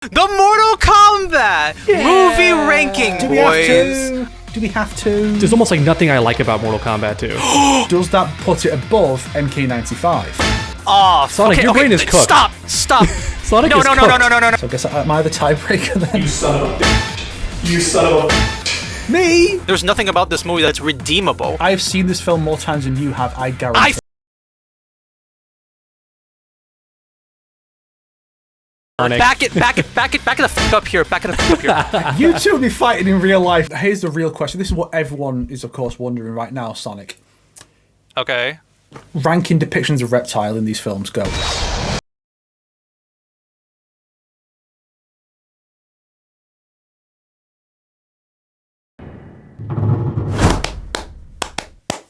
The Mortal Kombat movie ranking, boys. Do we have to? There's almost like nothing I like about Mortal Kombat 2. Does that put it above MK95? Oh, Sonic, your brain is cooked. Stop! Sonic is cooked. No. So I guess am I the tiebreaker then? You son of a bitch. You son of a bitch. Me? There's nothing about this movie that's redeemable. I've seen this film more times than you have, I guarantee. Back it the fuck up here. You two will be fighting in real life. Here's the real question. This is what everyone is, of course, wondering right now, Sonic. Okay. Ranking depictions of Reptile in these films, go.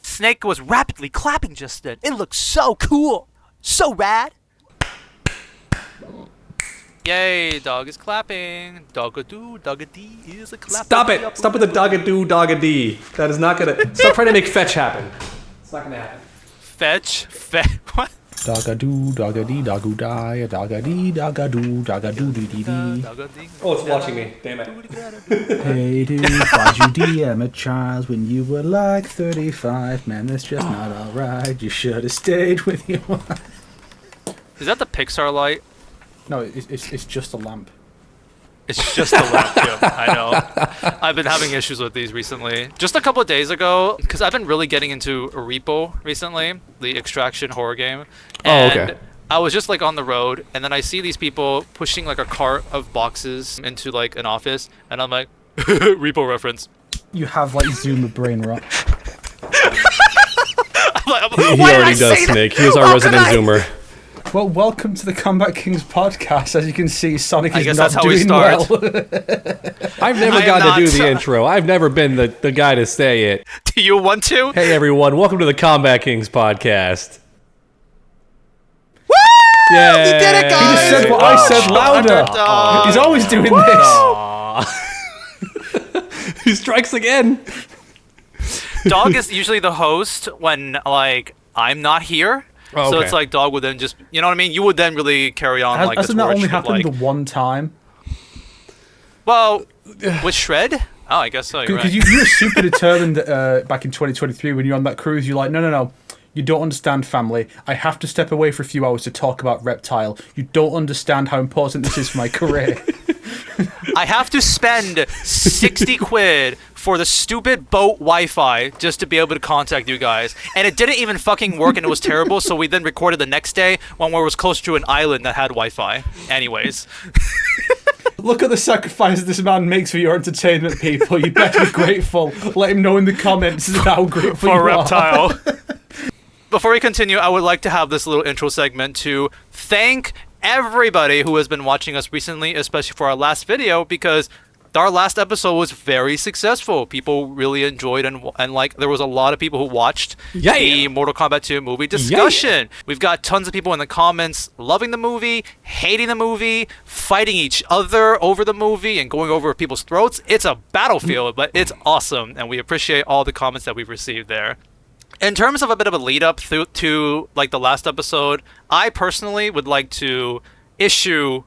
Snake was rapidly clapping just then. It looked so cool. So rad. Yay, dog is clapping. Dog-a-doo, dog-a-dee is a clap. Stop it! Stop with the dog-a-doo, dog-a-dee. That is not gonna... Stop trying to make fetch happen. It's not gonna happen. Fetch? What? Dog-a-doo, dog-a-dee, dog-a-doo, dog-a-dee, dog-a-doo, dog-a-doo-dee-dee-dee. Oh, it's watching me. Damn it. Hey dude, why'd you DM a child when you were like 35? Man, that's just not alright. You should have stayed with your wife. Is that the Pixar light? No, it's just a lamp. It's just a lamp, too. I know. I've been having issues with these recently. Just a couple of days ago, because I've been really getting into Repo recently, the extraction horror game. And okay. I was just like on the road, and then I see these people pushing like a cart of boxes into like an office, and I'm like, Repo reference. You have like Zoomer brain rot. He already does, Snake. He is our resident Zoomer. Well, welcome to the Combat Kings podcast. As you can see, Sonic is that's not how we doing start. well. I've never gotten to do the intro. I've never been the guy to say it. Do you want to? Hey everyone, welcome to the Combat Kings podcast. Woo! Yeah. You did it, guys! He just said what I said louder. Underdog. He's always doing this. He strikes again. Dog is usually the host when like I'm not here. Oh, okay. So it's like Dog would then just, you know what I mean? You would then really carry on like the torch. Hasn't that only happened like, the one time? Well, with Shred? Oh, I guess so. Because Right. you were super determined back in 2023 when you were on that cruise. You're like, no. You don't understand, family. I have to step away for a few hours to talk about Reptile. You don't understand how important this is for my career. I have to spend 60 quid for the stupid boat Wi-Fi just to be able to contact you guys. And it didn't even fucking work and it was terrible, so we then recorded the next day when we was close to an island that had Wi-Fi. Anyways. Look at the sacrifices this man makes for your entertainment, people. You better be grateful. Let him know in the comments how grateful you For are. Reptile. Before we continue, I would like to have this little intro segment to thank everybody who has been watching us recently, especially for our last video, because our last episode was very successful. People really enjoyed and like there was a lot of people who watched the Mortal Kombat 2 movie discussion. We've got tons of people in the comments loving the movie, hating the movie, fighting each other over the movie and going over people's throats. It's a battlefield, but it's awesome, and we appreciate all the comments that we've received there. In terms of a bit of a lead up to like the last episode, I personally would like to issue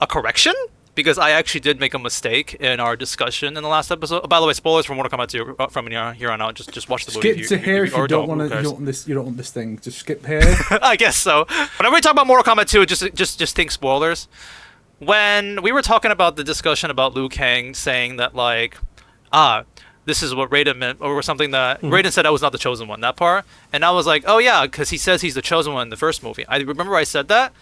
a correction because I actually did make a mistake in our discussion in the last episode. By the way, spoilers for Mortal Kombat 2 from here on out. Just watch the movie. Skip to here if you don't want this thing. Just skip here. I guess so. Whenever we talk about Mortal Kombat 2, just think spoilers. When we were talking about the discussion about Liu Kang saying that like, this is what Raiden meant, or something that Raiden said I was not the chosen one, that part. And I was like, oh yeah, because he says he's the chosen one in the first movie. I remember I said that.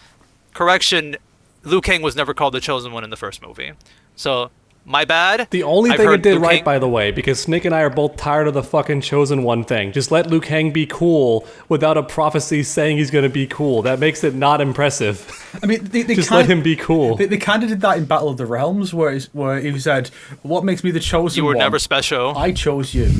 Correction, Liu Kang was never called the chosen one in the first movie. So, my bad. The only thing it did right, by the way, because Snake and I are both tired of the fucking chosen one thing. Just let Liu Kang be cool without a prophecy saying he's going to be cool. That makes it not impressive. I mean, they just let him be cool. They kind of did that in Battle of the Realms, where he said, "What makes me the chosen one? You were never special. I chose you."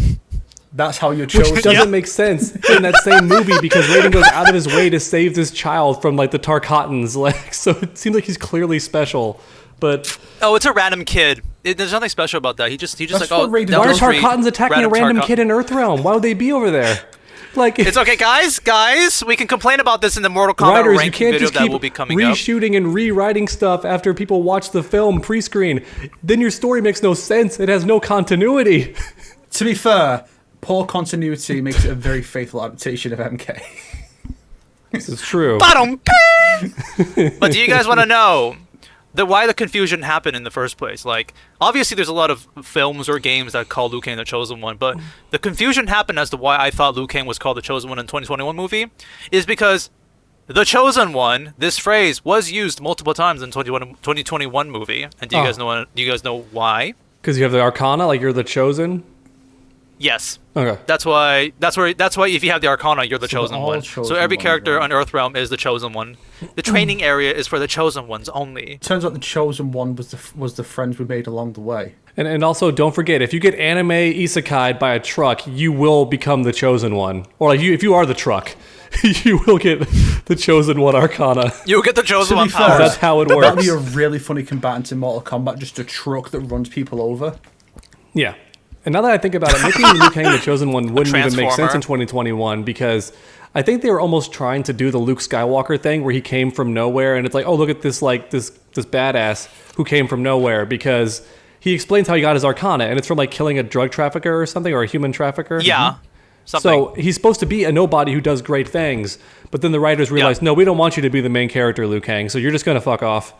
That's how you're chosen. Which doesn't make sense in that same movie because Raiden goes out of his way to save this child from like the Tarkatans. Like, so it seems like he's clearly special. But oh, it's a random kid. There's nothing special about that. He just like, oh, why are Tarkatans attacking a random kid in Earthrealm? Why would they be over there? Like, It's okay, guys. We can complain about this in the Mortal Kombat writers, you ranking can't video just that keep will be coming up. reshooting and rewriting stuff after people watch the film pre-screen. Then your story makes no sense. It has no continuity. To be fair, poor continuity makes it a very faithful adaptation of MK. This is true. But do you guys want to know why the confusion happened in the first place? Like, obviously there's a lot of films or games that call Liu Kang the Chosen One, but the confusion happened as to why I thought Liu Kang was called the Chosen One in the 2021 movie is because the Chosen One, this phrase, was used multiple times in 2021 movie. And do you guys know why? Because you have the Arcana, like you're the Chosen? Yes. Okay. That's why if you have the Arcana, you're the chosen one. So every character on Earthrealm is the chosen one. The training area is for the chosen ones only. Turns out the chosen one was the friends we made along the way. And also, don't forget, if you get anime isekai'd by a truck, you will become the Chosen One. Or like if you are the truck, you will get the Chosen One Arcana. You'll get the chosen one fair, power. That's how it That'd works. be a really funny combatant in Mortal Kombat, just a truck that runs people over. Yeah. And now that I think about it, making Liu Kang the Chosen One wouldn't even make sense in Transformer. 2021 because I think they were almost trying to do the Luke Skywalker thing where he came from nowhere and it's like, oh, look at this this badass who came from nowhere because he explains how he got his Arcana and it's from like killing a drug trafficker or something or a human trafficker. Yeah. Something. So he's supposed to be a nobody who does great things, but then the writers realized, no, we don't want you to be the main character, Liu Kang, so you're just going to fuck off.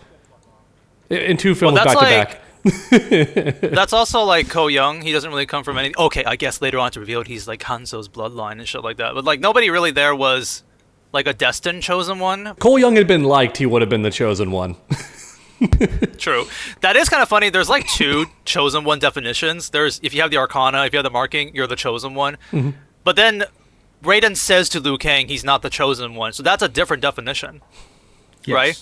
In 2 films that's back to back. That's also like Ko Young. He doesn't really come from any. Okay, I guess later on it's revealed he's like Hanzo's bloodline and shit like that. But like nobody really there was like a destined chosen one. Cole Young had been liked, he would have been the chosen one. True. That is kind of funny. There's like 2 chosen one definitions. There's if you have the Arcana, if you have the marking, you're the chosen one. Mm-hmm. But then Raiden says to Liu Kang he's not the chosen one. So that's a different definition. Yes. Right?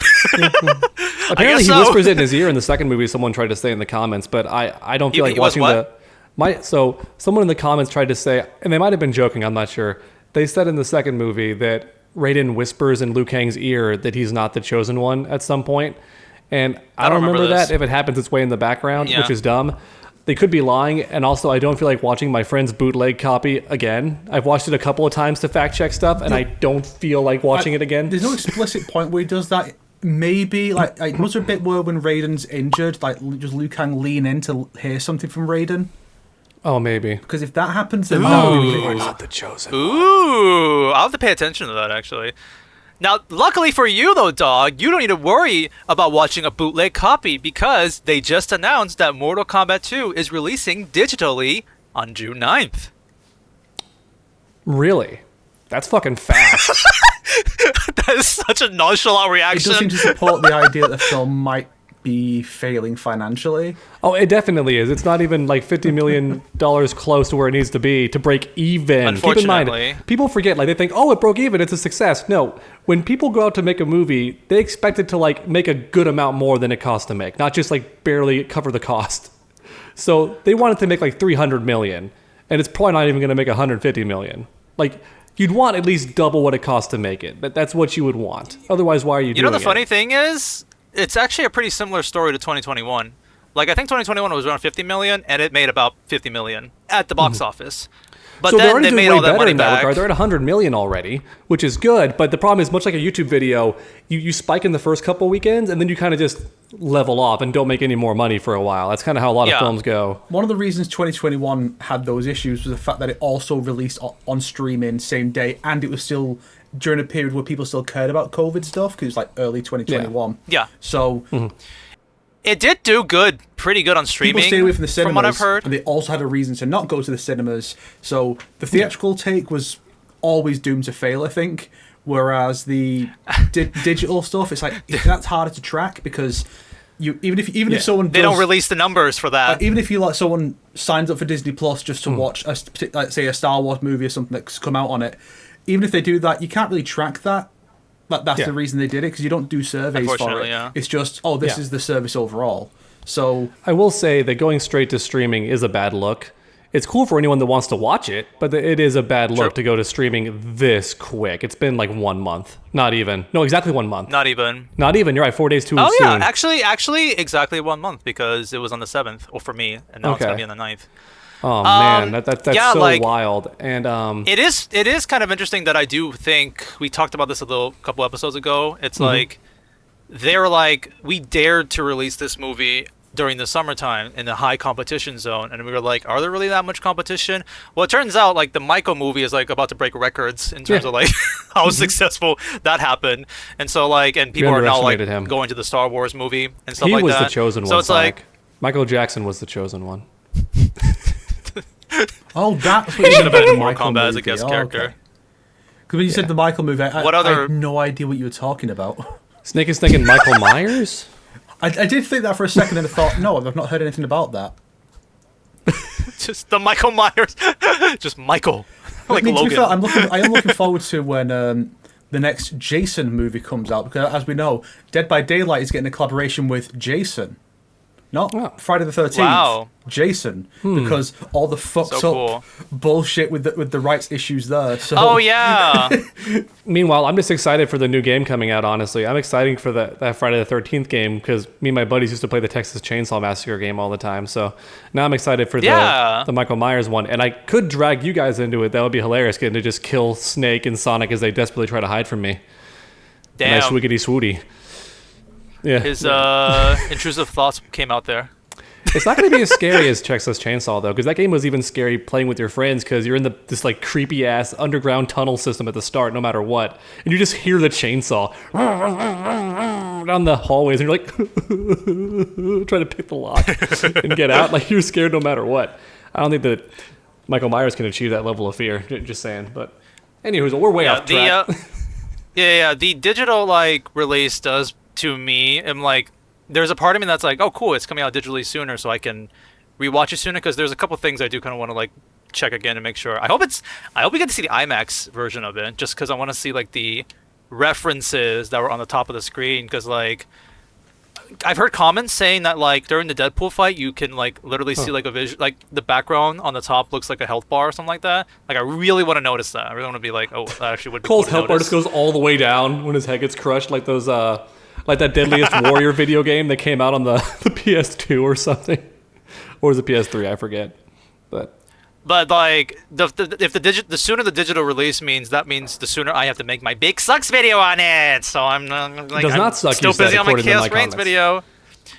Apparently he so. whispers it in his ear in the second movie, someone tried to say in the comments, but I don't feel like He was watching what? so someone in the comments tried to say, and they might have been joking, I'm not sure. They said in the second movie that Raiden whispers in Liu Kang's ear that he's not the chosen one at some point. And I don't remember this. that if it happens its way in the background, Yeah. which is dumb. They could be lying, and also I don't feel like watching my friend's bootleg copy again. I've watched it a couple of times to fact check stuff, and I don't feel like watching it again. There's no explicit point where he does that. Maybe like was there a bit where when Raiden's injured, like does Liu Kang lean in to hear something from Raiden? Oh, maybe. Because if that happens, then that would be You're ridiculous. not the chosen. Ooh, I'll have to pay attention to that actually. Now, luckily for you though, dog, you don't need to worry about watching a bootleg copy because they just announced that Mortal Kombat 2 is releasing digitally on June 9th. Really? That's fucking fast. That is such a nonchalant It reaction. does seem to support the idea that the film might be failing financially. Oh, it definitely is. It's not even like $50 million close to where it needs to be to break even. Keep in Unfortunately. mind, people forget, like they think, oh, it broke even, it's a success. No, when people go out to make a movie, they expect it to like make a good amount more than it costs to make, not just like barely cover the cost. So they wanted to make like 300 million, and it's probably not even going to make 150 million. Like, you'd want at least double what it costs to make it. That's what you would want. Otherwise, why are you doing it? You know the funny thing is, it's actually a pretty similar story to 2021. Like I think 2021 was around 50 million, and it made about 50 million at the box office. But So they're then already they doing made way all that better money in that back. regard. They're at 100 million already, which is good. But the problem is, much like a YouTube video, you spike in the first couple weekends, and then you kind of just level off and don't make any more money for a while. That's kind of how a lot of Yeah. films go. One of the reasons 2021 had those issues was the fact that it also released on streaming same day, and it was still during a period where people still cared about COVID stuff because it was like early 2021. Yeah. So It did do good, pretty good on people streaming. stayed away from the cinemas, from what I've heard. and they also had a reason to not go to the cinemas. So the theatrical take was always doomed to fail, I think. Whereas the digital stuff, it's like that's harder to track because you even if someone They don't release the numbers for that. even if you like someone signs up for Disney Plus just to watch like say a Star Wars movie or something that's come out on it, even if they do that, you can't really track that. That's Yeah. the reason they did it because you don't do surveys for Unfortunately, it. yeah. It's just this Yeah. is the service overall. So I will say that going straight to streaming is a bad look. It's cool for anyone that wants to watch it, but it is a bad look to go to streaming this quick. It's been like 1 month. Not even. No, exactly 1 month. Not even. Not even. You're right. 4 days too Oh soon. yeah, actually, exactly 1 month because it was on the 7th, or for me, and now it's gonna Okay. be on the 9th. Oh man, that's yeah, so like, wild. And it is kind of interesting that I do think we talked about this a couple episodes ago. It's like they were like, we dared to release this movie during the summertime in the high competition zone, and we were like, are there really that much competition? Well, it turns out like the Michael movie is like about to break records in terms of like how successful that happened, and so like, and people are now like going to the Star Wars movie and stuff like that. He was the chosen one. So it's like Michael Jackson was the chosen one. Oh, that's what he should have been in Mortal Kombat as a guest character. Because when you said the Michael movie, I had no idea what you were talking about. Snake is thinking Michael Myers? I did think that for a second, and I thought, no, I've not heard anything about that. Just the Michael Myers. Just Michael. Like Logan. To be fair, I am looking forward to when the next Jason movie comes out, because as we know, Dead by Daylight is getting a collaboration with Jason. Not Friday the 13th. Wow. Jason, because all the fucked up bullshit with the rights issues there. So. Oh yeah. Meanwhile, I'm just excited for the new game coming out. Honestly, I'm excited for that Friday the 13th game because me and my buddies used to play the Texas Chainsaw Massacre game all the time. So now I'm excited for the Michael Myers one, and I could drag you guys into it. That would be hilarious, getting to just kill Snake and Sonic as they desperately try to hide from me. Damn. Nice wiggity swooty. Yeah. His intrusive thoughts came out there. It's not going to be as scary as Texas Chainsaw, though, because that game was even scary playing with your friends because you're in this like creepy ass underground tunnel system at the start, no matter what, and you just hear the chainsaw down the hallways, and you're like trying to pick the lock and get out. Like you're scared no matter what. I don't think that Michael Myers can achieve that level of fear. Just saying, but anywho, we're way off track. The digital like release does. To me, I'm like, there's a part of me that's like, oh cool, it's coming out digitally sooner, so I can rewatch it sooner. Because there's a couple things I do kind of want to like check again and make sure. I hope we get to see the IMAX version of it, just because I want to see like the references that were on the top of the screen. Because like, I've heard comments saying that like during the Deadpool fight, you can like literally see like a vision, like the background on the top looks like a health bar or something like that. Like I really want to notice that. I really want to be like, oh, that actually would be Cole's cool health bar just goes all the way down when his head gets crushed, like those like that Deadliest Warrior video game that came out on the PS2 or something, or was it PS3? I forget. But like the sooner the digital release means the sooner I have to make my big sucks video on it. So I'm like, it does not suck. Still busy on my Chaos Reigns video.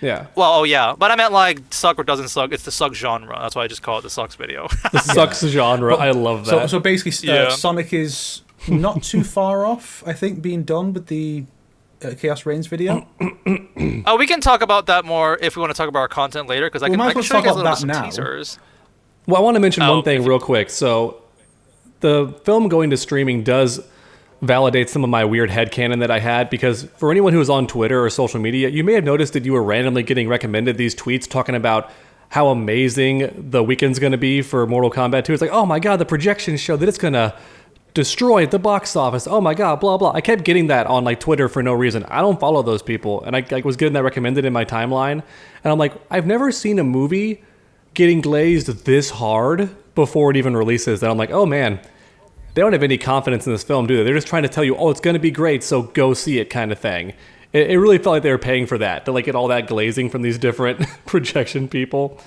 Yeah. Well, oh yeah, but I meant like suck or doesn't suck. It's the suck genre. That's why I just call it the sucks video. The sucks genre. I love that. So basically, Sonic is not too far off, I think, being done with the Chaos Reigns video. Oh, we can talk about that more if we want to talk about our content later, because I can show you guys a little some teasers. Well, I want to mention one thing real quick. So the film going to streaming does validate some of my weird headcanon that I had, because for anyone who is on Twitter or social media, you may have noticed that you were randomly getting recommended these tweets talking about how amazing the weekend's going to be for Mortal Kombat 2. It's like, oh my god, the projections show that it's going to destroy the box office. Oh my god, blah blah. I kept getting that on like Twitter for no reason. I don't follow those people, and I was getting that recommended in my timeline, and I'm like, I've never seen a movie getting glazed this hard before it even releases. And I'm like, oh man, they don't have any confidence in this film, do they? They're just trying to tell you, oh, it's going to be great, so go see it, kind of thing. It really felt like they were paying for that, to like get all that glazing from these different projection people.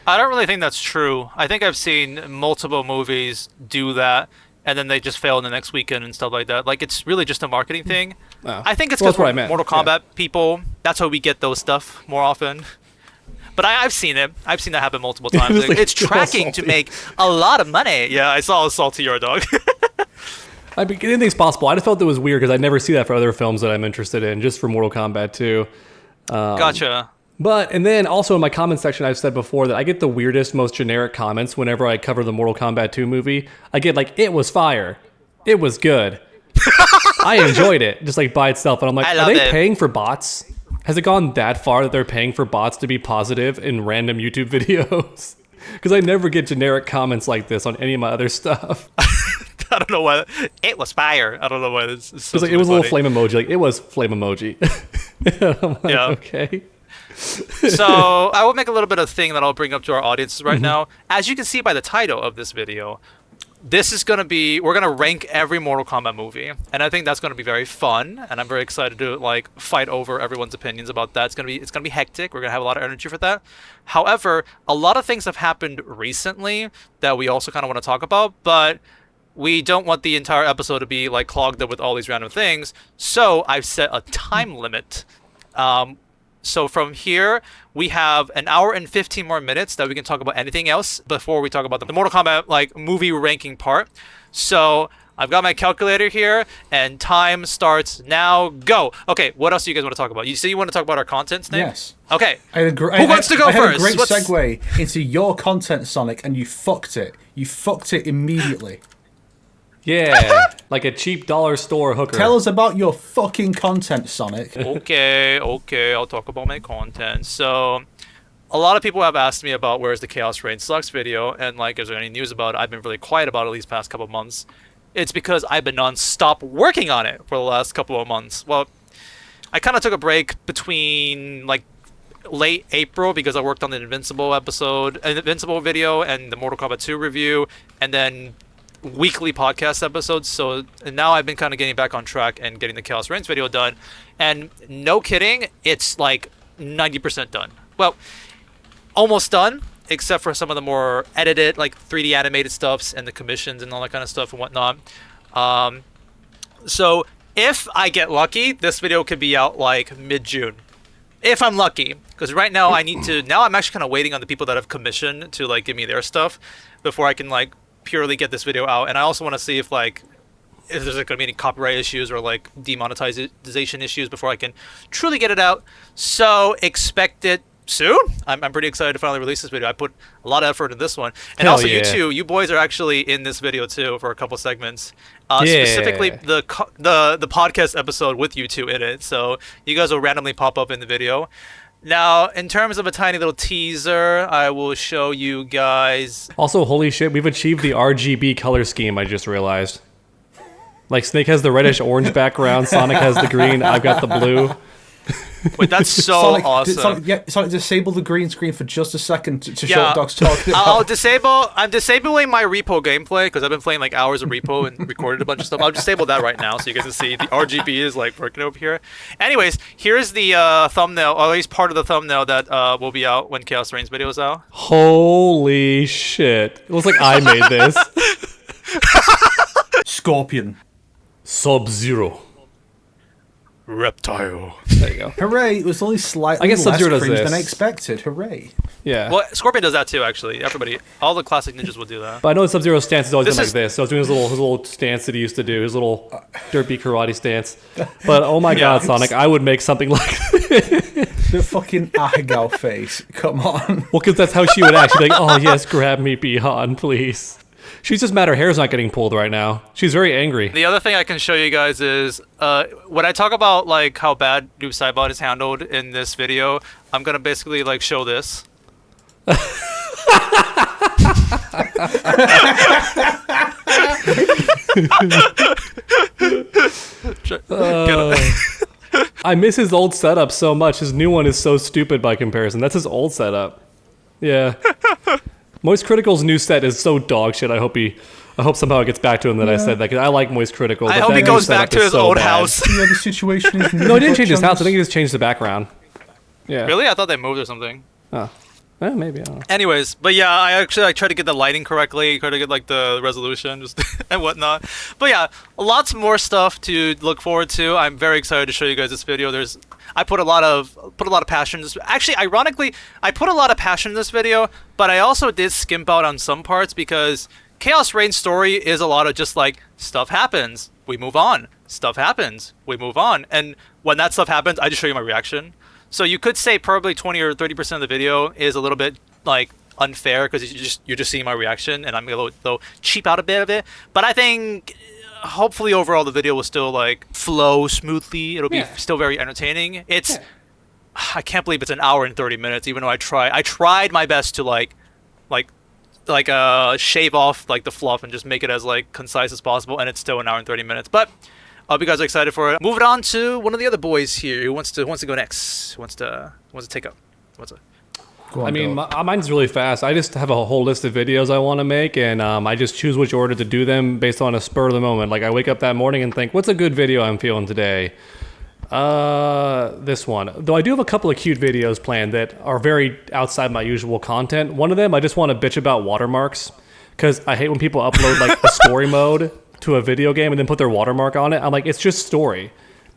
I don't really think that's true. I think I've seen multiple movies do that, and then they just fail in the next weekend and stuff like that. Like, it's really just a marketing thing. Oh. I think it's because Mortal Kombat people, that's how we get those stuff more often. But I've seen it. I've seen that happen multiple times. It's tracking to make a lot of money. Yeah, I saw Salty Your Dog. I mean, anything's possible. I just felt it was weird because I never see that for other films that I'm interested in, just for Mortal Kombat 2. Gotcha. But, and then also in my comment section, I've said before that I get the weirdest, most generic comments whenever I cover the Mortal Kombat 2 movie. I get like, it was fire. It was good. I enjoyed it, just like by itself. And I'm like, are they paying for bots? Has it gone that far that they're paying for bots to be positive in random YouTube videos? Because I never get generic comments like this on any of my other stuff. I don't know why. It was fire. I don't know why this is so like, it was funny. A little flame emoji. Like, it was flame emoji. I'm like, yeah. Okay. So I will make a little bit of thing that I'll bring up to our audiences right now. As you can see by the title of this video, this is going to be, we're going to rank every Mortal Kombat movie, and I think that's going to be very fun, and I'm very excited to like fight over everyone's opinions about that. It's going to be hectic. We're going to have a lot of energy for that. However, a lot of things have happened recently that we also kind of want to talk about, but we don't want the entire episode to be like clogged up with all these random things. So I've set a time limit. So from here, we have an hour and 15 more minutes that we can talk about anything else before we talk about the Mortal Kombat like movie ranking part. So I've got my calculator here, and time starts now. Go. Okay, what else do you guys want to talk about? You say you want to talk about our content, Snake? Yes. Okay. Who wants to go first? I had a great segue into your content, Sonic, and you fucked it. You fucked it immediately. Yeah, like a cheap dollar store hooker. Tell us about your fucking content, Sonic. Okay, I'll talk about my content. So, a lot of people have asked me about where's the Chaos Reign Sucks video, and like, is there any news about it? I've been really quiet about it these past couple of months. It's because I've been non-stop working on it for the last couple of months. Well, I kind of took a break between like late April because I worked on the Invincible video, and the Mortal Kombat 2 review, and then weekly podcast episodes. So now I've been kind of getting back on track and getting the Chaos Reigns video done, and no kidding, it's like 90% done. Well, almost done, except for some of the more edited like 3D animated stuffs and the commissions and all that kind of stuff and whatnot. So if I get lucky, this video could be out like mid-June, if I'm lucky, because right now I'm actually kind of waiting on the people that have commissioned to like give me their stuff before I can like purely get this video out. And I also want to see if there's like, going to be any copyright issues or like demonetization issues before I can truly get it out. So expect it soon. I'm pretty excited to finally release this video. I put a lot of effort in this one, and Hell also yeah. you two, you boys are actually in this video too for a couple segments. Specifically the podcast episode with you two in it. So you guys will randomly pop up in the video. Now, in terms of a tiny little teaser, I will show you guys. Also, holy shit, we've achieved the RGB color scheme, I just realized. Like, Snake has the reddish-orange background, Sonic has the green, I've got the blue. Wait, that's so awesome. Sonic, disable the green screen for just a second to show what Doc's talking about. I'm disabling my repo gameplay because I've been playing like hours of repo and recorded a bunch of stuff. I'll disable that right now so you guys can see the RGB is like working over here. Anyways, here's the thumbnail, or at least part of the thumbnail that will be out when Chaos Reigns video is out. Holy shit. It looks like I made this. Scorpion. Sub-Zero. Reptile. There you go. Hooray, it was only slightly I guess less Sub-Zero does cringe this. than I expected. Hooray. Yeah. Well, Scorpion does that too, actually. All the classic ninjas will do that. But I know Sub-Zero's stance has always This been is- like this. So I was doing his little stance that he used to do, his little derpy karate stance. But oh my god, Sonic, I would make something like The fucking Ahegao face. Come on. Well, because that's how she would act. She'd be like, oh yes, grab me, Bihan, please. She's just mad her hair's not getting pulled right now. She's very angry. The other thing I can show you guys is when I talk about like how bad Noob Saibot is handled in this video, I'm gonna basically like show this. I miss his old setup so much. His new one is so stupid by comparison. That's his old setup. Yeah. Moist Critical's new set is so dog shit. I hope somehow it gets back to him that I said that, because I like Moist Critical. I but hope that he new goes back setup to is his so old bad. house. The other situation is No, he didn't change his house. I think he just changed the background. Yeah. Really? I thought they moved or something. Oh. Maybe, I don't know. Anyways, but yeah, I actually tried to get the lighting correctly, try to get like the resolution just and whatnot. But yeah, lots more stuff to look forward to. I'm very excited to show you guys this video. I put a lot of passion in this. Actually, ironically, I put a lot of passion in this video, but I also did skimp out on some parts because Chaos Reigns' story is a lot of just like stuff happens, we move on. Stuff happens, we move on. And when that stuff happens, I just show you my reaction. So you could say probably 20 or 30% of the video is a little bit like unfair because you're just seeing my reaction, and I'm a little cheap out a bit of it. But I think hopefully overall the video will still like flow smoothly. It'll be still very entertaining. I can't believe it's an hour and 30 minutes, even though I tried my best to like shave off like the fluff and just make it as like concise as possible, and it's still an hour and 30 minutes. But I hope you guys are excited for it. Moving on to one of the other boys here who wants to go next. Who wants to take up? Go on, I mean, go. mine's really fast. I just have a whole list of videos I want to make, and I just choose which order to do them based on a spur of the moment. Like, I wake up that morning and think, what's a good video I'm feeling today? This one. Though I do have a couple of cute videos planned that are very outside my usual content. One of them, I just want to bitch about watermarks, because I hate when people upload, like, a story mode to a video game and then put their watermark on it. I'm like, it's just story.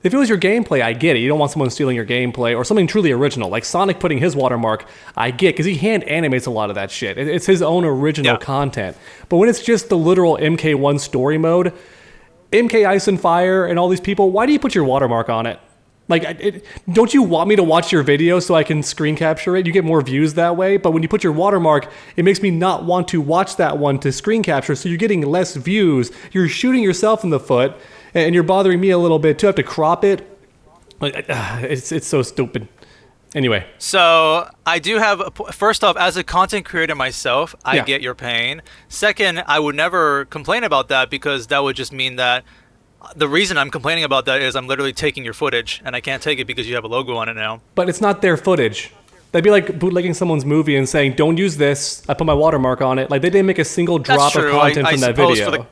If it was your gameplay, I get it. You don't want someone stealing your gameplay or something truly original. Like Sonic putting his watermark, I get, because he hand animates a lot of that shit. It's his own original content. But when it's just the literal MK1 story mode, MK Ice and Fire and all these people, why do you put your watermark on it? Like, don't you want me to watch your video so I can screen capture it? You get more views that way. But when you put your watermark, it makes me not want to watch that one to screen capture. So you're getting less views. You're shooting yourself in the foot. And you're bothering me a little bit too. I have to crop it. Like, it's so stupid. Anyway. So I do have, first off, as a content creator myself, I get your pain. Second, I would never complain about that, because that would just mean that the reason I'm complaining about that is I'm literally taking your footage, and I can't take it because you have a logo on it now. But it's not their footage. That'd be like bootlegging someone's movie and saying, don't use this. I put my watermark on it. Like, they didn't make a single drop of content from that video.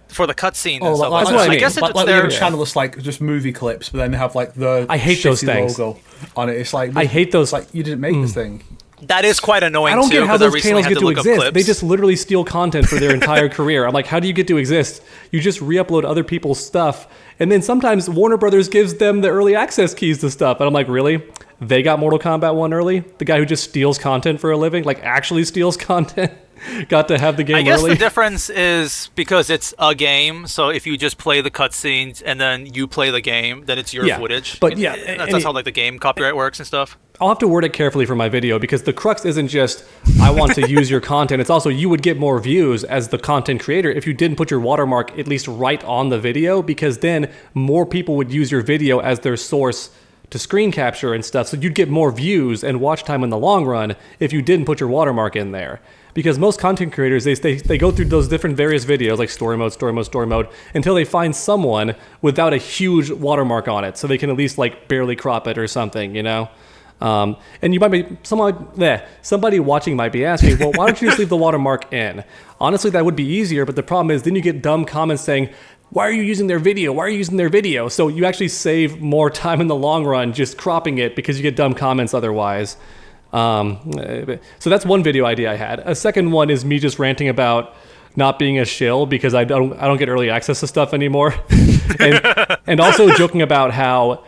For the cutscene and Oh, stuff. like, That's what I mean. I guess like it's the their other channel is like just movie clips, but then they have like the I hate those shitty things. logo on it. It's like, I hate those. It's like, you didn't make this thing. That is quite annoying. I don't too, get how 'cause I those recently channels had get to look up exist. clips. They just literally steal content for their entire career. I'm like, how do you get to exist? You just re-upload other people's stuff, and then sometimes Warner Brothers gives them the early access keys to stuff. And I'm like, really? They got Mortal Kombat 1 early? The guy who just steals content for a living, like actually steals content, got to have the game early? I guess the difference is because it's a game, so if you just play the cutscenes and then you play the game, then it's your footage. But that's how like the game copyright works and stuff. I'll have to word it carefully for my video, because the crux isn't just, I want to use your content. It's also, you would get more views as the content creator if you didn't put your watermark at least right on the video, because then more people would use your video as their source to screen capture and stuff. So you'd get more views and watch time in the long run if you didn't put your watermark in there. Because most content creators, they go through those different various videos, like story mode, until they find someone without a huge watermark on it, so they can at least like barely crop it or something, you know? And you might be, somebody watching might be asking, well, why don't you just leave the watermark in? Honestly, that would be easier, but the problem is then you get dumb comments saying, why are you using their video? Why are you using their video? So you actually save more time in the long run just cropping it, because you get dumb comments otherwise. So that's one video idea I had. A second one is me just ranting about not being a shill because I don't get early access to stuff anymore. and also joking about how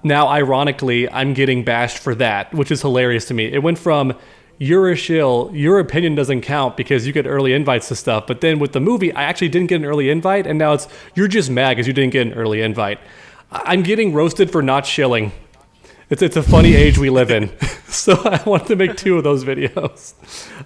now, ironically, I'm getting bashed for that, which is hilarious to me. It went from, you're a shill, your opinion doesn't count because you get early invites to stuff. But then with the movie, I actually didn't get an early invite, and now it's, you're just mad because you didn't get an early invite. I'm getting roasted for not shilling. It's a funny age we live in. So I wanted to make 2 of those videos.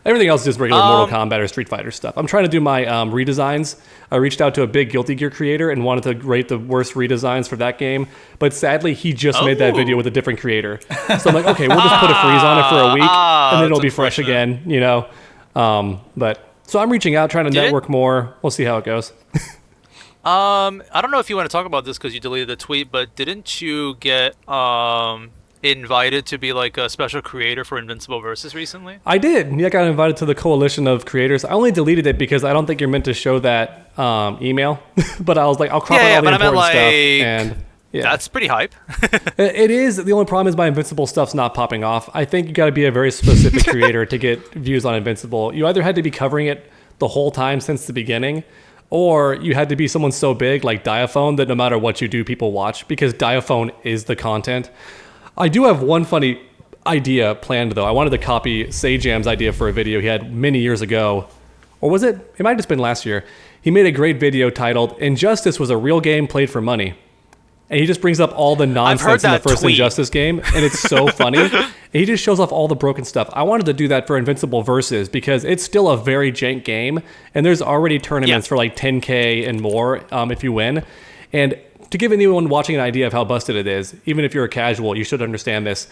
Everything else is just regular Mortal Kombat or Street Fighter stuff. I'm trying to do my redesigns. I reached out to a big Guilty Gear creator and wanted to rate the worst redesigns for that game. But sadly, he just made that video with a different creator. So I'm like, okay, we'll just put a freeze on it for a week, and then it'll be fresh again, you know? So I'm reaching out, trying to network more. We'll see how it goes. I don't know if you want to talk about this because you deleted the tweet, but didn't you get invited to be like a special creator for Invincible Versus recently? I did. Yeah, I got invited to the coalition of creators. I only deleted it because I don't think you're meant to show that email. But I was like, I'll crop out all the important stuff. And that's pretty hype. It is. The only problem is my Invincible stuff's not popping off. I think you got to be a very specific creator to get views on Invincible. You either had to be covering it the whole time since the beginning, or you had to be someone so big like Diaphone that no matter what you do, people watch, because Diaphone is the content. I do have one funny idea planned, though. I wanted to copy Sajam's idea for a video he had many years ago. Or was it? It might have just been last year. He made a great video titled, Injustice was a real game played for money. And he just brings up all the nonsense in the first Injustice game, and it's so funny. And he just shows off all the broken stuff. I wanted to do that for Invincible Versus because it's still a very jank game, and there's already tournaments for like 10K and more if you win. And to give anyone watching an idea of how busted it is, even if you're a casual, you should understand this.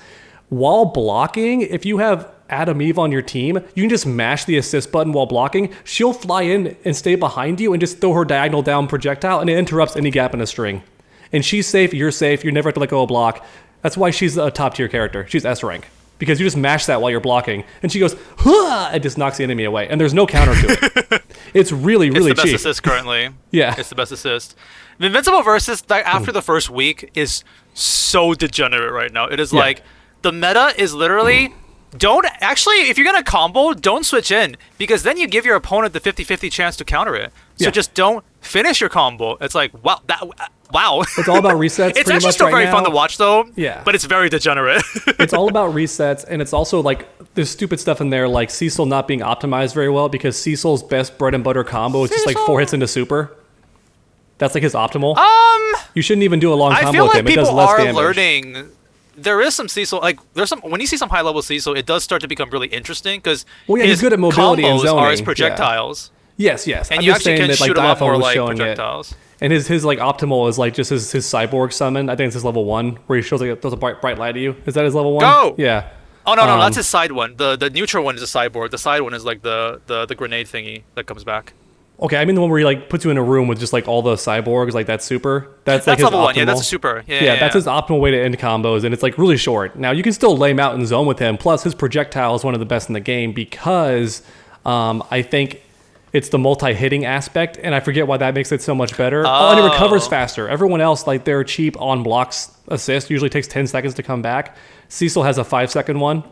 While blocking, if you have Adam Eve on your team, you can just mash the assist button while blocking. She'll fly in and stay behind you and just throw her diagonal down projectile, and it interrupts any gap in a string. And she's safe, you're safe, you never have to let go of a block. That's why she's a top tier character. She's S rank. because you just mash that while you're blocking, and she goes, huh, and just knocks the enemy away, and there's no counter to it. It's really, really It's the cheap. best assist currently. Yeah. It's the best assist. The Invincible versus, like, after the first week, is so degenerate right now. It is like, the meta is literally, if you're going to combo, don't switch in, because then you give your opponent the 50-50 chance to counter it. So just don't finish your combo. It's like, wow. It's all about resets. It's actually still very fun to watch, though. Yeah. But it's very degenerate. It's all about resets, and it's also like there's stupid stuff in there, like Cecil not being optimized very well, because Cecil's best bread and butter combo is just like 4 hits into super. That's like his optimal. You shouldn't even do a long combo I feel with like him. It does people less are damage. learning. There is some Cecil, like when you see some high level Cecil, it does start to become really interesting because he's good at mobility and combos zoning. are his projectials. Yes. And I'm you just actually saying can that, like, shoot a lot more was like showing projectiles. it. And his like optimal is like just his cyborg summon. I think it's his level 1 where he shows like throws a bright light at you. Is that his level 1? Go! Yeah. Oh no, that's his side one. The neutral one is a cyborg. The side one is like the grenade thingy that comes back. Okay, I mean the one where he like puts you in a room with just like all the cyborgs, like that super. That's like his level optimal. 1. Yeah, that's a super. Yeah, that's his optimal way to end combos, and it's like really short. Now you can still lay him out in zone with him. Plus his projectile is one of the best in the game because I think it's the multi-hitting aspect, and I forget why that makes it so much better. And it recovers faster. Everyone else, like their cheap on blocks assist usually takes 10 seconds to come back. Cecil has a 5-second one.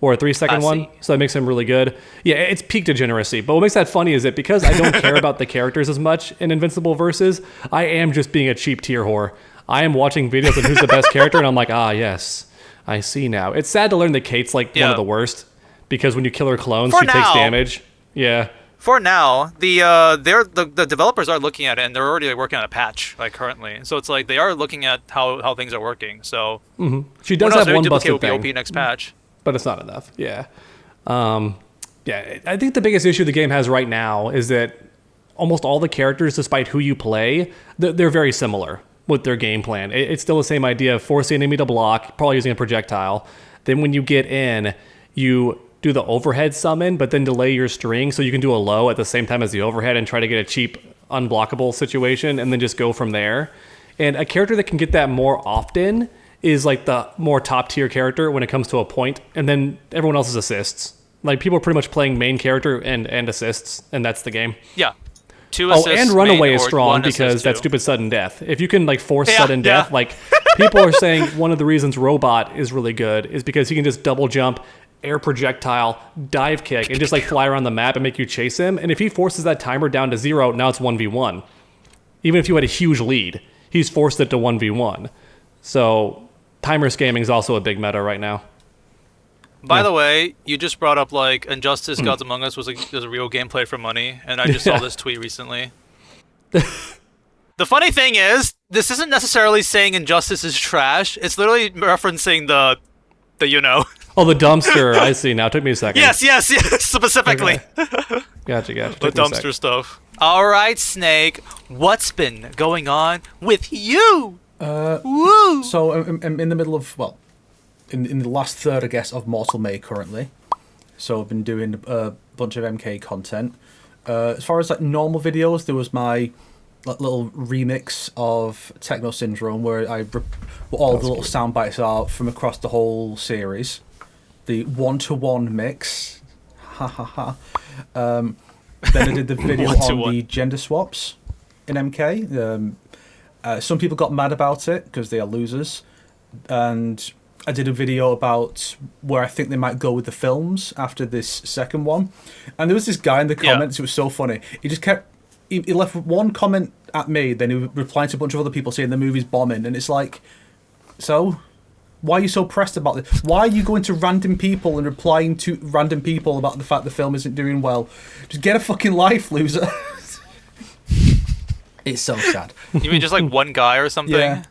Or a 3-second one, so that makes him really good. Yeah, it's peak degeneracy. But what makes that funny is that because I don't care about the characters as much in Invincible Versus, I am just being a cheap tier whore. I am watching videos of who's the best character, and I'm like, yes, I see now. It's sad to learn that Kate's like one of the worst, because when you kill her clones, she takes damage. Yeah. For now, the developers are looking at it, and they're already working on a patch, like currently. So it's like they are looking at how things are working. So She does have one duplicate busted will be thing. OP next patch. But it's not enough. Yeah. I think the biggest issue the game has right now is that almost all the characters, despite who you play, they're very similar with their game plan. It's still the same idea of force the enemy to block, probably using a projectile. Then when you get in, you do the overhead summon, but then delay your string so you can do a low at the same time as the overhead and try to get a cheap unblockable situation and then just go from there. And a character that can get that more often is like the more top tier character when it comes to a point, and then everyone else is assists. Like people are pretty much playing main character and assists, and that's the game. Yeah. 2 assists. And runaway is or strong 1 because assist that's too. stupid sudden death. If you can like force sudden death, like people are saying one of the reasons Robot is really good is because he can just double jump, air projectile, dive kick, and just like fly around the map and make you chase him. And if he forces that timer down to 0, now it's 1v1. Even if you had a huge lead, he's forced it to 1v1. So timer scamming is also a big meta right now. By the way, you just brought up like Injustice Gods Among Us was a real gameplay for money, and I just saw this tweet recently. The funny thing is, this isn't necessarily saying Injustice is trash. It's literally referencing the Oh, the dumpster. I see now. It took me a second. Yes, specifically. Okay. Gotcha. The dumpster stuff. All right, Snake, what's been going on with you? Woo! So I'm in the middle of, in the last third, I guess, of Mortal May currently. So I've been doing a bunch of MK content. As far as like normal videos, there was my little remix of Techno Syndrome where all the little sound bites are from across the whole series. The 1-to-1 mix. Ha ha ha. Then I did the video on the gender swaps in MK. Some people got mad about it because they are losers. And I did a video about where I think they might go with the films after this second one. And there was this guy in the comments who was so funny. He just kept... He left one comment at me, then he replied to a bunch of other people saying the movie's bombing. And it's like, so... Why are you so pressed about this? Why are you going to random people and replying to random people about the fact the film isn't doing well? Just get a fucking life, loser. It's so sad. You mean just like one guy or something? Yeah.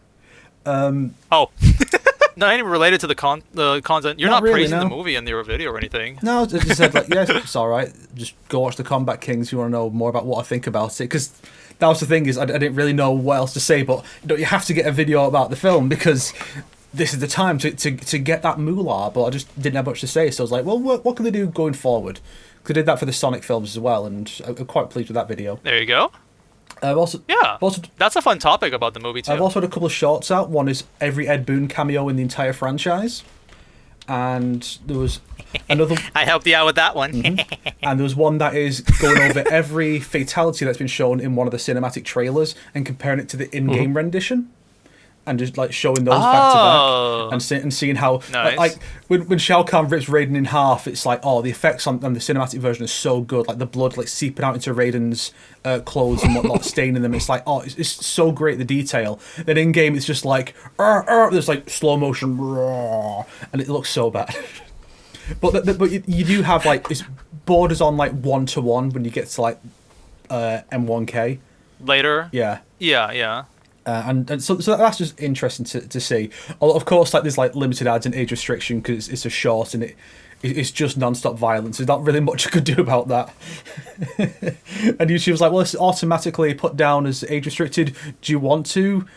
Not even related to the content. You're not really, praising no. the movie in your video or anything. No, I just said, like, yes, it's all right. Just go watch the Combat Kings if you want to know more about what I think about it. Because that was the thing, is I didn't really know what else to say, but you have to get a video about the film because... This is the time to get that moolah, but I just didn't have much to say, so I was like, well, what can they do going forward? Because I did that for the Sonic films as well, and I'm quite pleased with that video. There you go. That's a fun topic about the movie too. I've also had a couple of shorts out. One is every Ed Boon cameo in the entire franchise, and there was another. I helped you out with that one. And there was one that is going over every fatality that's been shown in one of the cinematic trailers and comparing it to the in-game rendition. And just like showing those back to back and seeing how Nice. like when Shao Kahn rips Raiden in half, it's like, oh, the effects on the cinematic version are so good, like the blood like seeping out into Raiden's clothes and whatnot, staining them. It's like, oh, it's so great, the detail. Then in game, it's just like there's like slow motion, and it looks so bad. but you do have like it's borders on like 1-to-1 when you get to like M1K Later. yeah. Yeah. And so that's just interesting to see. Although, of course, like there's like limited ads and age restriction because it's a short and it's just non-stop violence. There's not really much you could do about that. And YouTube was like, well, it's automatically put down as age restricted. Do you want to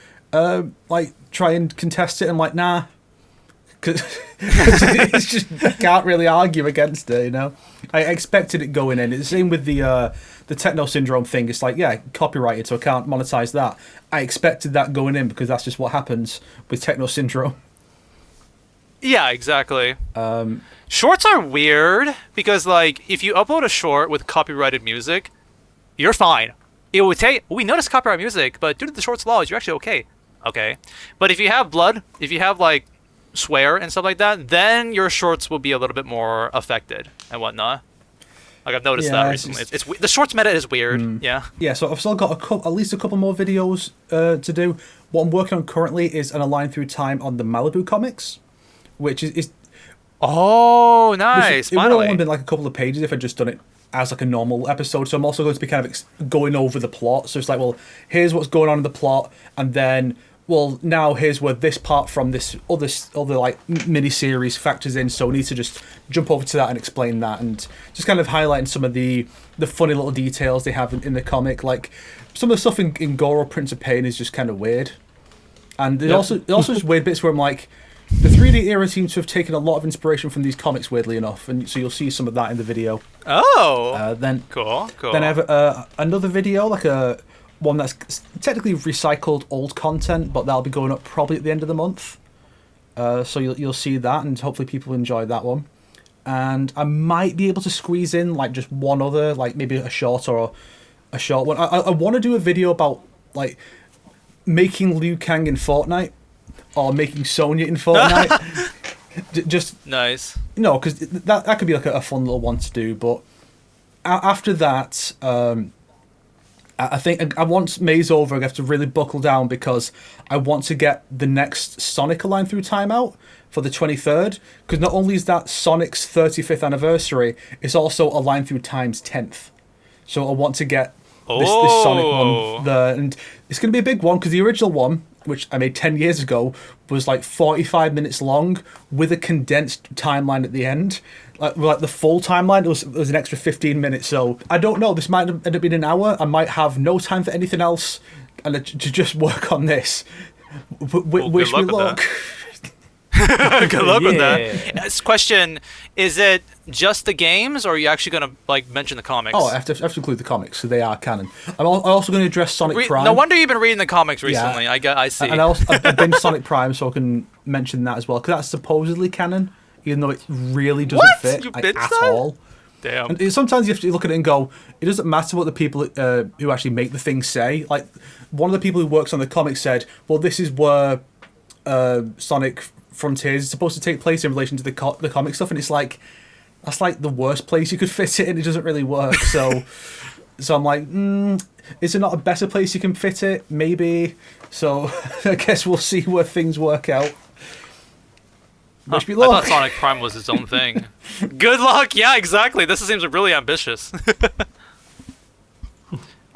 like try and contest it? I'm like, nah. Because it's just, I can't really argue against it, you know. I expected it going in. It's the same with the techno syndrome thing. It's like, yeah, copyrighted, so I can't monetize that. I expected that going in because that's just what happens with techno syndrome. Yeah, exactly. Shorts are weird because, like, if you upload a short with copyrighted music, you're fine. It would take. We notice copyright music, but due to the shorts laws, you're actually okay. Okay, but if you have blood, if you have like swear and stuff like that, then your shorts will be a little bit more affected and whatnot. Like I've noticed that recently. It's the shorts meta is weird. Yeah. Yeah, so I've still got at least a couple more videos to do. What I'm working on currently is an align through time on the Malibu comics, which is Oh, nice. it would have Finally. only been like a couple of pages if I'd just done it as like a normal episode. So I'm also going to be kind of going over the plot. So it's like, well, here's what's going on in the plot, and then, well, now here's where this part from this other like mini series factors in. So we need to just jump over to that and explain that, and just kind of highlighting some of the funny little details they have in the comic. Like some of the stuff in Goro Prince of Pain is just kind of weird, and there's also just weird bits where I'm like, the 3D era seems to have taken a lot of inspiration from these comics, weirdly enough, and so you'll see some of that in the video. Oh. Then Cool. Then I have another video, like one that's technically recycled old content, but that'll be going up probably at the end of the month. So you'll see that, and hopefully people enjoy that one. And I might be able to squeeze in like just one other, like maybe a short or a short one. I want to do a video about like making Liu Kang in Fortnite or making Sonya in Fortnite. Just Nice. no, because that could be like a fun little one to do. But after that, I think I once May's over, I have to really buckle down because I want to get the next Sonic Align Through Time out for the 23rd. Because not only is that Sonic's 35th anniversary, it's also Align Through Time's 10th. So I want to get this Sonic one there, and it's going to be a big one because the original one, which I made 10 years ago, was like 45 minutes long with a condensed timeline at the end. Like the full timeline, it was an extra 15 minutes. So I don't know. This might end up being an hour. I might have no time for anything else, and to just work on this. Wish me luck. Good luck with that. This question: is it just the games, or are you actually gonna like mention the comics? Oh, I have to include the comics, so they are canon. I'm also going to address Sonic Prime. No wonder you've been reading the comics recently. Yeah. I see. And I've binged Sonic Prime, so I can mention that as well, because that's supposedly canon, even though it really doesn't fit at all. Damn. And sometimes you have to look at it and go, it doesn't matter what the people who actually make the thing say. Like, one of the people who works on the comic said, well, this is where Sonic Frontiers is supposed to take place in relation to the comic stuff, and it's like, that's like the worst place you could fit it in. It doesn't really work. So I'm like, is it not a better place you can fit it? Maybe. So I guess we'll see where things work out. Wish me luck. I thought Sonic Prime was its own thing. Good luck. Yeah, exactly. This seems really ambitious.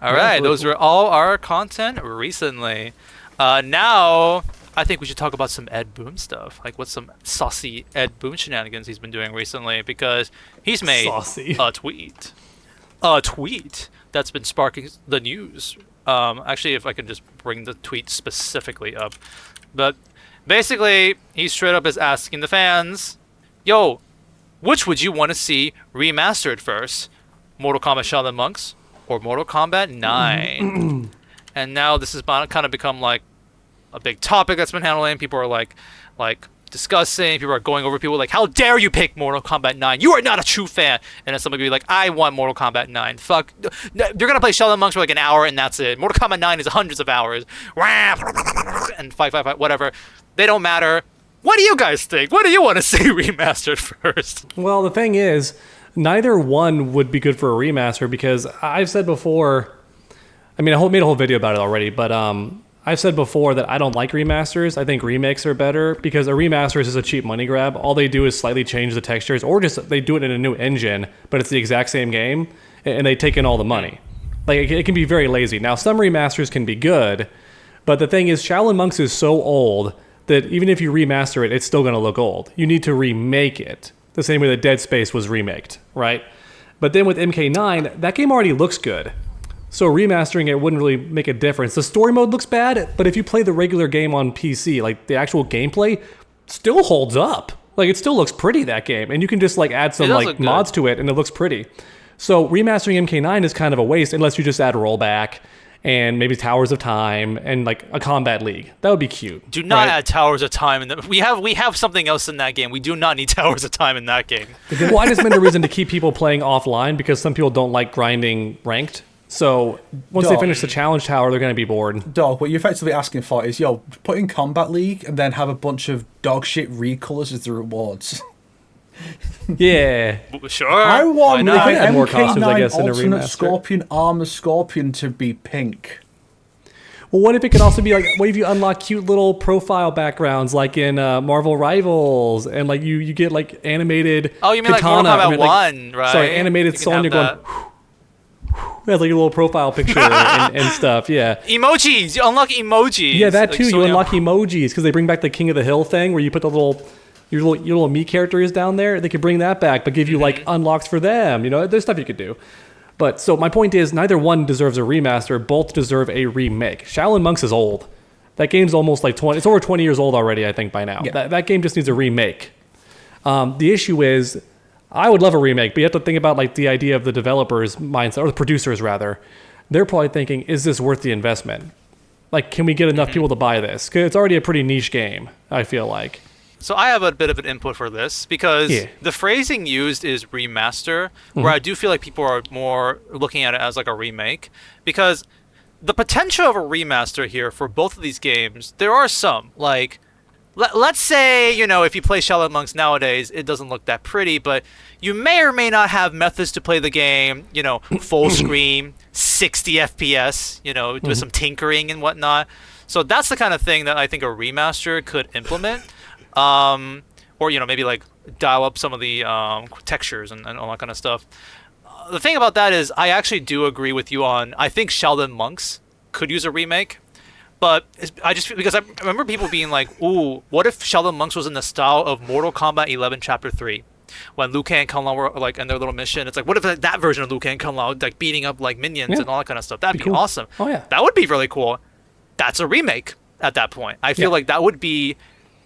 All right, those were all our content recently. Now, I think we should talk about some Ed Boon stuff. Like, what's some saucy Ed Boon shenanigans he's been doing recently? Because he's made a tweet that's been sparking the news. Actually, if I can just bring the tweet specifically up. But basically, he straight up is asking the fans, yo, which would you want to see remastered first? Mortal Kombat Shaolin Monks or Mortal Kombat 9? And now this has kind of become like a big topic that's been handling. People are like discussing. People are going over people like, how dare you pick Mortal Kombat 9? You are not a true fan. And then somebody will be like, I want Mortal Kombat 9. Fuck. You're going to play Shaolin Monks for like an hour and that's it. Mortal Kombat 9 is hundreds of hours. And fight, whatever. They don't matter. What do you guys think? What do you want to see remastered first? Well, the thing is, neither one would be good for a remaster because I've said before, I mean, I made a whole video about it already, but I've said before that I don't like remasters. I think remakes are better because a remaster is just a cheap money grab. All they do is slightly change the textures or just they do it in a new engine, but it's the exact same game and they take in all the money. Like it can be very lazy. Now, some remasters can be good, but the thing is Shaolin Monks is so old that even if you remaster it, it's still going to look old. You need to remake it the same way that Dead Space was remaked, right? But then with MK9, that game already looks good. So remastering it wouldn't really make a difference. The story mode looks bad, but if you play the regular game on PC, like the actual gameplay still holds up. Like it still looks pretty, that game. And you can just like add some like mods to it and it looks pretty. So remastering MK9 is kind of a waste unless you just add rollback and maybe Towers of Time and like a combat league. That would be cute. Do not add Towers of Time in we have something else in that game. We do not need Towers of Time in that game. Well, I just meant a reason to keep people playing offline because some people don't like grinding ranked. So once they finish the challenge tower, they're going to be bored. Dog, what you're effectively asking for is, put in Combat League and then have a bunch of dog shit recolors as the rewards. Yeah. Sure. I want my add more costumes, I MK9 guess, in a alternate remaster. Scorpion armor Scorpion to be pink. Well, what if it could also be like, what if you unlock cute little profile backgrounds like in Marvel Rivals and like you get like animated Oh, you mean katana, like Mortal Kombat 1, right? Sorry, animated Sonya going, has like a little profile picture and stuff, yeah. Emojis! You unlock emojis! Yeah, that like too. Sonya. You unlock emojis because they bring back the King of the Hill thing where you put your little me characters down there. They could bring that back, but give you like unlocks for them. You know, there's stuff you could do. But so my point is, neither one deserves a remaster. Both deserve a remake. Shaolin Monks is old. That game's almost like 20. It's over 20 years old already, I think, by now. Yeah. That game just needs a remake. The issue is, I would love a remake, but you have to think about like the idea of the developers' mindset, or the producers rather. They're probably thinking, is this worth the investment? Like, can we get enough people to buy this? Because it's already a pretty niche game, I feel like. So I have a bit of an input for this because the phrasing used is remaster, where I do feel like people are more looking at it as like a remake, because the potential of a remaster here for both of these games, there are some. Like, let's say, if you play Shaolin Monks nowadays, it doesn't look that pretty, but you may or may not have methods to play the game, full screen, 60 FPS, with some tinkering and whatnot. So that's the kind of thing that I think a remaster could implement. Or maybe like dial up some of the textures and all that kind of stuff. The thing about that is I actually do agree with you on, I think Shaolin Monks could use a remake, but because I remember people being like, ooh, what if Shaolin Monks was in the style of Mortal Kombat 11 Chapter 3? When Liu Kang and Kung Lao were like in their little mission, it's like, what if that version of Liu Kang and Kung Lao like beating up like minions and all that kind of stuff? That'd be cool. awesome. Oh yeah, that would be really cool. That's a remake at that point. I feel like that would be.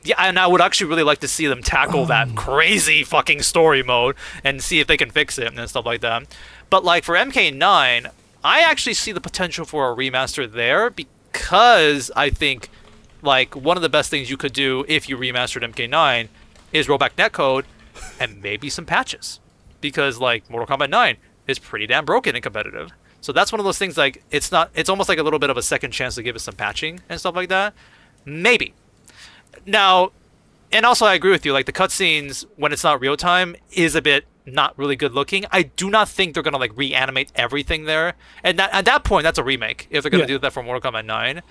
Yeah, and I would actually really like to see them tackle that crazy fucking story mode and see if they can fix it and stuff like that. But like for MK9, I actually see the potential for a remaster there because I think like one of the best things you could do if you remastered MK9 is roll back netcode and maybe some patches. Because like Mortal Kombat 9 is pretty damn broken and competitive. So that's one of those things like it's almost like a little bit of a second chance to give us some patching and stuff like that. Maybe. Now, and also I agree with you, like the cutscenes when it's not real time is a bit not really good looking. I do not think they're gonna like reanimate everything there, and at that point that's a remake if they're gonna do that for Mortal Kombat 9.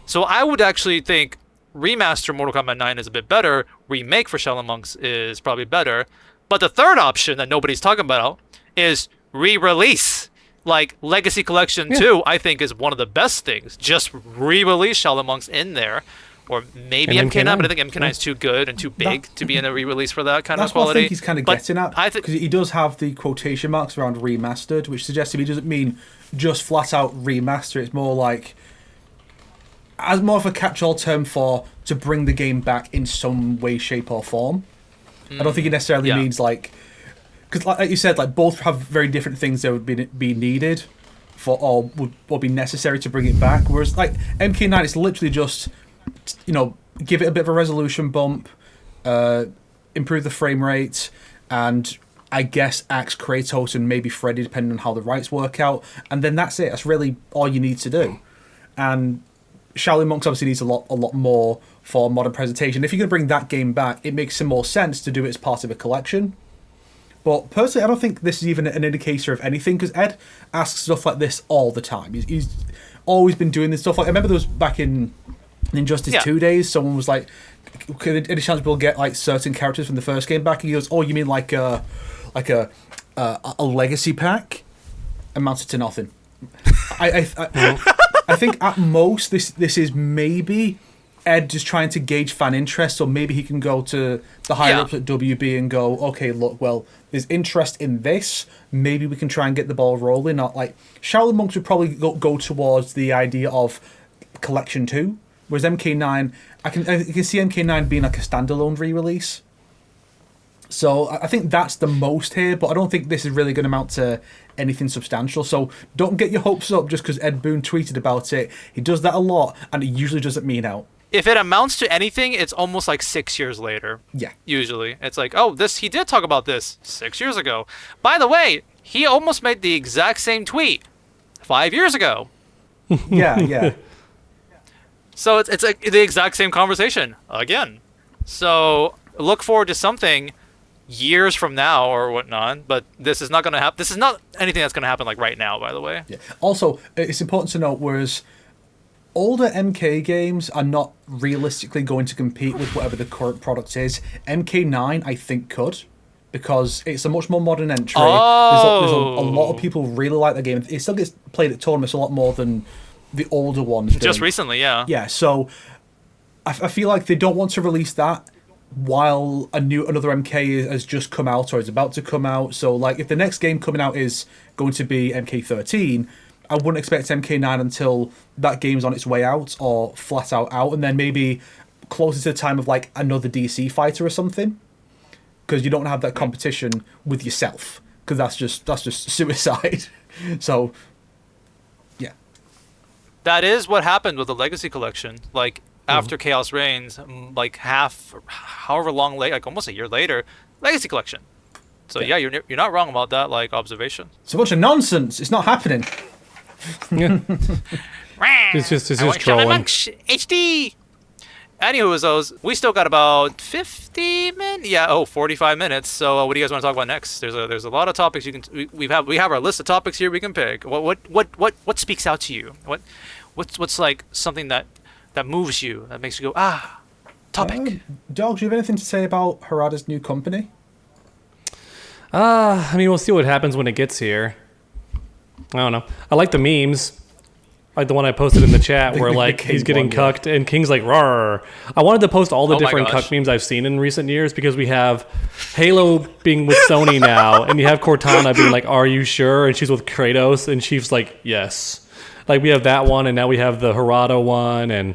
So I would actually think remaster Mortal Kombat 9 is a bit better, remake for Shaolin Monks is probably better, but the third option that nobody's talking about is re-release. Like Legacy Collection 2 I think is one of the best things. Just re-release Shaolin Monks in there. Or maybe MK9, but I think MK9 is too good and too big to be in a re-release for that kind of quality. That's what I think he's kind of getting at, because he does have the quotation marks around remastered, which suggests if he doesn't mean just flat out remaster, it's more like as more of a catch-all term for to bring the game back in some way, shape, or form. I don't think it necessarily means like, because like you said, like both have very different things that would be needed for, or would be necessary to bring it back. Whereas like MK9, it's literally just, give it a bit of a resolution bump, improve the frame rate, and I guess axe Kratos and maybe Freddy, depending on how the rights work out. And then that's it. That's really all you need to do. And Shaolin Monks obviously needs a lot more for modern presentation. If you're going to bring that game back, it makes some more sense to do it as part of a collection. But personally, I don't think this is even an indicator of anything, because Ed asks stuff like this all the time. He's always been doing this stuff. Like, I remember there was back in Injustice 2 days, someone was like, "Could any chance we'll get like certain characters from the first game back?" And he goes, "Oh, you mean like a legacy pack?" Amounted to nothing. I think at most this is maybe Ed just trying to gauge fan interest, so maybe he can go to the higher ups at WB and go, "Okay, look, well, there's interest in this. Maybe we can try and get the ball rolling." Not like Shaolin Monks would probably go towards the idea of Collection 2, whereas MK9, I can see MK9 being like a standalone re-release. So I think that's the most here, but I don't think this is really going to amount to anything substantial. So don't get your hopes up just because Ed Boon tweeted about it. He does that a lot, and it usually doesn't mean out. If it amounts to anything, it's almost like 6 years later. Yeah. Usually. It's like, oh, he did talk about this 6 years ago. By the way, he almost made the exact same tweet 5 years ago. Yeah. So it's like the exact same conversation again. So look forward to something years from now or whatnot, but this is not going to happen. This is not anything that's going to happen like right now, by the way. Yeah. Also, it's important to note, whereas older MK games are not realistically going to compete with whatever the current product is, MK9 I think could, because it's a much more modern entry. There's a lot of people really like the game. It still gets played at tournaments a lot more than the older ones do. Just recently, yeah. Yeah, so I feel like they don't want to release that while another MK has just come out or is about to come out. So like if the next game coming out is going to be MK13, I wouldn't expect MK9 until that game's on its way out or flat out, and then maybe closer to the time of like another DC fighter or something, because you don't have that competition with yourself, because that's just suicide. So yeah, that is what happened with the Legacy Collection. Like after Chaos Reigns, like however long late, like almost a year later, Legacy Collection. So yeah, you're not wrong about that like observation. It's a bunch of nonsense. It's not happening. Yeah. it's just trolling. HD. Anywho, we still got about 50 minutes. Yeah, 45 minutes. So what do you guys want to talk about next? There's a lot of topics we have our list of topics here we can pick. What speaks out to you? What's like something that moves you, that makes you go, topic. Dog, do you have anything to say about Harada's new company? I mean, we'll see what happens when it gets here. I don't know. I like the memes. Like the one I posted in the chat where like he's getting cucked and King's like, "Rawr." I wanted to post all the different cuck memes I've seen in recent years, because we have Halo being with Sony now, and you have Cortana being like, "Are you sure?" And she's with Kratos, and she's like, "Yes." Like we have that one, and now we have the Harada one, and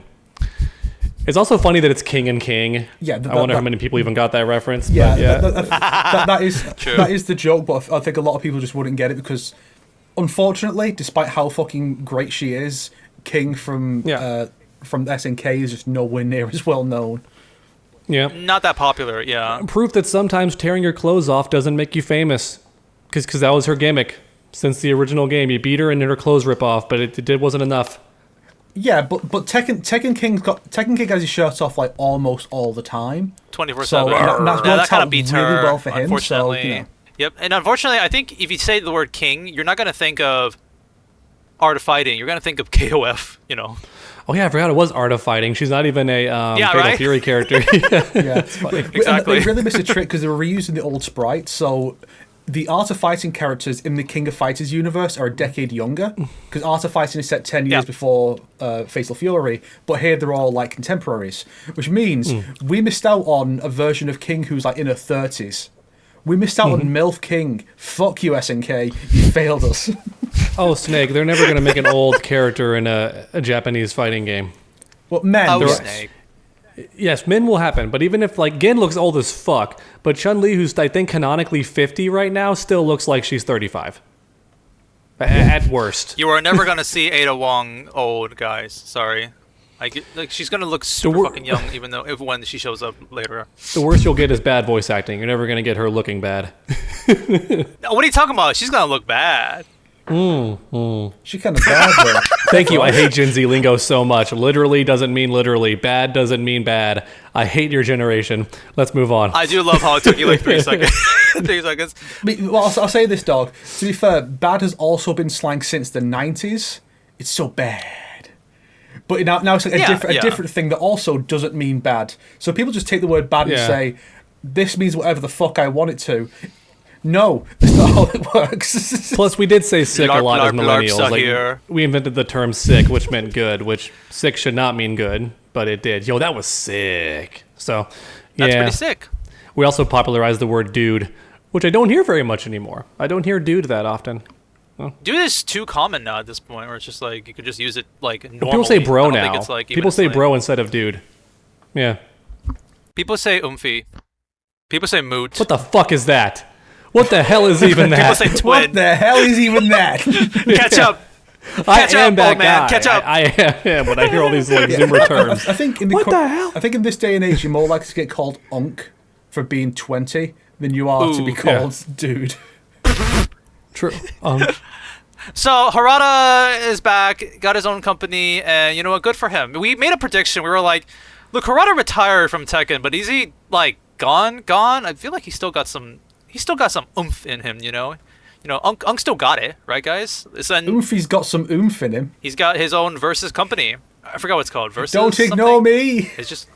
it's also funny that it's King and King. Yeah, I wonder how many people even got that reference. Yeah, but yeah. that is the joke, but I think a lot of people just wouldn't get it because, unfortunately, despite how fucking great she is, King from SNK is just nowhere near as well known. Yeah, not that popular. Yeah, proof that sometimes tearing your clothes off doesn't make you famous, because that was her gimmick since the original game. You beat her and her clothes rip off, but it wasn't enough. Yeah, but Tekken King has his shirt off like almost all the time. 24/7. So that kind of beats her really well for him. Unfortunately. So, you know. Yep, and unfortunately, I think if you say the word King, you're not going to think of Art of Fighting. You're going to think of KOF, you know. Oh yeah, I forgot it was Art of Fighting. She's not even a Fatal Fury character. Yeah, it's funny. Exactly. They really missed a trick because they were reusing the old sprites. So the Art of Fighting characters in the King of Fighters universe are a decade younger, because Art of Fighting is set 10 years before Fatal Fury, but here they're all like contemporaries, which means we missed out on a version of King who's like in her 30s. We missed out on MILF King. Fuck you, SNK. You failed us. Oh, Snake. They're never going to make an old character in a Japanese fighting game. Well, men. Snake. Yes, men will happen. But even if, like, Gin looks old as fuck, but Chun-Li, who's, I think, canonically 50 right now, still looks like she's 35. At worst. You are never going to see Ada Wong old, guys. Sorry. Like she's gonna look super fucking young, even though when she shows up later. The worst you'll get is bad voice acting. You're never gonna get her looking bad. What are you talking about? She's gonna look bad. She kind of bad though. Thank you. I hate Gen Z lingo so much. Literally doesn't mean literally. Bad doesn't mean bad. I hate your generation. Let's move on. I do love how it took you like 3 seconds. 3 seconds. Well, I'll say this, dog. To be fair, bad has also been slang since the 90s. It's so bad. But now it's like a different thing that also doesn't mean bad. So people just take the word bad and say, this means whatever the fuck I want it to. No, that's not how it works. Plus, we did say sick a lot as millennials. Here. We invented the term sick, which meant good, which sick should not mean good, but it did. Yo, that was sick. So, That's pretty sick. We also popularized the word dude, which I don't hear very much anymore. I don't hear dude that often. Dude is too common now at this point, where it's just like you could just use it like normally. People say bro now. Think it's, like, people say bro instead of dude. Yeah. People say oomphy. People say moot. What the fuck is that? What the hell is even that? People say twin. What the hell is even that? Catch up. I am that old man. guy. Catch up. I am when I hear all these like Zoomer terms. I think in What the hell? I think in this day and age, you're more likely to get called unk for being 20 than you are to be called dude. True. So Harada is back, got his own company, and you know what? Good for him. We made a prediction. We were like, look, Harada retired from Tekken, but is he like gone? I feel like he's still got some oomph in him. You know, Unk still got it, right, guys? Oomphy's got some oomph in him. He's got his own Versus company. I forgot what it's called. Versus. Don't ignore me. It's just.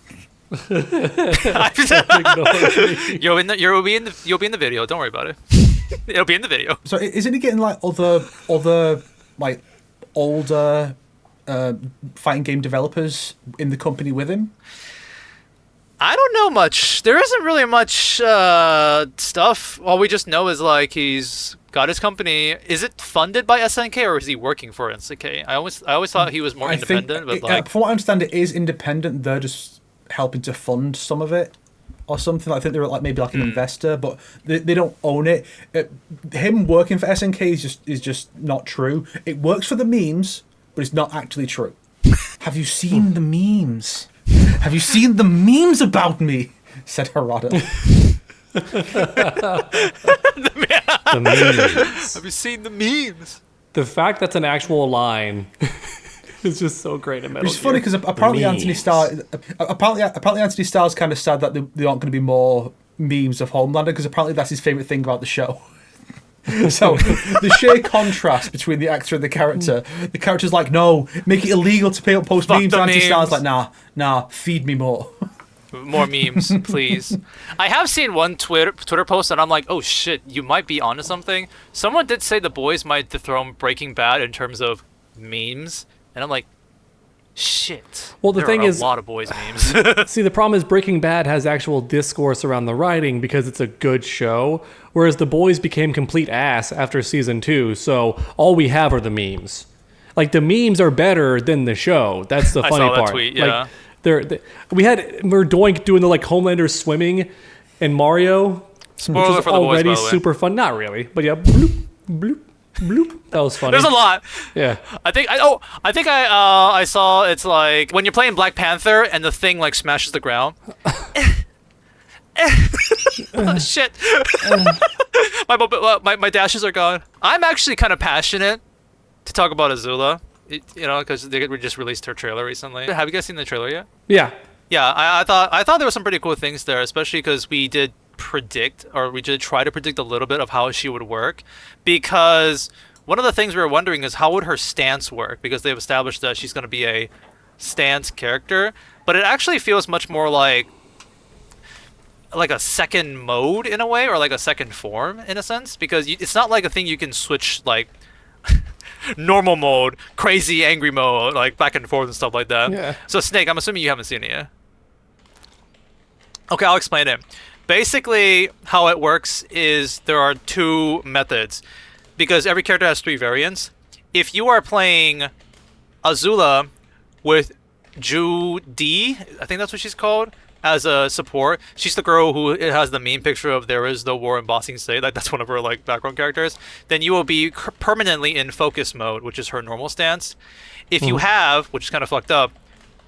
You'll be in the video. Don't worry about it. It'll be in the video. So isn't he getting like other like older fighting game developers in the company with him? I don't know much. There isn't really much stuff. All we just know is like he's got his company. Is it funded by SNK or is he working for SNK? I always thought he was more independent. From what I understand, it is independent. They're just helping to fund some of it or something. I think they're like maybe like an investor, but they don't own it. Him working for SNK is just not true. It works for the memes, but it's not actually true. Have you seen the memes? Have you seen the memes about me? Said Harada. The memes. Have you seen the memes? The fact that's an actual line is just so great in Metal Gear. It's funny because apparently Anthony Starr kind of sad that there aren't going to be more memes of Homelander because apparently that's his favourite thing about the show. So the sheer contrast between the actor and the character's like, no, make it illegal to post memes. And Anthony Starr's like, nah, feed me more. More memes, please. I have seen one Twitter post and I'm like, oh shit, you might be onto something. Someone did say the boys might dethrone Breaking Bad in terms of memes, and I'm like, shit. Well, the thing is, a lot of boys memes. See, the problem is Breaking Bad has actual discourse around the writing because it's a good show, whereas The Boys became complete ass after season 2. So all we have are the memes. Like the memes are better than the show. That's the funny I saw part. That tweet, yeah. Like, we're Doink doing the like Homelander swimming and Mario, Spoiler which is for the boys, already by the way. super fun. Not really, but yeah, bloop, bloop, bloop. That was funny. There's a lot. Yeah. I think I saw it's like when you're playing Black Panther and the thing like smashes the ground. Oh, shit. My dashes are gone. I'm actually kind of passionate to talk about Azula. Because we just released her trailer recently. Have you guys seen the trailer yet? Yeah. Yeah, I thought there were some pretty cool things there, especially because we did try to predict a little bit of how she would work, because one of the things we were wondering is how would her stance work, because they've established that she's going to be a stance character, but it actually feels much more like a second mode in a way, or like a second form in a sense, because it's not like a thing you can switch like normal mode, crazy angry mode, like back and forth and stuff like that. Yeah. So Snake, I'm assuming you haven't seen it yet. Okay, I'll explain it. Basically, how it works is there are 2 methods, because every character has 3 variants. If you are playing Azula with Ju D, I think that's what she's called, as a support. She's the girl who has the meme picture of "There is no war in Bossing State." Like that's one of her like background characters. Then you will be permanently in focus mode, which is her normal stance. If you have, which is kind of fucked up,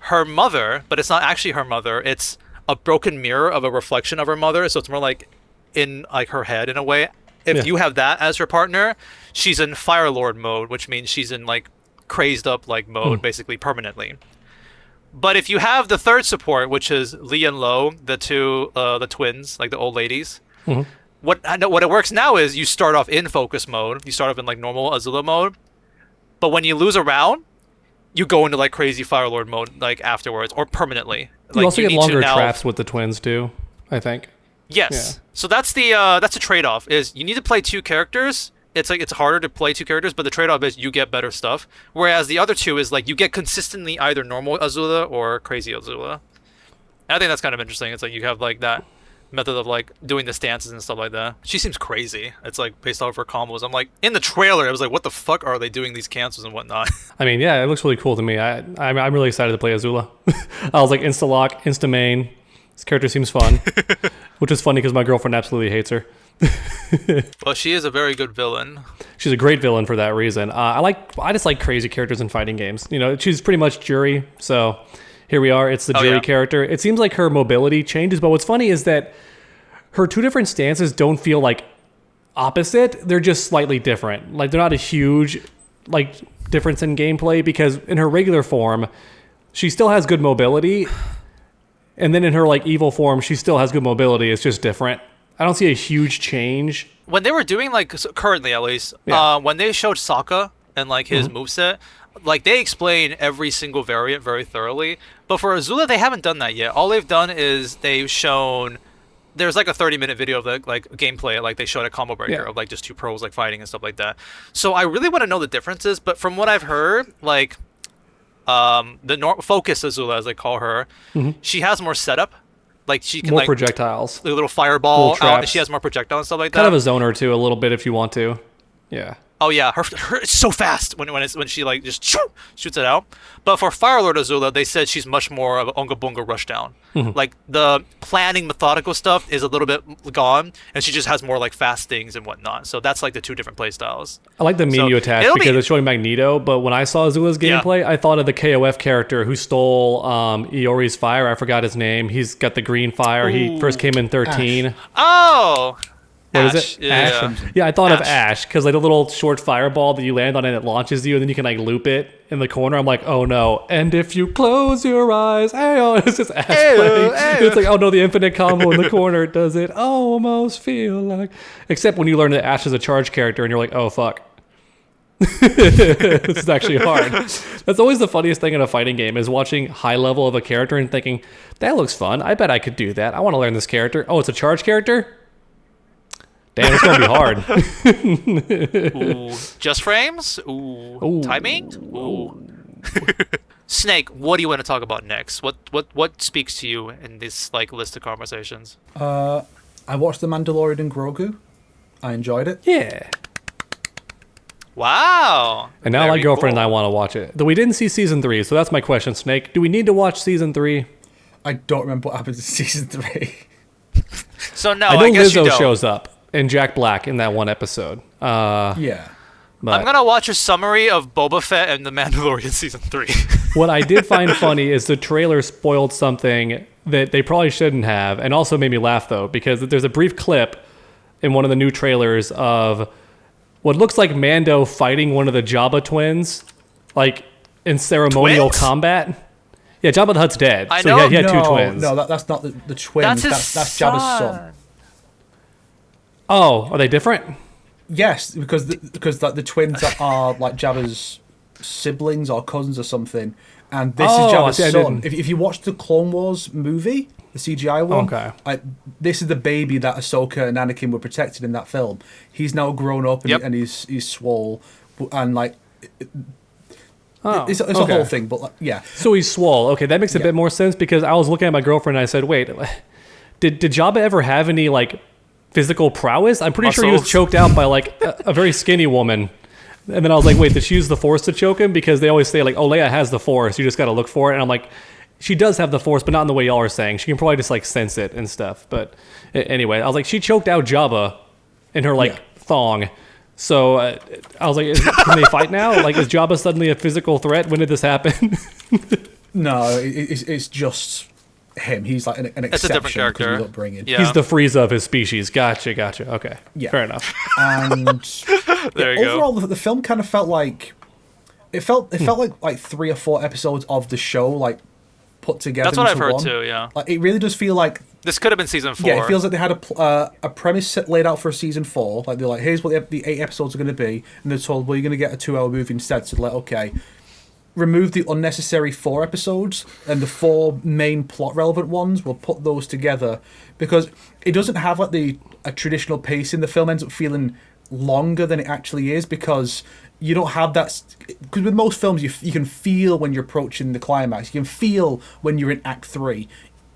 her mother, but it's not actually her mother. It's a broken mirror of a reflection of her mother. So it's more like in like her head in a way. If you have that as her partner, she's in Fire Lord mode, which means she's in like crazed up like mode basically permanently. But if you have the third support, which is Lee and Lo, the two the twins, like the old ladies, what it works now is you start off in focus mode. You start off in like normal Azula mode, but when you lose a round, you go into like crazy Fire Lord mode like afterwards or permanently. You also get longer traps with the twins too, I think. Yes. Yeah. So that's a trade-off. Is you need to play two characters. It's like it's harder to play two characters, but the trade-off is you get better stuff. Whereas the other two is like you get consistently either normal Azula or crazy Azula. And I think that's kind of interesting. It's like you have like that method of like doing the stances and stuff like that. She seems crazy. It's like based off of her combos. I'm like in the trailer, I was like, what the fuck are they doing these cancels and whatnot? I mean, yeah, it looks really cool to me. I'm really excited to play Azula. I was like insta lock, insta main. This character seems fun, which is funny because my girlfriend absolutely hates her. Well, she is a very good villain. She's a great villain for that reason. I just like crazy characters in fighting games. You know, she's pretty much Jury, so here we are. It's the Jury character. It seems like her mobility changes, but what's funny is that her two different stances don't feel like opposite. They're just slightly different. Like they're not a huge like difference in gameplay because in her regular form, she still has good mobility. And then in her like evil form, she still has good mobility. It's just different. I don't see a huge change. When they were doing like currently at least, when they showed Sokka and like his moveset, like they explain every single variant very thoroughly. But for Azula, they haven't done that yet. All they've done is they've shown there's like a 30-minute video of the like gameplay, like they showed a combo breaker of like just two pros like fighting and stuff like that. So I really want to know the differences. But from what I've heard, like the focus Azula, as they call her, she has more setup. Like she can more like projectiles, the little fireball out. She has more projectile and stuff like that. Kind of a zoner too, a little bit if you want to. Yeah. Oh yeah, her it's so fast when she like just shoots it out. But for Fire Lord Azula, they said she's much more of an Unga Bunga rushdown. Like the planning methodical stuff is a little bit gone, and she just has more like fast things and whatnot. So that's like the two different play styles. I like the meme you attached because it's showing Magneto. But when I saw Azula's gameplay, I thought of the KOF character who stole Iori's fire. I forgot his name. He's got the green fire. He first came in 13. Ash. Oh. What is it? Ash? Yeah, I thought of Ash because like a little short fireball that you land on and it launches you and then you can like loop it in the corner. I'm like, oh no. And if you close your eyes, it's just Ash playing. It's like, oh no, the infinite combo in the corner does it almost feel like. Except when you learn that Ash is a charge character and you're like, oh fuck. This is actually hard. That's always the funniest thing in a fighting game is watching high level of a character and thinking, that looks fun. I bet I could do that. I want to learn this character. Oh, it's a charge character? Damn, it's gonna be hard. Ooh, just frames? Ooh. Timing? Ooh. Snake, what do you want to talk about next? What speaks to you in this like list of conversations? I watched The Mandalorian and Grogu. I enjoyed it. Yeah. Wow. And now my girlfriend and I want to watch it. Though we didn't see season 3, so that's my question, Snake. Do we need to watch season 3? I don't remember what happens in season 3. So no, I know guess Lizzo you don't. shows up. And Jack Black in that one episode. Yeah. But I'm going to watch a summary of Boba Fett and The Mandalorian Season 3. What I did find funny is the trailer spoiled something that they probably shouldn't have, and also made me laugh, though, because there's a brief clip in one of the new trailers of what looks like Mando fighting one of the Jabba twins, like in ceremonial combat. Yeah, Jabba the Hutt's dead. I so know. he had two twins. No, that's not the twins. That's Jabba's son. Oh, are they different? Yes, because the twins are like Jabba's siblings or cousins or something, and this is Jabba's son. If you watch the Clone Wars movie, the CGI one, this is the baby that Ahsoka and Anakin were protected in that film. He's now grown up and he's swole, and like it's a whole thing. But like, yeah, so he's swole. Okay, that makes a bit more sense because I was looking at my girlfriend and I said, wait, did Jabba ever have any like physical prowess? I'm pretty sure he was choked out by like a very skinny woman. And then I was like, wait, did she use the Force to choke him? Because they always say like, oh, Leia has the Force. You just got to look for it. And I'm like, she does have the Force, but not in the way y'all are saying. She can probably just like sense it and stuff. But anyway, I was like, she choked out Jabba in her like thong. So I was like, can they fight now? Like, is Jabba suddenly a physical threat? When did this happen? No, it's just him. He's like an It's a exception different character. because of his upbringing. Yeah. He's the Frieza of his species. Gotcha. Okay. Yeah. Fair enough. And There you go. overall, the film kind of felt like it felt like 3 or 4 episodes of the show like put together. That's what I've into heard one. too. Yeah. Like it really does feel like This could have been season 4. yeah, it feels like they had a premise laid out for season 4. Like they're like, here's what the 8 episodes are going to be, and they're told, well, you're going to get a 2-hour movie instead. So they're like, okay, remove the unnecessary 4 episodes and the 4 main plot relevant ones. We'll put those together because it doesn't have like a traditional pacing. The film ends up feeling longer than it actually is because you don't have that. Because with most films, you can feel when you're approaching the climax. You can feel when you're in Act 3.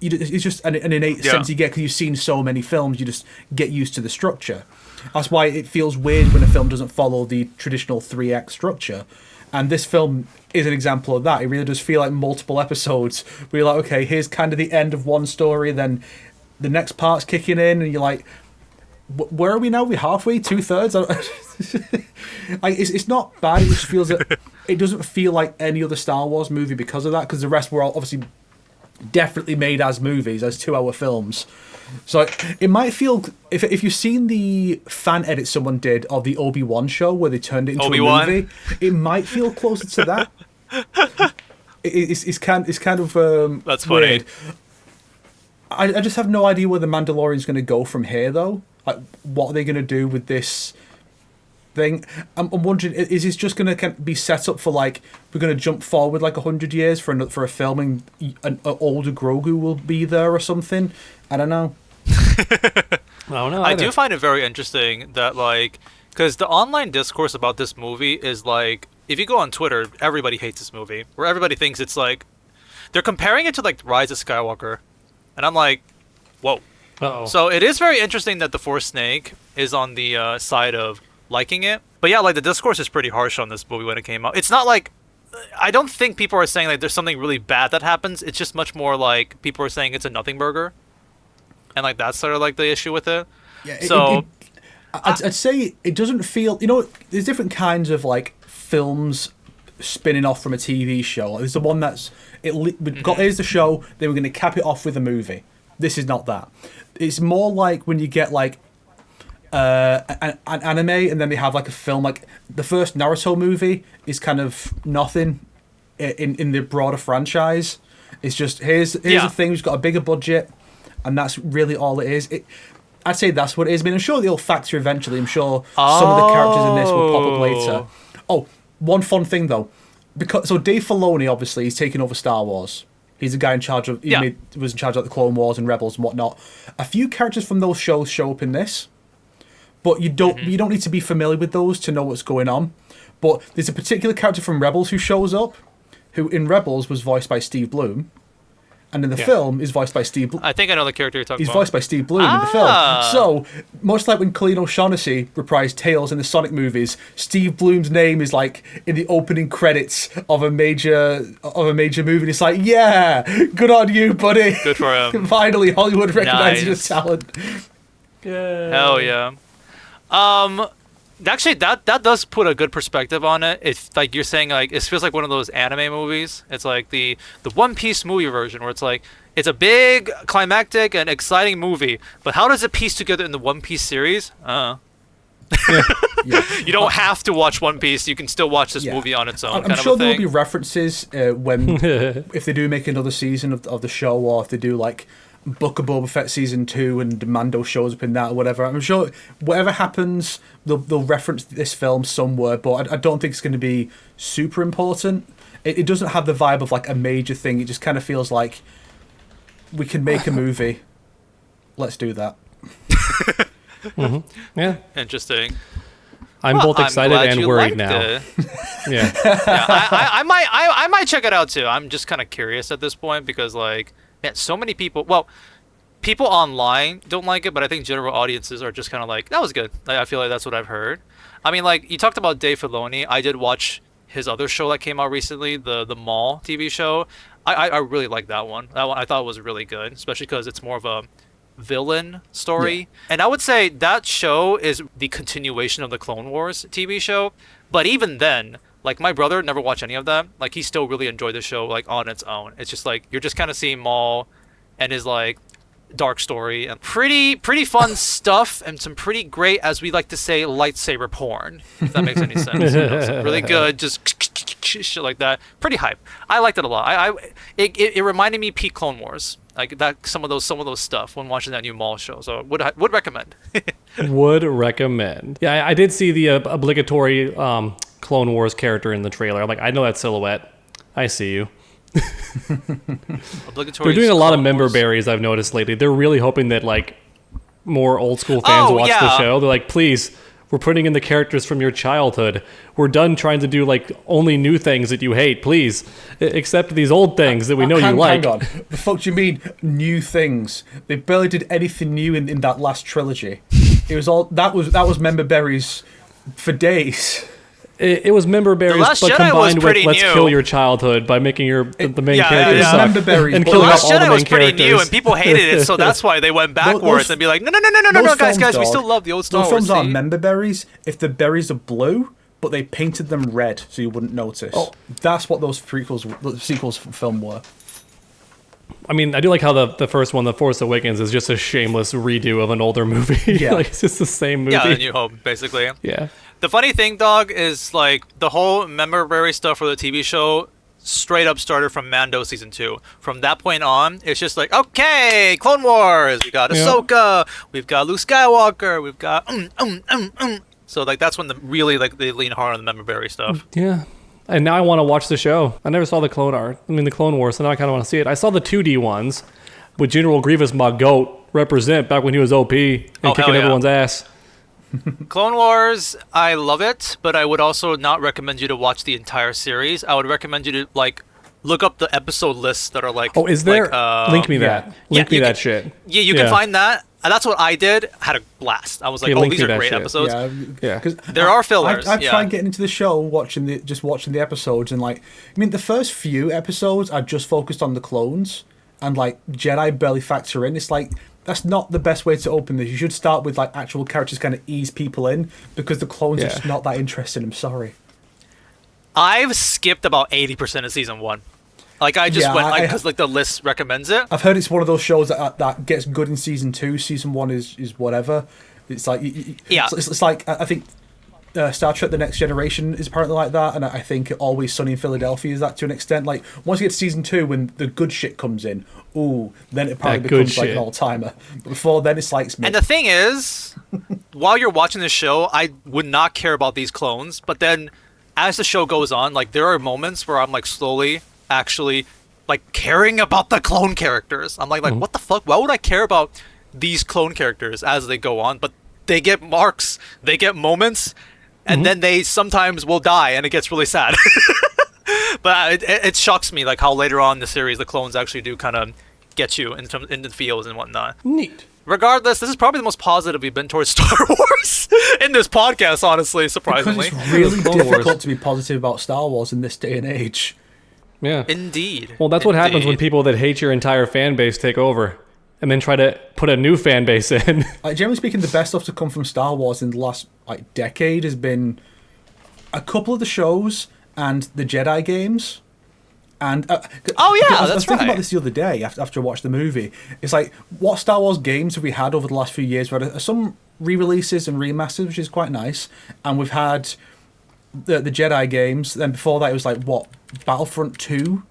It's just an innate sense you get because you've seen so many films. You just get used to the structure. That's why it feels weird when a film doesn't follow the traditional 3-act structure. And this film is an example of that. It really does feel like multiple episodes where you're like, okay, here's kind of the end of one story, then the next part's kicking in, and you're like, where are we now? Are we halfway? 2/3? Like, it's not bad. It just feels that it doesn't feel like any other Star Wars movie because of that, because the rest were all obviously definitely made as movies, as 2-hour films. So it might feel, if you've seen the fan edit someone did of the Obi-Wan show where they turned it into Obi-Wan? a movie, it might feel closer to that. It's kind of That's funny. weird. I just have no idea where the Mandalorian's going to go from here, though. Like, what are they going to do with this thing? I'm wondering, is this just going to be set up for, like, we're going to jump forward like 100 years for a filming, an older Grogu will be there or something? I don't know. I don't know. I either. do find it very interesting that, like, because the online discourse about this movie is like, if you go on Twitter, everybody hates this movie, where everybody thinks it's like, they're comparing it to like Rise of Skywalker, and I'm like, whoa. Uh-oh. So it is very interesting that the Force Snake is on the side of liking it, but yeah, like the discourse is pretty harsh on this movie when it came out. It's not like, I don't think people are saying like there's something really bad that happens. It's just much more like people are saying it's a nothing burger, and like that's sort of like the issue with it. Yeah, So I'd say it doesn't feel. You know, there's different kinds of like films spinning off from a TV show. Like, there's the one that's we've got here's the show. They were going to cap it off with a movie. This is not that. It's more like when you get like an anime and then they have like a film. Like the first Naruto movie is kind of nothing in the broader franchise. It's just here's a thing who's got a bigger budget, and that's really all it is. I'd say that's what it is. I mean, I'm sure they'll factor eventually. I'm sure some of the characters in this will pop up later. Oh, one fun thing though, so Dave Filoni obviously he's taking over Star Wars. He's the guy in charge of. Was in charge of the Clone Wars and Rebels and whatnot. A few characters from those shows show up in this, but you don't need to be familiar with those to know what's going on. But there's a particular character from Rebels who shows up, who in Rebels was voiced by Steve Bloom. And in the film is voiced by Steve Bloom. I think I know the character you're talking He's about. voiced by Steve Bloom in the film. So, much like when Colleen O'Shaughnessy reprised Tails in the Sonic movies, Steve Bloom's name is like in the opening credits of a major movie. And it's like, yeah, good on you, buddy. Good for him. Finally, Hollywood recognizes Nice. your talent. Yeah. Hell yeah. Actually, that does put a good perspective on it. It's like you're saying, like it feels like one of those anime movies. It's like the One Piece movie version, where it's like it's a big, climactic, and exciting movie. But how does it piece together in the One Piece series? You don't have to watch One Piece. You can still watch this movie on its own. I'm sure there will be references when if they do make another season of the show, or if they do like Book of Boba Fett season 2 and Mando shows up in that or whatever. I'm sure whatever happens, they'll reference this film somewhere, but I don't think it's going to be super important. It doesn't have the vibe of like a major thing. It just kind of feels like we can make a movie. Let's do that. Yeah. Interesting. I'm both I'm excited glad and you worried liked now. it. Yeah. Yeah, I might check it out too. I'm just kind of curious at this point because like, man, so many people. Well, people online don't like it, but I think general audiences are just kind of like, that was good. Like, I feel like that's what I've heard. I mean, like you talked about Dave Filoni. I did watch his other show that came out recently, the Maul TV show. I really liked that one. That one I thought was really good, especially because it's more of a villain story. Yeah. And I would say that show is the continuation of the Clone Wars TV show. But even then, Like my brother never watched any of that. Like he still really enjoyed the show like on its own. It's just like you're just kind of seeing Maul and his like dark story and pretty fun stuff and some pretty great, as we like to say, lightsaber porn, if that makes any sense. Really good, just shit like that. Pretty hype. I liked it a lot. It reminded me peak Clone Wars, like that, some of those stuff when watching that new Maul show. So would recommend. Would recommend. Yeah, I did see the obligatory Clone Wars character in the trailer. I'm like, I know that silhouette. I see you. Obligatory. They're doing a lot of member berries, I've noticed lately. They're really hoping that like more old school fans watch the show. They're like, please, we're putting in the characters from your childhood. We're done trying to do like only new things that you hate. Please accept these old things that we know you like. Hang on. The fuck do you mean new things? They barely did anything new in that last trilogy. It was all that was member berries for days. It was member berries, but Jedi combined with let's new. kill your childhood by making the main characters suck member berries, and but killing The off Last all the Jedi main was pretty characters. new, and people hated it, so that's why they went backwards and be like, no, guys, we dog, still love the old Star those Wars. films aren't member berries if the berries are blue, but they painted them red so you wouldn't notice. Oh. That's what those sequels film were. I mean, I do like how the first one, The Force Awakens, is just a shameless redo of an older movie. Yeah. Like, it's just the same movie. Yeah, The New Hope, basically. Yeah. The funny thing, dog, is like the whole member berry stuff for the TV show straight up started from Mando season 2. From that point on, it's just like, okay, Clone Wars, we got Ahsoka, we've got Luke Skywalker, we've got So like that's when they lean hard on the member berry stuff. Yeah. And now I want to watch the show. I never saw the Clone Wars, so now I kind of want to see it. I saw the 2D ones with General Grievous, my goat, represent back when he was OP and kicking everyone's ass. Clone Wars, I love it, but I would also not recommend you to watch the entire series. I would recommend you to like look up the episode lists that are like. Oh, is there? Link me that. Link me that shit. Yeah, you can find that. And that's what I did. Had a blast. I was like, these are great episodes. Yeah, because there are fillers. I tried getting into the show, watching the episodes, and like, I mean, the first few episodes I just focused on the clones, and like Jedi barely factor in. It's like that's not the best way to open this. You should start with like actual characters, kind of ease people in, because the clones are just not that interesting. I'm sorry. I've skipped about 80% of season 1. Like I just went because like the list recommends it. I've heard it's one of those shows that gets good in season 2. Season 1 is whatever. It's like it's like I think Star Trek: The Next Generation is apparently like that, and I think Always Sunny in Philadelphia is that to an extent. Like once you get to season 2, when the good shit comes in, then it probably becomes like an all timer. But before then, it's like Smith. And the thing is, while you're watching this show, I would not care about these clones. But then, as the show goes on, like there are moments where I'm like slowly actually like caring about the clone characters. I'm like what the fuck? Why would I care about these clone characters as they go on? But they get marks, they get moments, and then they sometimes will die, and it gets really sad. But it shocks me like how later on in the series the clones actually do kind of get you in the fields and whatnot. Neat. Regardless, this is probably the most positive we've been towards Star Wars in this podcast, honestly, surprisingly. Because it's really difficult to be positive about Star Wars in this day and age. Yeah. Indeed. Well, that's what happens when people that hate your entire fan base take over and then try to put a new fan base in. Like, generally speaking, the best stuff to come from Star Wars in the last like decade has been a couple of the shows and the Jedi games. And I was thinking about this the other day after I watched the movie. It's like, what Star Wars games have we had over the last few years? We've had some re-releases and remasters, which is quite nice. And we've had the Jedi games. Then before that, it was like, what, Battlefront 2?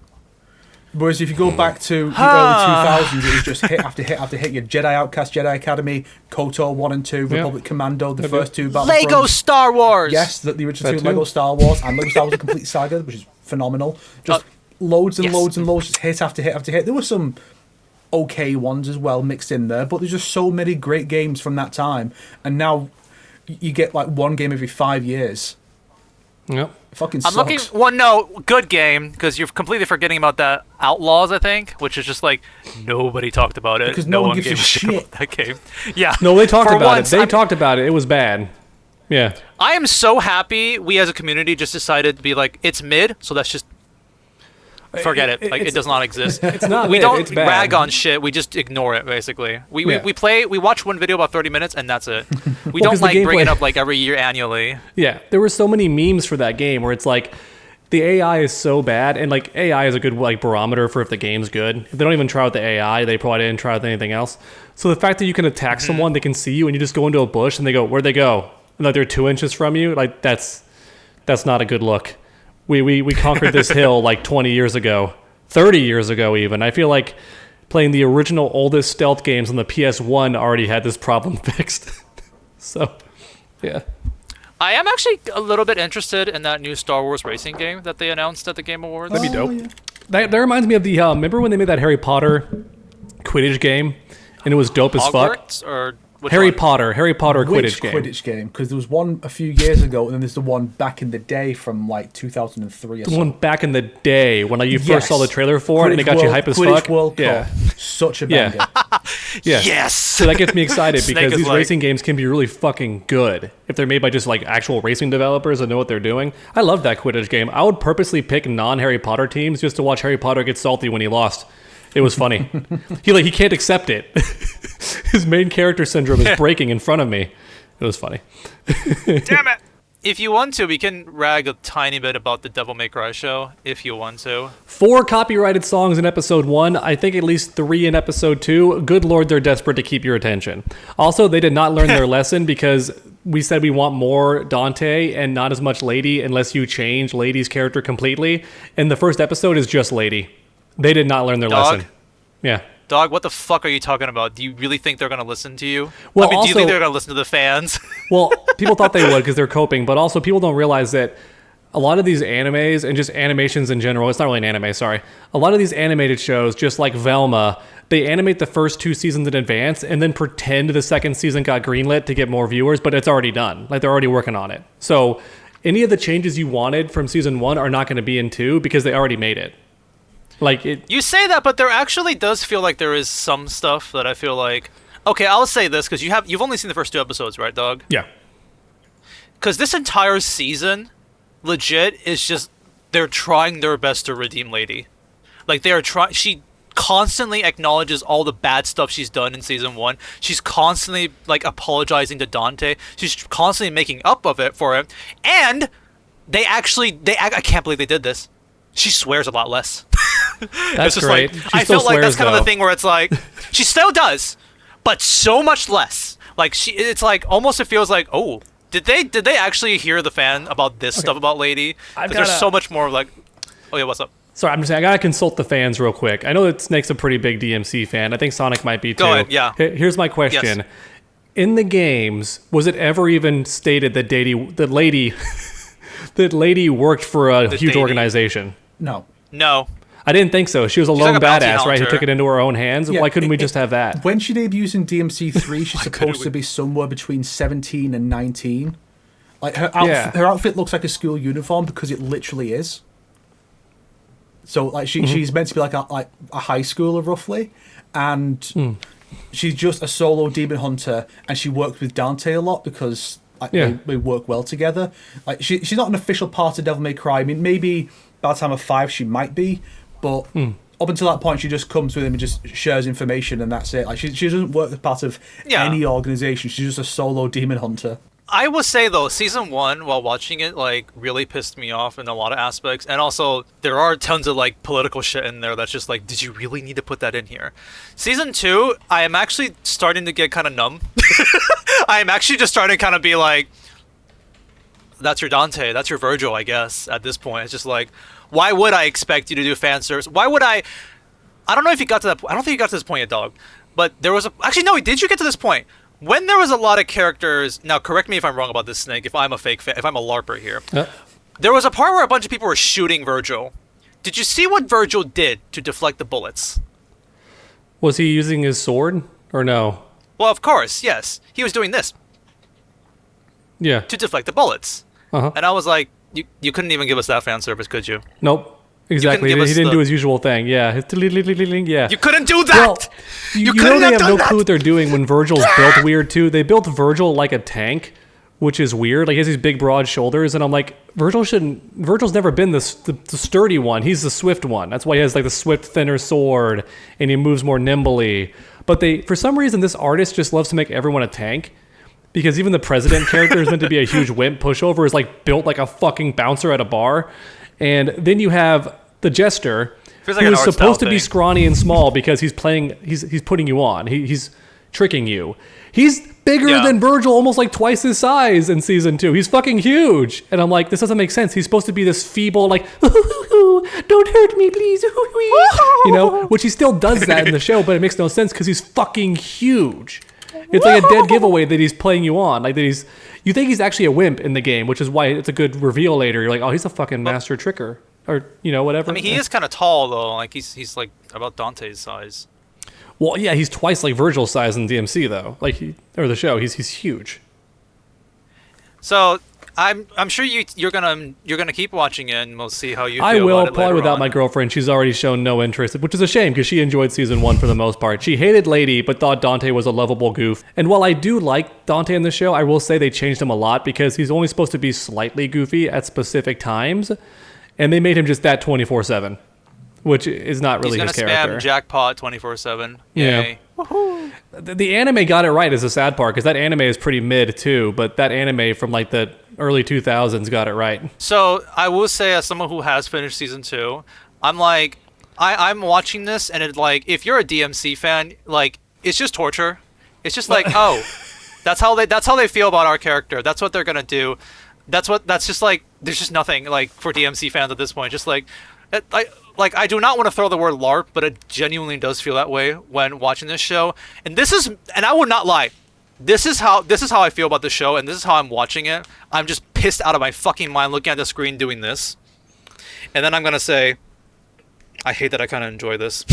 Whereas if you go back to the early 2000s, it was just hit after hit after hit. Your Jedi Outcast, Jedi Academy, KOTOR 1 and 2, Republic Commando, the first two Battlefronts. Lego Star Wars! Yes, the original two Lego Star Wars, and Lego Star Wars: A Complete Saga, which is phenomenal. Just loads and loads and loads, just hit after hit after hit. There were some okay ones as well mixed in there, but there's just so many great games from that time. And now you get like one game every 5 years. Yep. It fucking I'm sucks. looking. Good game, because you're completely forgetting about that Outlaws, I think, which is just like nobody talked about it. Because no one gives gave a shit about that game. Yeah. No, they talked For about once, it. They talked about it. It was bad. Yeah. I am so happy we as a community just decided to be like, it's mid, so let's just forget it. Like, it does not exist. It's not. We don't it's bad. rag on shit. We just ignore it, basically. We watch one video about 30 minutes, and that's it. We don't 'cause the like bring it gameplay- up like every year annually. Yeah, there were so many memes for that game where it's like the AI is so bad, and like AI is a good like barometer for if the game's good. If they don't even try with the AI, they probably didn't try with anything else. So the fact that you can attack someone, they can see you, and you just go into a bush, and they go, "Where'd they go?" And like they're 2 inches from you. Like that's not a good look. We conquered this hill like 20 years ago, 30 years ago even. I feel like playing the original oldest stealth games on the PS1 already had this problem fixed. So, yeah. I am actually a little bit interested in that new Star Wars racing game that they announced at the Game Awards. That'd be dope. Yeah. That reminds me of the remember when they made that Harry Potter Quidditch game, and it was dope as fuck. Hogwarts or which Harry one? Potter Which Quidditch game. Quidditch game? Because there was one a few years ago, and then there's the one back in the day from like 2003 or The something. one back in the day when like, you first Yes. saw the trailer for it, and it got you hype as Quidditch fuck. World Yeah, Cup. Such a Yeah. banger. yeah. Yes. So that gets me excited Snake because is these like- racing games can be really fucking good if they're made by just like actual racing developers that know what they're doing. I love that Quidditch game. I would purposely pick non-Harry Potter teams just to watch Harry Potter get salty when he lost. It was funny. he can't accept it. His main character syndrome is breaking in front of me. It was funny. Damn it. If you want to, we can rag a tiny bit about the Devil May Cry show, if you want to. 4 copyrighted songs in episode 1. I think at least 3 in episode 2. Good lord, they're desperate to keep your attention. Also, they did not learn their lesson because we said we want more Dante and not as much Lady unless you change Lady's character completely. And the first episode is just Lady. They did not learn their Dog? lesson. Yeah. Dog, what the fuck are you talking about? Do you really think they're going to listen to you? Well, I mean, do you also- think they're going to listen to the fans? Well, people thought they would because they're coping, but also people don't realize that a lot of these animes and just animations in general, it's not really an anime, sorry. A lot of these animated shows, just like Velma, they animate the first 2 seasons in advance and then pretend the second season got greenlit to get more viewers, but it's already done. Like they're already working on it. So any of the changes you wanted from season 1 are not going to be in 2 because they already made it. Like it. You say that, but there actually does feel like there is some stuff that I feel like... Okay, I'll say this, because you've only seen the first 2 episodes, right, Dog? Yeah. Because this entire season, legit, is just... They're trying their best to redeem Lady. Like, they are trying... She constantly acknowledges all the bad stuff she's done in season 1. She's constantly, like, apologizing to Dante. She's constantly making up of it for it. And they actually... I can't believe they did this. She swears a lot less. That's just great. like She I still felt like that's swears, kind of though. the thing where it's like she still does, but so much less. Like it's like almost it feels like, oh, did they actually hear the fan about this stuff about Lady? 'Cause there's so much more like, oh yeah, what's up? Sorry, I'm just saying, I gotta consult the fans real quick. I know that Snake's a pretty big DMC fan. I think Sonic might be too. Go ahead, yeah. Here's my question. Yes. In the games, was it ever even stated that Lady worked for a huge Lady. organization? No. No, I didn't think so. She was a like lone a bounty badass, right? Who hunter. took it into her own hands. Yeah, Why couldn't we just have that? When she debuts in DMC3, she's couldn't supposed we? to be somewhere between 17 and 19. Like her Yeah. her outfit looks like a school uniform because it literally is. So like she's meant to be like a high schooler roughly, and she's just a solo demon hunter, and she works with Dante a lot because like, they work well together. Like she's not an official part of Devil May Cry. I mean, maybe by the time of 5 she might be, but up until that point she just comes with him and just shares information, and that's it. Like she doesn't work as part of any organization. She's just a solo demon hunter. I will say though, season 1, while watching it, like really pissed me off in a lot of aspects, and also there are tons of like political shit in there that's just like, did you really need to put that in here? Season 2, I am actually starting to get kind of numb. I am actually just starting to kind of be like, that's your Dante, that's your Virgil, I guess. At this point, it's just like, why would I expect you to do fan service? Why would I don't know if you got to that. I don't think you got to this point yet, Dog. But there was actually no. Did you get to this point? When there was a lot of characters, now correct me if I'm wrong about this, Snake, if I'm a fake fan, if I'm a LARPer here. There was a part where a bunch of people were shooting Virgil. Did you see what Virgil did to deflect the bullets? Was he using his sword or no? Well, of course, yes. He was doing this Yeah. to deflect the bullets. Uh-huh. And I was like, you couldn't even give us that fan service, could you? Nope. Exactly. give He us didn't the- do his usual thing. Yeah. Yeah. You couldn't do that! Well, you know couldn't they have have done no that! clue what they're doing when Virgil's built weird too. They built Virgil like a tank, which is weird. Like he has these big broad shoulders, and I'm like, Virgil's never been the sturdy one. He's the swift one. That's why he has like the swift, thinner sword, and he moves more nimbly. But for some reason, this artist just loves to make everyone a tank. Because even the president character is meant to be a huge wimp pushover, is like built like a fucking bouncer at a bar. And then you have the jester, Feels like who an is art supposed to style be thing. scrawny and small because he's putting you on. He's tricking you. He's bigger Yeah. than Virgil, almost like twice his size in season 2. He's fucking huge. And I'm like, this doesn't make sense. He's supposed to be this feeble, like, don't hurt me, please. You know, which he still does that in the show, but it makes no sense because he's fucking huge. It's like a dead giveaway that he's playing you on. Like that you think he's actually a wimp in the game, which is why it's a good reveal later. You're like, oh, he's a fucking master tricker. Or, whatever. I mean, he is kind of tall though. Like he's like about Dante's size. Well, yeah, he's twice like Virgil's size in DMC though. Or the show, he's huge. So I'm sure you're gonna keep watching it, and we'll see how you feel I will, about it probably later without on. my girlfriend. She's already shown no interest, which is a shame because she enjoyed season 1 for the most part. She hated Lady, but thought Dante was a lovable goof. And while I do like Dante in the show, I will say they changed him a lot because he's only supposed to be slightly goofy at specific times, and they made him just that 24/7, which is not really He's his gonna character. spam jackpot 24/7. Yeah. Yay. The anime got it right is the sad part because that anime is pretty mid too, but that anime from like the early 2000s got it right. So I will say, as someone who has finished season 2, I'm like, I'm watching this, and it like, if you're a DMC fan, like, it's just torture. It's just like, oh, that's how they feel about our character. That's what they're gonna do. That's just like, there's just nothing like for DMC fans at this point. Just like, I do not want to throw the word LARP, but it genuinely does feel that way when watching this show. And I would not lie. This is how I feel about the show, and this is how I'm watching it. I'm just pissed out of my fucking mind looking at the screen doing this. And then I'm gonna say, I hate that I kind of enjoy this.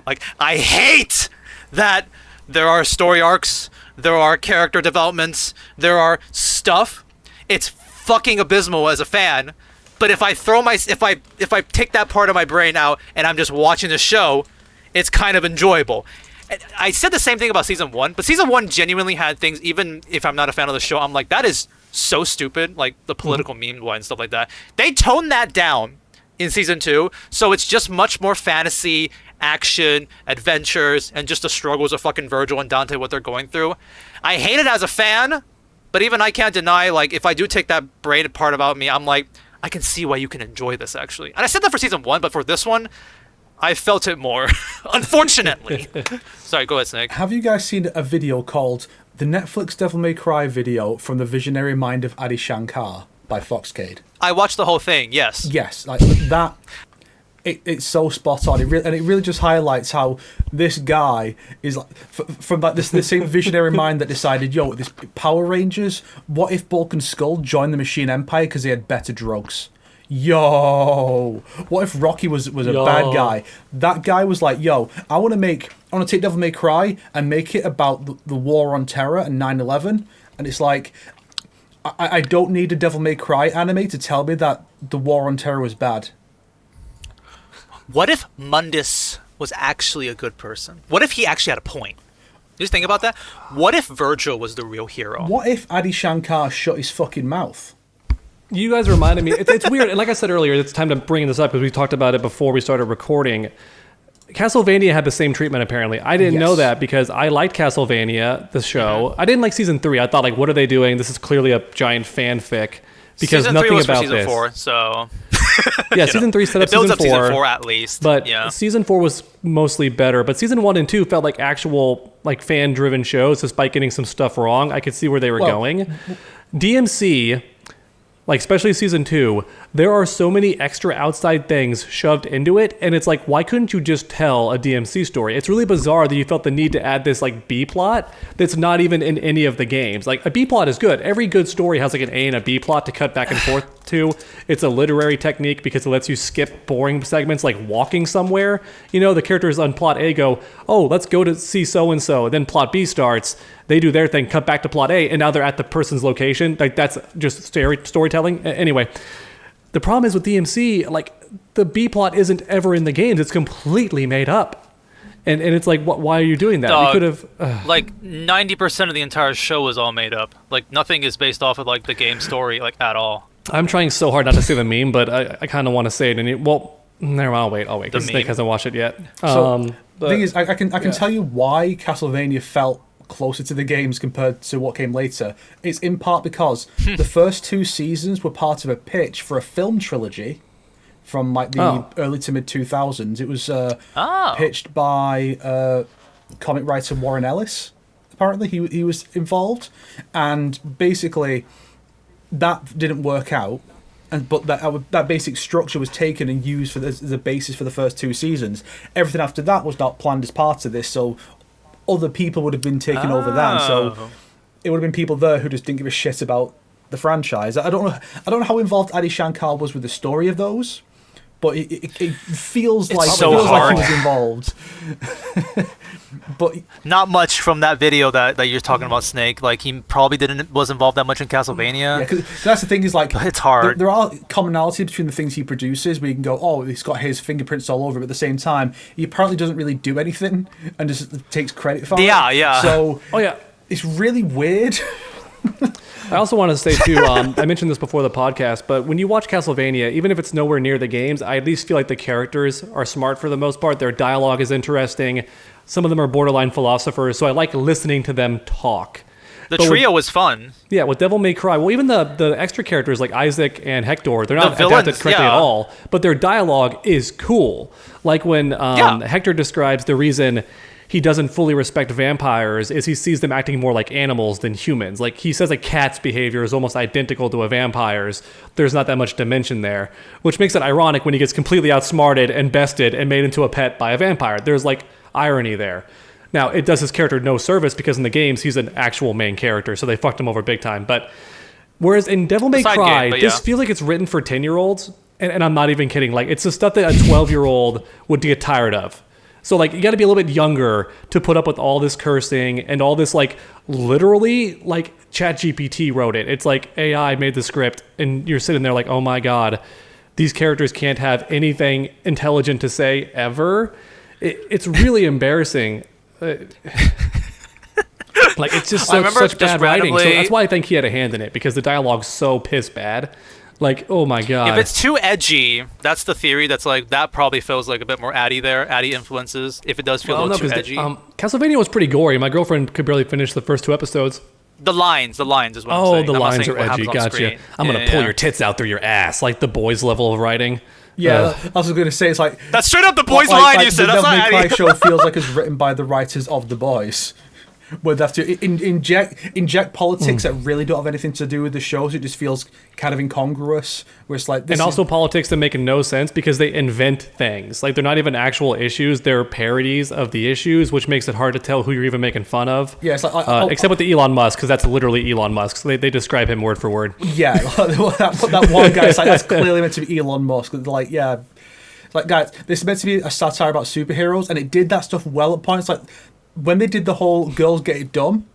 Like, I hate that there are story arcs, there are character developments, there are stuff. It's fucking abysmal as a fan. But if I take that part of my brain out and I'm just watching the show, it's kind of enjoyable. I said the same thing about season 1, but season 1 genuinely had things, even if I'm not a fan of the show, I'm like, that is so stupid, like the political meme one and stuff like that. They toned that down in season 2, so it's just much more fantasy, action, adventures, and just the struggles of fucking Virgil and Dante, what they're going through. I hate it as a fan, but even I can't deny, like, if I do take that brain part about me, I'm like, I can see why you can enjoy this, actually. And I said that for season 1, but for this one, I felt it more, unfortunately. Sorry, go ahead, Snake. Have you guys seen a video called The Netflix Devil May Cry Video from the Visionary Mind of Adi Shankar by Foxcade? I watched the whole thing, yes. Yes, like that. It's so spot on. It really just highlights how this guy is like from like this the same visionary mind that decided, yo, this Power Rangers. What if Bulk and Skull joined the Machine Empire because they had better drugs? Yo, what if Rocky was a bad guy? That guy was like, yo, I want to take Devil May Cry and make it about the war on terror and 9/11. And it's like, I don't need a Devil May Cry anime to tell me that the war on terror was bad. What if Mundus was actually a good person? What if he actually had a point? Just think about that. What if Virgil was the real hero? What if Adi Shankar shut his fucking mouth? You guys reminded me. It's weird, and like I said earlier, it's time to bring this up because we talked about it before we started recording. Castlevania had the same treatment, apparently. I didn't know that because I liked Castlevania, the show. Mm-hmm. I didn't like season 3. I thought, like, what are they doing? This is clearly a giant fanfic because season nothing 3 was about for season this. 4, so Yeah, season 3 set up it builds season up 4. season 4 at least. But yeah. season 4 was mostly better. But season 1 and 2 felt like actual, like, fan-driven shows, despite getting some stuff wrong. I could see where they were going. DMC, like, especially season 2, there are so many extra outside things shoved into it, and it's like, why couldn't you just tell a DMC story? It's really bizarre that you felt the need to add this, like, B-plot that's not even in any of the games. Like, a B-plot is good. Every good story has, like, an A and a B-plot to cut back and forth to. It's a literary technique because it lets you skip boring segments like walking somewhere. You know, the characters on plot A go, oh, let's go to see so-and-so, and then plot B starts. They do their thing, cut back to plot A, and now they're at the person's location. Like, that's just storytelling. Anyway, the problem is with DMC, like, the B plot isn't ever in the games. It's completely made up. And it's like, why are you doing that? Dog, You could have. Like 90% of the entire show is all made up. Like nothing is based off of like the game story like at all. I'm trying so hard not to say the meme, but I kind of want to say it. And never mind. I'll wait. Because Snake hasn't watched it yet. So the thing is, I can tell you why Castlevania felt closer to the games compared to what came later. It's in part because the first 2 seasons were part of a pitch for a film trilogy from like the early to mid 2000s. It was pitched by comic writer Warren Ellis. Apparently, he was involved, and basically that didn't work out. But that basic structure was taken and used for the basis for the first 2 seasons. Everything after that was not planned as part of this, so other people would have been taking over that. So it would have been people there who just didn't give a shit about the franchise. I don't know how involved Adi Shankar was with the story of those, but it feels like he was involved. But not much from that video that you're talking about, Snake. Like he probably was involved that much in Castlevania. Yeah, 'cause that's the thing is like it's hard. There are commonalities between the things he produces where you can go, oh, he's got his fingerprints all over it. But at the same time, he apparently doesn't really do anything and just takes credit for it. Yeah. So it's really weird. I also want to say too, I mentioned this before the podcast, but when you watch Castlevania, even if it's nowhere near the games, I at least feel like the characters are smart for the most part. Their dialogue is interesting. Some of them are borderline philosophers, so I like listening to them talk. The trio was fun. Yeah, with Devil May Cry, well, even the extra characters like Isaac and Hector, they're not villains, adapted correctly at all, but their dialogue is cool. Like when Hector describes the reason he doesn't fully respect vampires is he sees them acting more like animals than humans. Like he says a cat's behavior is almost identical to a vampire's. There's not that much dimension there, which makes it ironic when he gets completely outsmarted and bested and made into a pet by a vampire. There's like irony there. Now, it does his character no service because in the games he's an actual main character, so they fucked him over big time. But whereas in Devil May Cry, this feels like it's written for 10-year-olds, and I'm not even kidding. Like it's the stuff that a 12-year-old would get tired of. So like you got to be a little bit younger to put up with all this cursing and all this like literally like ChatGPT wrote it. It's like AI made the script and you're sitting there like, "Oh my god, these characters can't have anything intelligent to say ever." It's really embarrassing. Like it's just such bad writing. So that's why I think he had a hand in it because the dialogue's so piss bad. Like, oh my god. If it's too edgy, that's the theory. That's like that probably feels like a bit more Addy there, Addy influences. If it does feel a little too edgy. Castlevania was pretty gory. My girlfriend could barely finish the first 2 episodes. The lines is what I'm saying. The lines are edgy. Gotcha. I'm gonna pull your tits out through your ass, like the boys' level of writing. Yeah, I was going to say it's like that's straight up the boys' line. You said the that's not Devil May Addy. Cry show feels like it's written by the writers of The Boys. Where they have to inject politics that really don't have anything to do with the shows. It just feels kind of incongruous. Where it's like, also politics that make no sense because they invent things. Like they're not even actual issues; they're parodies of the issues, which makes it hard to tell who you're even making fun of. Yeah, it's like except with the Elon Musk, because that's literally Elon Musk. So they describe him word for word. Yeah, that one guy's like that's clearly meant to be Elon Musk. They're like, yeah, like guys, this is meant to be a satire about superheroes, and it did that stuff well at points. Like when they did the whole "girls get it done,"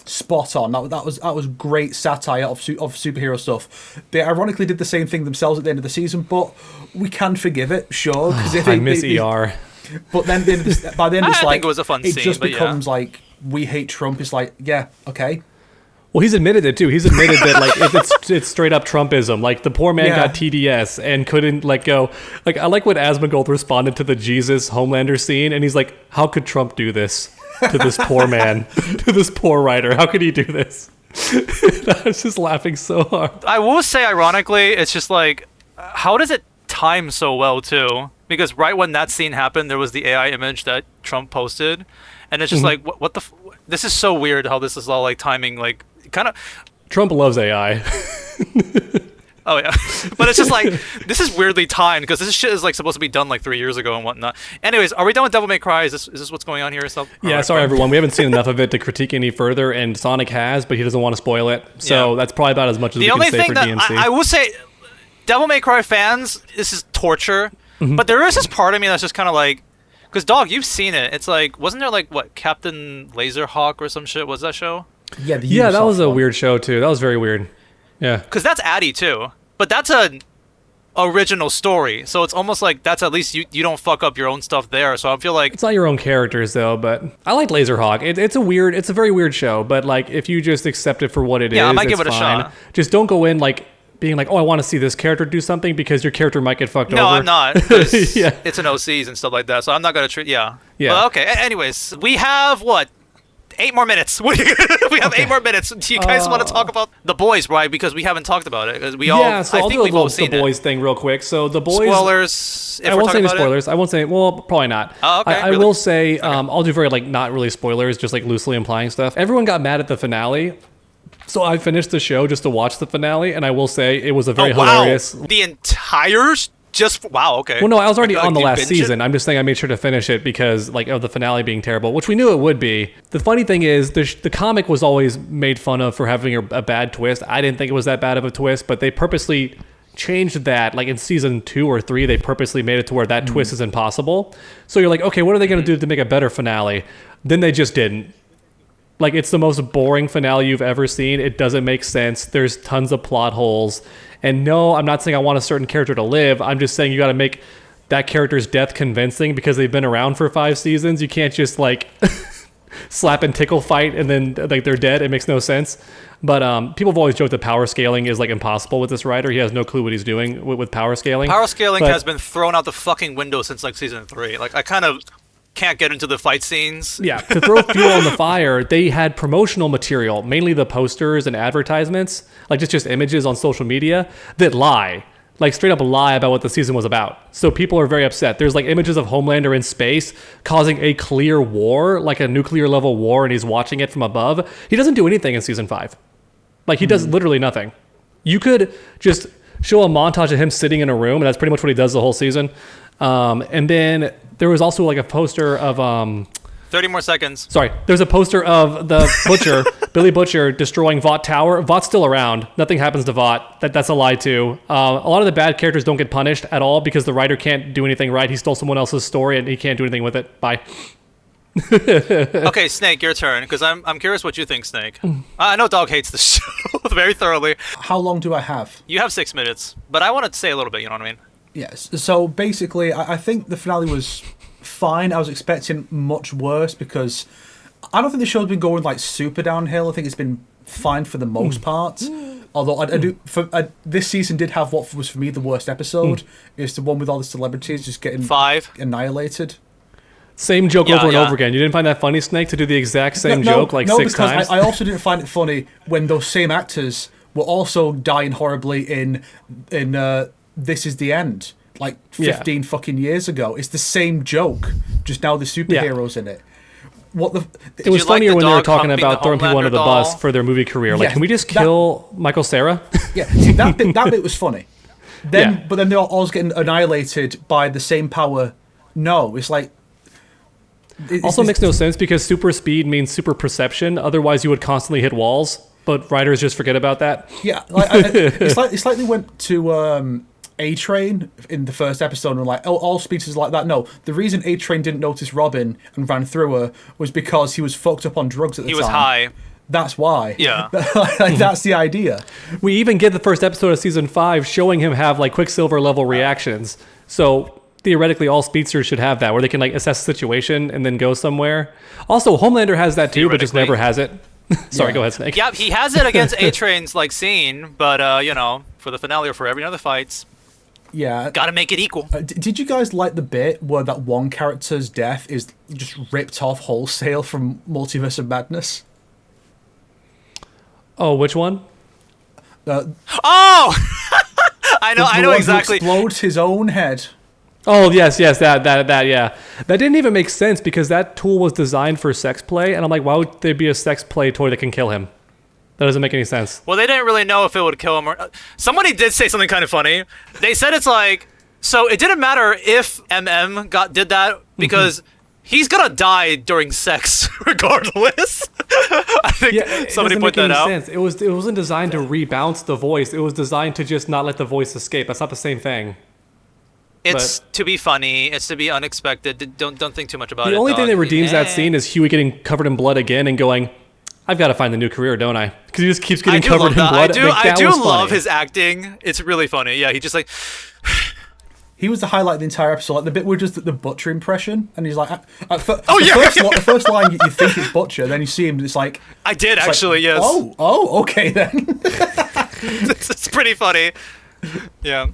spot on. That was great satire of superhero stuff. They ironically did the same thing themselves at the end of the season, but we can forgive it, sure. Because I miss ER. But then by the end, it's like think it was a fun scene, just but becomes like we hate Trump. It's like yeah, okay. Well, he's admitted it too. He's admitted that like it's straight up Trumpism. Like the poor man got TDS and couldn't let go. Like I like what Asmongold responded to the Jesus Homelander scene, and he's like, "How could Trump do this to this poor man, to this poor writer? How could he do this?" I was just laughing so hard. I will say, ironically, it's just like, how does it time so well too? Because right when that scene happened, there was the AI image that Trump posted, and it's just like, what the? This is so weird how this is all like timing, like. Kind of Trump loves AI. Oh yeah, but it's just like this is weirdly timed because this shit is like supposed to be done like 3 years ago and whatnot. Anyways, are we done with Devil May Cry? Is this what's going on here? Yeah, sorry everyone, we haven't seen enough of it to critique any further, and Sonic has, but he doesn't want to spoil it. So that's probably about as much as we can say for DMC. I will say, Devil May Cry fans, this is torture. But there is this part of me that's just kind of like, because dog, you've seen it. It's like, wasn't there like what Captain Laserhawk or some shit? Was that show? Yeah, that was a weird show too. That was very weird. Yeah, because that's Addy too, but that's a original story. So it's almost like that's at least you don't fuck up your own stuff there. So I feel like It's not your own characters though, but I like Laserhawk. It's a very weird show, but like if you just accept it for what it is, I might it's give it a fine. shot. Just don't go in like being like, oh, I want to see this character do something because your character might get fucked over. no, I'm not. 'Cause Yeah. It's an OCs and stuff like that. So I'm not gonna treat. Yeah. Yeah. But okay. Anyways, we have what? 8 more minutes. We have 8 more minutes. Do you guys want to talk about The Boys, right? Because we haven't talked about it. 'Cause we all, Yeah, so I I'll think do a we've all little The seen Boys thing real quick. So The it. Boys... Spoilers. If I we're won't say talking any about spoilers. I won't say... Well, probably not. Oh, okay, I really? will say... I'll do very, like, not really spoilers, just, like, loosely implying stuff. Everyone got mad at the finale. So I finished the show just to watch the finale, and I will say it was a very hilarious... The entire... Wow, okay. Well, no, I was already on the you last binged it? season. I'm just saying I made sure to finish it because, like, of the finale being terrible, which we knew it would be. The funny thing is, the comic was always made fun of for having a bad twist. I didn't think it was that bad of a twist, but they purposely changed that. Like, in season 2 or 3, they purposely made it to where that twist is impossible. So you're like, okay, what are they going to do to make a better finale? Then they just didn't. Like, it's the most boring finale you've ever seen. It doesn't make sense. There's tons of plot holes. And no, I'm not saying I want a certain character to live. I'm just saying you got to make that character's death convincing because they've been around for 5 seasons. You can't just, like, slap and tickle fight and then, like, they're dead. It makes no sense. But people have always joked that power scaling is, like, impossible with this writer. He has no clue what he's doing with power scaling. Power scaling But- has been thrown out the fucking window since, like, season 3. Like, I kind of can't get into the fight scenes. Yeah, to throw fuel on the fire, they had promotional material, mainly the posters and advertisements, like just images on social media that lie, like straight up lie about what the season was about. So people are very upset. There's like images of Homelander in space causing a clear war, like a nuclear level war, and he's watching it from above. He doesn't do anything in season 5. Like he does literally nothing. You could just show a montage of him sitting in a room, and that's pretty much what he does the whole season. And then there was also like a poster of 30 more seconds. Sorry, there's a poster of the Butcher, Billy Butcher, destroying Vought Tower. Vought's still around. Nothing happens to Vought. That's a lie too. A lot of the bad characters don't get punished at all because the writer can't do anything right. He stole someone else's story and he can't do anything with it. Bye. Okay, Snake, your turn, because I'm curious what you think, Snake. I know Dog hates the show very thoroughly. How long do I have? You have 6 minutes, but I want to say a little bit, you know what I mean? Yes. So basically, I think the finale was fine. I was expecting much worse because I don't think the show's been going like super downhill. I think it's been fine for the most part. Although I do, this season did have what was for me the worst episode. Is the one with all the celebrities just getting 5. annihilated. Same joke Yeah, over and yeah. over again. You didn't find that funny, Snake, to do the exact same No, joke like no, 6 because times? I also didn't find it funny when those same actors were also dying horribly in This Is the End, like 15 fucking years ago. It's the same joke, just now the superheroes in it. What the? It was you like funnier the when they were dog talking humping about the throwing people under the Homelander bus doll? for their movie career. Like, Yeah, can we just that- kill Michael Cera? Yeah, see that bit was funny. Then, Yeah. but then they're all getting annihilated by the same power. No, it's like. Also makes no sense because super speed means super perception. Otherwise, you would constantly hit walls. But writers just forget about that. Yeah, like, it's like they went to A-Train in the first episode and were like, oh, all speed is like that. No, the reason A-Train didn't notice Robin and ran through her was because he was fucked up on drugs at the time. He was high. That's why. Yeah. Like, that's the idea. We even get the first episode of season 5 showing him have like Quicksilver level reactions. So theoretically, all speedsters should have that, where they can like assess the situation and then go somewhere. Also, Homelander has that too, but just never has it. Sorry, Yeah. go ahead, Snake. Yeah, he has it against A-Train's like scene, but you know, for the finale or for every other fights, Yeah. gotta make it equal. Did you guys like the bit where that one character's death is just ripped off wholesale from Multiverse of Madness? Oh, which one? Oh, I know The one who exactly. explodes his own head. Oh, yes, that, yeah. That didn't even make sense because that tool was designed for sex play, and I'm like, why would there be a sex play toy that can kill him? That doesn't make any sense. Well, they didn't really know if it would kill him or. Somebody did say something kind of funny. They said it's like, so it didn't matter if did that because he's gonna die during sex regardless. I think It somebody doesn't put make any that out. sense. It wasn't designed to rebounce the voice. It was designed to just not let the voice escape. That's not the same thing. It's to be funny. It's to be unexpected. Don't think too much about it. The only thing dog. that redeems that Eh. scene is Huey getting covered in blood again and going, I've got to find the new career, don't I? Because he just keeps I getting do covered love in that. blood. I do was love funny. his acting. It's really funny. Yeah, he just like. He was the highlight of the entire episode. Like the bit where just the Butcher impression, and he's like, yeah. the first line you think it's Butcher, then you see him, and it's like, I did it's actually. like, Yes. Oh, okay then. It's pretty funny. Yeah.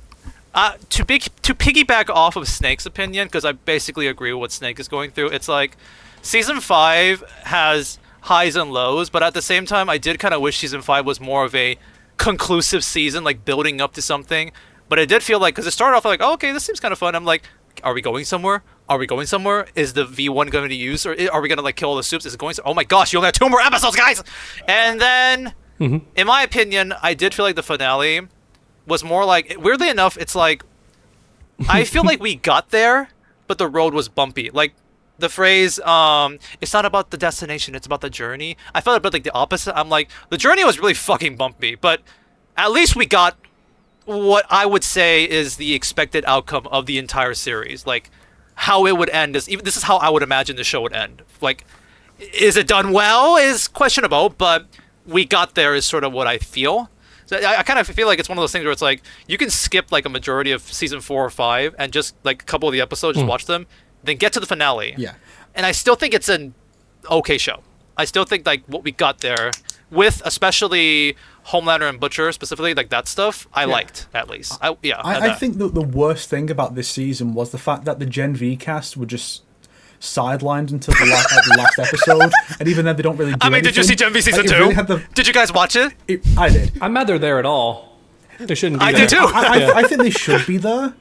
To piggyback off of Snake's opinion, because I basically agree with what Snake is going through. It's like season 5 has highs and lows, but at the same time, I did kind of wish season 5 was more of a conclusive season, like building up to something. But it did feel like, because it started off like, oh, okay, this seems kind of fun. I'm like, are we going somewhere? Are we going somewhere? Is the V1 going to be used, or are we going to like kill all the soups? Is it going? Oh my gosh, you only have 2 more episodes, guys! And then, in my opinion, I did feel like the finale was more like, weirdly enough, it's like, I feel like we got there, but the road was bumpy. Like the phrase, it's not about the destination, it's about the journey. I felt a bit like the opposite. I'm like, the journey was really fucking bumpy, but at least we got what I would say is the expected outcome of the entire series. Like how it would end is, even this is how I would imagine the show would end. Like, is it done well is questionable, but we got there is sort of what I feel. So I kind of feel like it's one of those things where it's like you can skip like a majority of season 4 or 5 and just like a couple of the episodes, just watch them, then get to the finale. Yeah. And I still think it's an okay show. I still think like what we got there with especially Homelander and Butcher specifically, like that stuff, I liked at least. I think that the worst thing about this season was the fact that the Gen V cast were just sidelined until the last episode, and even then they don't really do anything. Did you see Gen V season 2? Really did you guys watch it? I did. I'm mad they're there at all. They shouldn't be I there. did too. I think they should be there.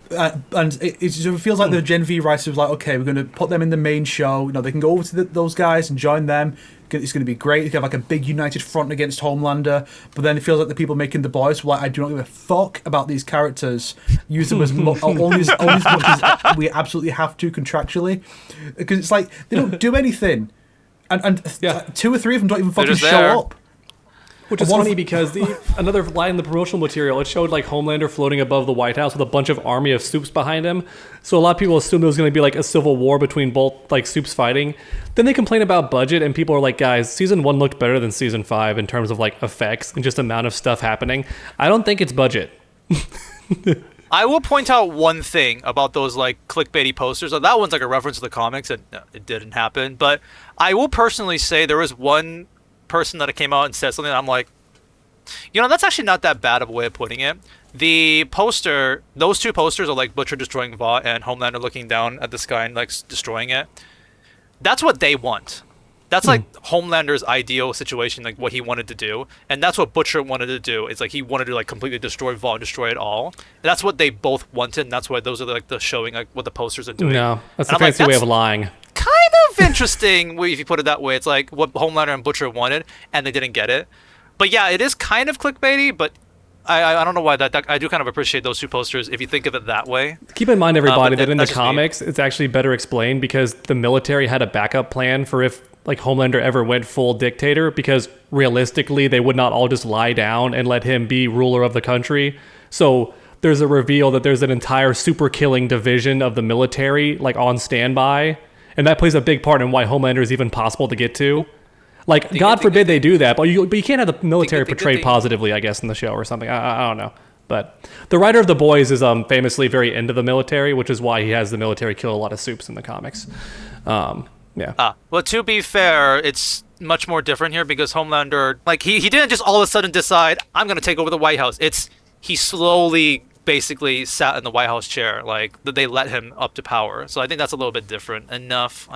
And it feels like the Gen V writers was like, okay, we're going to put them in the main show. You know, they can go over to those guys and join them. It's going to be great. You can have like a big united front against Homelander. But then it feels like the people making the boys were like, I do not give a fuck about these characters. Use them only as much as we absolutely have to contractually. Because it's like, they don't do anything. And 2 or 3 of them don't even fucking show up. Which is funny because another line in the promotional material, it showed like Homelander floating above the White House with a bunch of army of Supes behind him. So a lot of people assumed there was going to be like a civil war between both like Supes fighting. Then they complain about budget, and people are like, guys, season 1 looked better than season 5 in terms of like effects and just amount of stuff happening. I don't think it's budget. I will point out one thing about those like clickbaity posters. That one's like a reference to the comics, and it didn't happen. But I will personally say there was one person that came out and said something that I'm like, you know, that's actually not that bad of a way of putting it. The poster, those 2 posters are like Butcher destroying Vought and Homelander looking down at the sky and like destroying it. That's what they want. That's like Homelander's ideal situation, like what he wanted to do, and that's what Butcher wanted to do. It's like he wanted to like completely destroy Vought and destroy it all. And that's what they both wanted, and that's why those are like the showing like what the posters are doing. No, that's a fancy way of lying. Kind of interesting if you put it that way. It's like what Homelander and Butcher wanted, and they didn't get it. But yeah, it is kind of clickbaity, but I don't know why that I do kind of appreciate those 2 posters if you think of it that way. Keep in mind, everybody, that in the that's just me. comics, it's actually better explained because the military had a backup plan for if like Homelander ever went full dictator, because realistically they would not all just lie down and let him be ruler of the country. So there's a reveal that there's an entire super killing division of the military like on standby, and that plays a big part in why Homelander is even possible to get to. Like, God forbid they do that, but you can't have the military portrayed positively, I guess, in the show or something. I don't know. But the writer of The Boys is famously very into the military, which is why he has the military kill a lot of Supes in the comics. Yeah. Well, to be fair, it's much more different here because Homelander, like, he didn't just all of a sudden decide, I'm going to take over the White House. He slowly basically sat in the White House chair. Like, they let him up to power. So I think that's a little bit different enough.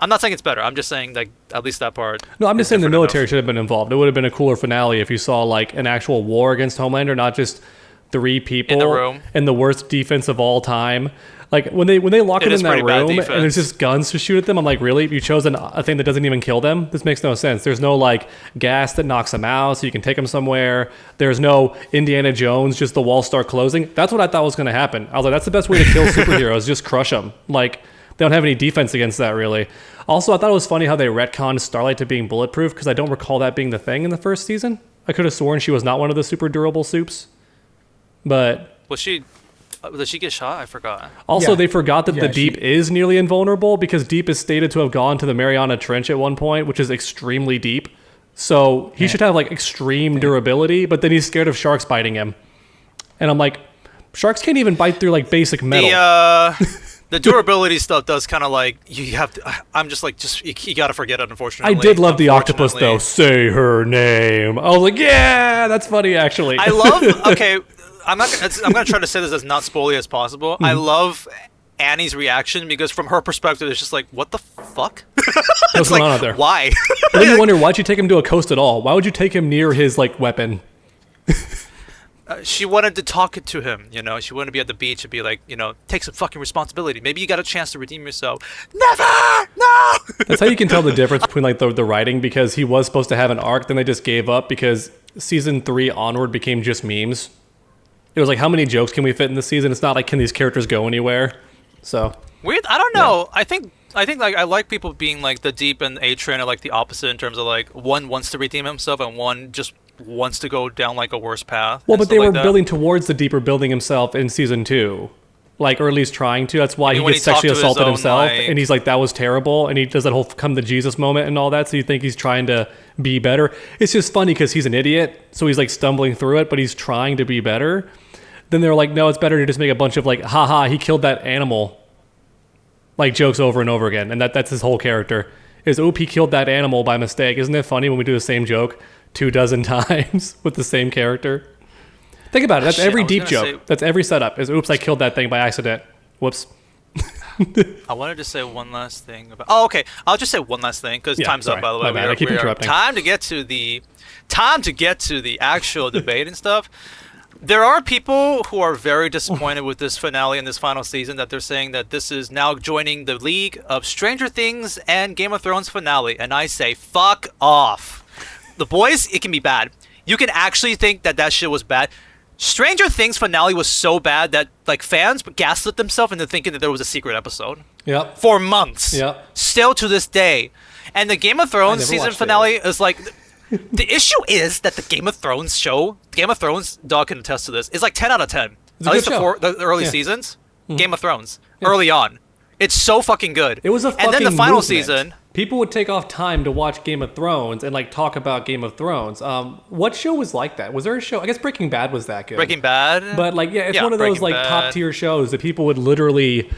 I'm not saying it's better. I'm just saying, like, at least that part. No, I'm just saying the military should have been involved. It would have been a cooler finale if you saw, like, an actual war against Homelander, not just 3 people in the room and the worst defense of all time. Like, when they lock him in that room and there's just guns to shoot at them, I'm like, really? You chose a thing that doesn't even kill them? This makes no sense. There's no, like, gas that knocks them out so you can take them somewhere. There's no Indiana Jones, just the walls start closing. That's what I thought was going to happen. I was like, that's the best way to kill superheroes, just crush them. Like, they don't have any defense against that, really. Also, I thought it was funny how they retconned Starlight to being bulletproof, because I don't recall that being the thing in the first season. I could have sworn she was not one of the super durable Supes. But was she? Did she get shot? I forgot. Also, Yeah. they forgot that Yeah, the Deep is nearly invulnerable because Deep is stated to have gone to the Mariana Trench at one point, which is extremely deep. So he should have like extreme durability, but then he's scared of sharks biting him. And I'm like, sharks can't even bite through like basic metal. The durability stuff does kind of like you have to. I'm just like you gotta forget it. Unfortunately, I did love the octopus though. Say her name. I was like, yeah, that's funny actually. I love. Okay, I'm gonna try to say this as not spoily as possible. I love Annie's reaction because from her perspective, it's just like, what the fuck? What's going on out there? Why? But then you wonder, why'd you take him to a coast at all? Why would you take him near his like weapon? She wanted to talk to him, you know. She wanted to be at the beach and be like, you know, take some fucking responsibility. Maybe you got a chance to redeem yourself. Never! No! That's how you can tell the difference between like the writing, because he was supposed to have an arc, then they just gave up because season 3 onward became just memes. It was like, how many jokes can we fit in this season? It's not like, can these characters go anywhere? So Weird. I don't know. I think like I like people being like the Deep and A-Train are like the opposite in terms of like one wants to redeem himself and one just wants to go down like a worse path. well, and but stuff they were like that. building towards the Deeper building himself in season 2. Like, or at least trying to. That's why I mean, he when gets he talked sexually to his assaulted own, himself, like- and he's like, that was terrible, and he does that whole come to Jesus moment and all that, so you think he's trying to be better. It's just funny because he's an idiot, so he's like stumbling through it, but he's trying to be better. Then they're like, no, it's better to just make a bunch of like, haha, he killed that animal, like jokes over and over again, and that's his whole character. Is, oop, he killed that animal by mistake. Isn't it funny when we do the same joke 24 times with the same character? Think about it. That's Shit, every I was Deep gonna joke. say- That's every setup. Is, oops, I killed that thing by accident. Whoops. I wanted to say one last thing about. Oh, okay. I'll just say one last thing because Yeah, time's sorry. up. By the way, My bad. I keep interrupting. Time to get to the actual debate and stuff. There are people who are very disappointed with this finale and this final season, that they're saying that this is now joining the league of Stranger Things and Game of Thrones finale, and I say fuck off. The boys, it can be bad. You can actually think that shit was bad. Stranger Things finale was so bad that like fans gaslit themselves into thinking that there was a secret episode Yep. for months. Yep. Still to this day. And the Game of Thrones never season watched it. finale is like the issue is that the Game of Thrones show, Game of Thrones, Dog can attest to this, is like 10 out of 10. It's a At good least show. the early Yeah. seasons. Game of Thrones. Early on. It's so fucking good. It was a fucking And then the final movement. season. People would take off time to watch Game of Thrones and like talk about Game of Thrones. What show was like that? Was there a show? I guess Breaking Bad was that good. Breaking Bad. But like, yeah, it's Yeah, one of those Breaking like Bad. top tier shows that people would literally,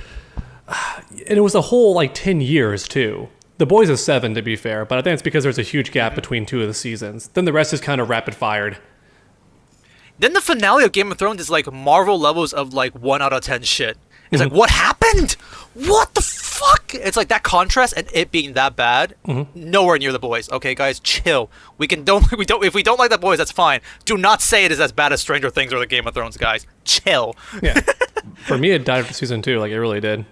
and it was a whole like 10 years too. The Boys is 7 to be fair, but I think it's because there's a huge gap between 2 of the seasons. Then the rest is kind of rapid fired. Then the finale of Game of Thrones is like Marvel levels of like 1 out of 10 shit. It's Mm-hmm. like, what happened? What the fuck? It's like that contrast and it being that bad. Mm-hmm. Nowhere near The Boys. Okay, guys, chill. We don't. If we don't like The Boys, that's fine. Do not say it is as bad as Stranger Things or the Game of Thrones, guys. Chill. Yeah. For me, it died after season 2. Like it really did.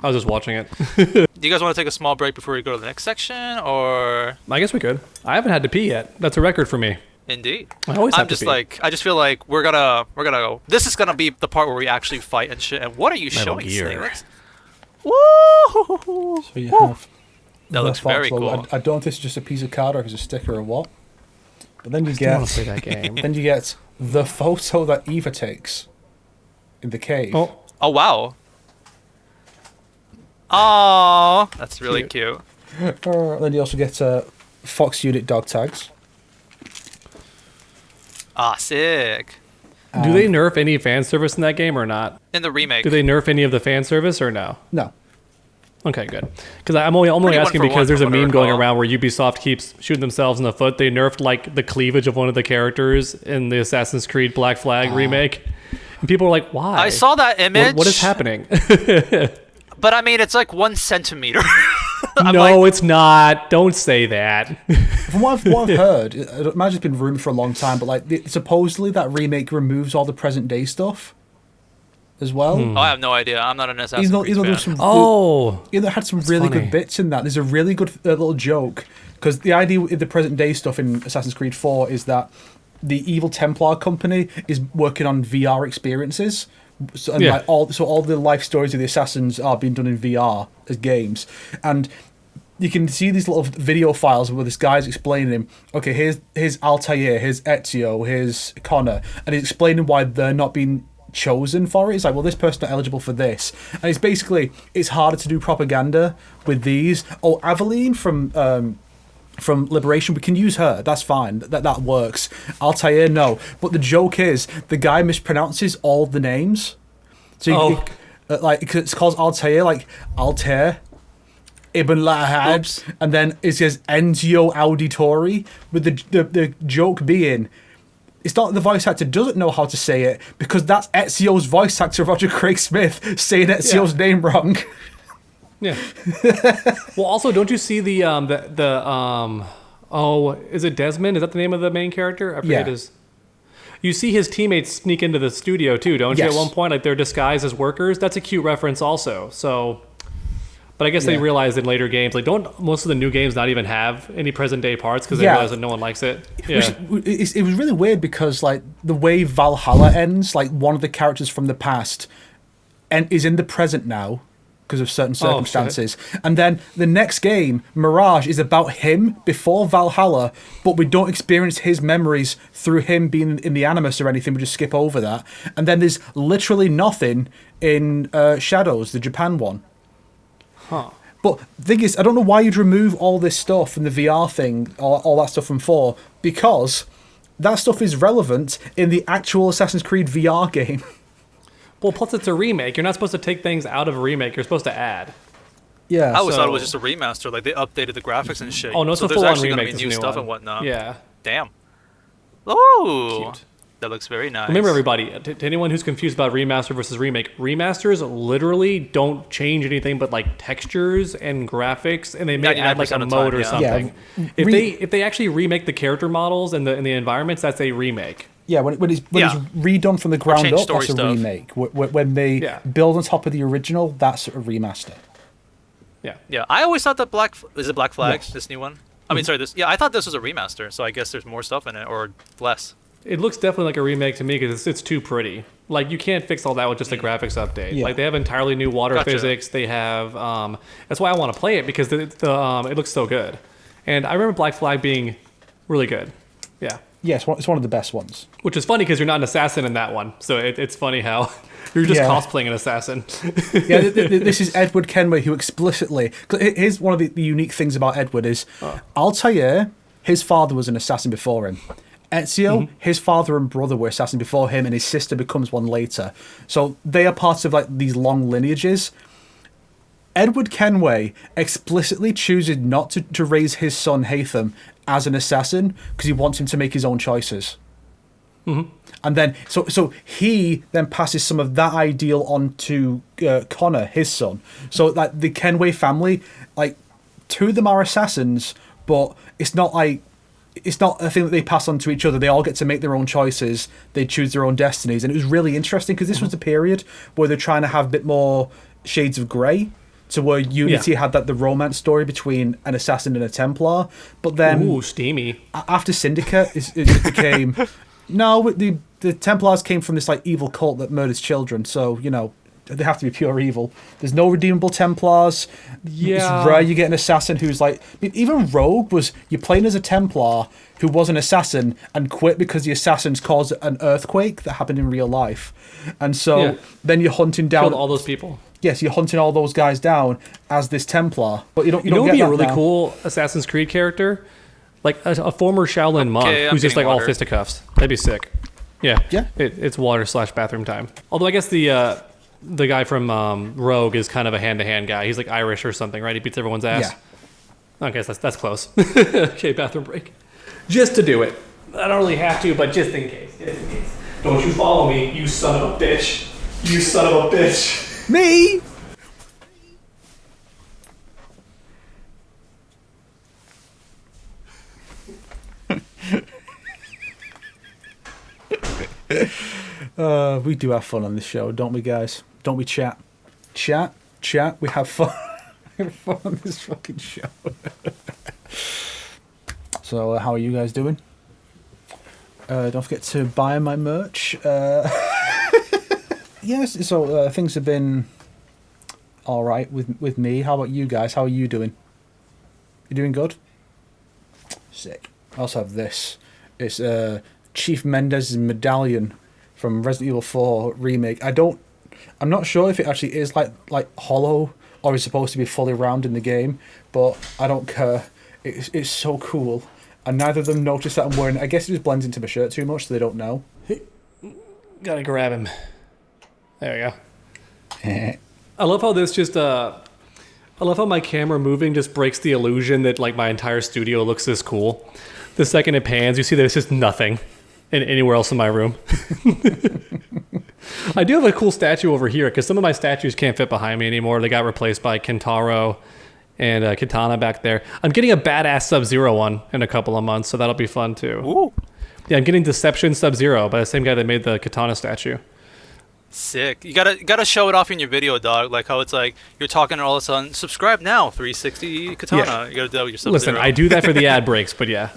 I was just watching it. Do you guys want to take a small break before we go to the next section, or? I guess we could. I haven't had to pee yet. That's a record for me. Indeed. I always I'm have to just pee. like, I just feel like we're gonna go. This is gonna be the part where we actually fight and shit. And what are you Metal showing, Gear. Snake? Woo! So you have That the looks very fox logo. cool. I don't know if it's just a piece of card or if it's a sticker or what. But then you I want get to play that game. then you get the photo that Eva takes in the cave. Oh, Oh wow. Oh, that's really cute. Then you also get Fox Unit dog tags. Ah, sick. do they nerf any fan service in that game or not? In the remake. Do they nerf any of the fan service or no? No. Okay, good. Because I'm only Pretty asking one for because one there's a from what I meme going recall. around where Ubisoft keeps shooting themselves in the foot. They nerfed like the cleavage of one of the characters in the Assassin's Creed Black Flag remake, and people are like, "Why?" I saw that image. What is happening? But I mean, it's like 1 centimeter. No, it's not. Don't say that. From what I've heard, it might have just been rumored for a long time, but like supposedly that remake removes all the present day stuff as well. Oh, I have no idea. I'm not an Assassin's Even though, Creed even though fan. there's some Oh, it had some really funny. good bits in that. There's a really good little joke because the idea with the present day stuff in Assassin's Creed 4 is that the evil Templar company is working on VR experiences. So, and Yeah. like all the life stories of the assassins are being done in VR as games, and you can see these little video files where this guy's explaining him. Okay, here's Altair, here's Ezio, here's Connor, and he's explaining why they're not being chosen for it. It's like, well, this person's not eligible for this, and it's basically it's harder to do propaganda with these. Oh, Aveline from Liberation, we can use her. That's fine. That works. Altair, no. But the joke is the guy mispronounces all the names. So it's called Altair, like Altair, Ibn Lahad, and then it says Enzio Auditori, with the joke being, it's not the voice actor doesn't know how to say it, because that's Ezio's voice actor, Roger Craig Smith, saying Ezio's name wrong. Yeah. Well, also, don't you see the is it Desmond? Is that the name of the main character? I forget his. You see his teammates sneak into the studio too, don't you? At one point, like they're disguised as workers. That's a cute reference, also. So, but I guess they realized in later games, like, don't most of the new games not even have any present day parts because they realize that no one likes it. Yeah. It was really weird because like the way Valhalla ends, like one of the characters from the past, is in the present now, because of certain circumstances. And then the next game, Mirage, is about him before Valhalla, but we don't experience his memories through him being in the Animus or anything. We just skip over that. And then there's literally nothing in Shadows, the Japan one. Huh. But the thing is, I don't know why you'd remove all this stuff from the VR thing, all that stuff from 4, because that stuff is relevant in the actual Assassin's Creed VR game. Well, plus it's a remake. You're not supposed to take things out of a remake. You're supposed to add. Yeah. I always thought it was just a remaster. Like they updated the graphics and shit. Oh no, it's so a there's full-on actually remake. gonna be new stuff and whatnot. Yeah. Damn. Oh. Cute. That looks very nice. Remember, everybody, to anyone who's confused about remaster versus remake, remasters literally don't change anything but like textures and graphics, and they may add like a mode or something. Yeah. If they actually remake the character models and the environments, that's a remake. Yeah, when it's redone from the ground up, that's a remake. When they build on top of the original, that's a remaster. Yeah. Yeah, I always thought that Black Flag, this new one? I mean, sorry, this. Yeah, I thought this was a remaster, so I guess there's more stuff in it, or less. It looks definitely like a remake to me because it's too pretty. Like, you can't fix all that with just a graphics update. Yeah. Like, they have entirely new water physics. They have... that's why I want to play it, because it looks so good. And I remember Black Flag being really good. Yeah. Yeah, it's one of the best ones. Which is funny because you're not an assassin in that one. So it's funny how you're just cosplaying an assassin. Yeah, this is Edward Kenway, who explicitly... Here's one of the unique things about Edward is Altair, his father was an assassin before him. Ezio, his father and brother were assassins before him, and his sister becomes one later. So they are parts of like these long lineages. Edward Kenway explicitly chooses not to raise his son Hatham as an assassin because he wants him to make his own choices. And then, so he then passes some of that ideal on to Connor, his son. So like the Kenway family, like two of them are assassins, but it's not like. It's not a thing that they pass on to each other. They all get to make their own choices. They choose their own destinies. And it was really interesting because this was the period where they're trying to have a bit more shades of grey, to where Unity had the romance story between an assassin and a Templar. But then... Ooh, steamy. After Syndicate, it became... No, the Templars came from this like evil cult that murders children. So, you know, they have to be pure evil. There's no redeemable Templars. Yeah. It's rare you get an assassin who's like... I mean, even Rogue was... You're playing as a Templar who was an assassin and quit because the assassins caused an earthquake that happened in real life. And so then you're hunting down... Killed all those people. Yes, you're hunting all those guys down as this Templar. But you don't know get be that a really now. Cool Assassin's Creed character? Like a former Shaolin monk who's just like all fisticuffs. That'd be sick. Yeah. Yeah. It's water/bathroom time. Although I guess the guy from Rogue is kind of a hand-to-hand guy. He's like Irish or something, right? He beats everyone's ass. Yeah. Okay, so that's close. Okay, bathroom break. Just to do it. I don't really have to, but just in case. Don't you follow me, you son of a bitch. You son of a bitch. Me? We do have fun on this show, don't we, guys? Don't we, chat? Chat. We have fun. We have fun on this fucking show. So, how are you guys doing? Don't forget to buy my merch. Yes, so things have been all right with me. How about you guys? How are you doing? You doing good? Sick. I also have this. It's Chief Mendez's medallion from Resident Evil 4 remake. I'm not sure if it actually is like hollow or is supposed to be fully round in the game, but I don't care. It's so cool. And neither of them noticed that I'm wearing it. I guess it just blends into my shirt too much, so they don't know. Gotta grab him. There we go. I love how this just I love how my camera moving just breaks the illusion that like my entire studio looks this cool. The second it pans, you see that it's just nothing anywhere else in my room. I do have a cool statue over here because some of my statues can't fit behind me anymore. They got replaced by Kentaro and Kitana back there. I'm getting a badass Sub-Zero one in a couple of months, so that'll be fun too. Ooh. Yeah, I'm getting Deception Sub-Zero by the same guy that made the Kitana statue. Sick. You gotta show it off in your video, dog. Like how it's like you're talking and all of a sudden, subscribe now, 360 Katana. Yeah. You gotta do that with yourself. Listen, I do that for the ad breaks, but yeah.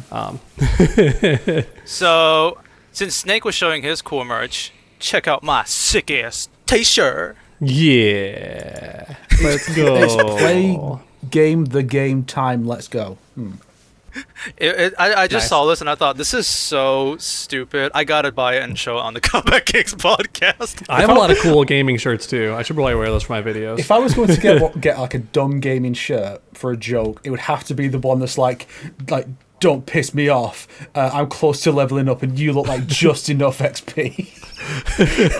So, since Snake was showing his cool merch, check out my sick ass t-shirt. Yeah. Let's go. It's play game the game time. Let's go. I just Nice. saw this and I thought this is so stupid. I gotta buy it and show it on the Combat Kings podcast. I have a lot of cool gaming shirts too. I should probably wear those for my videos. If I was going to get like a dumb gaming shirt for a joke, it would have to be the one that's like don't piss me off. I'm close to leveling up, and you look like just enough XP.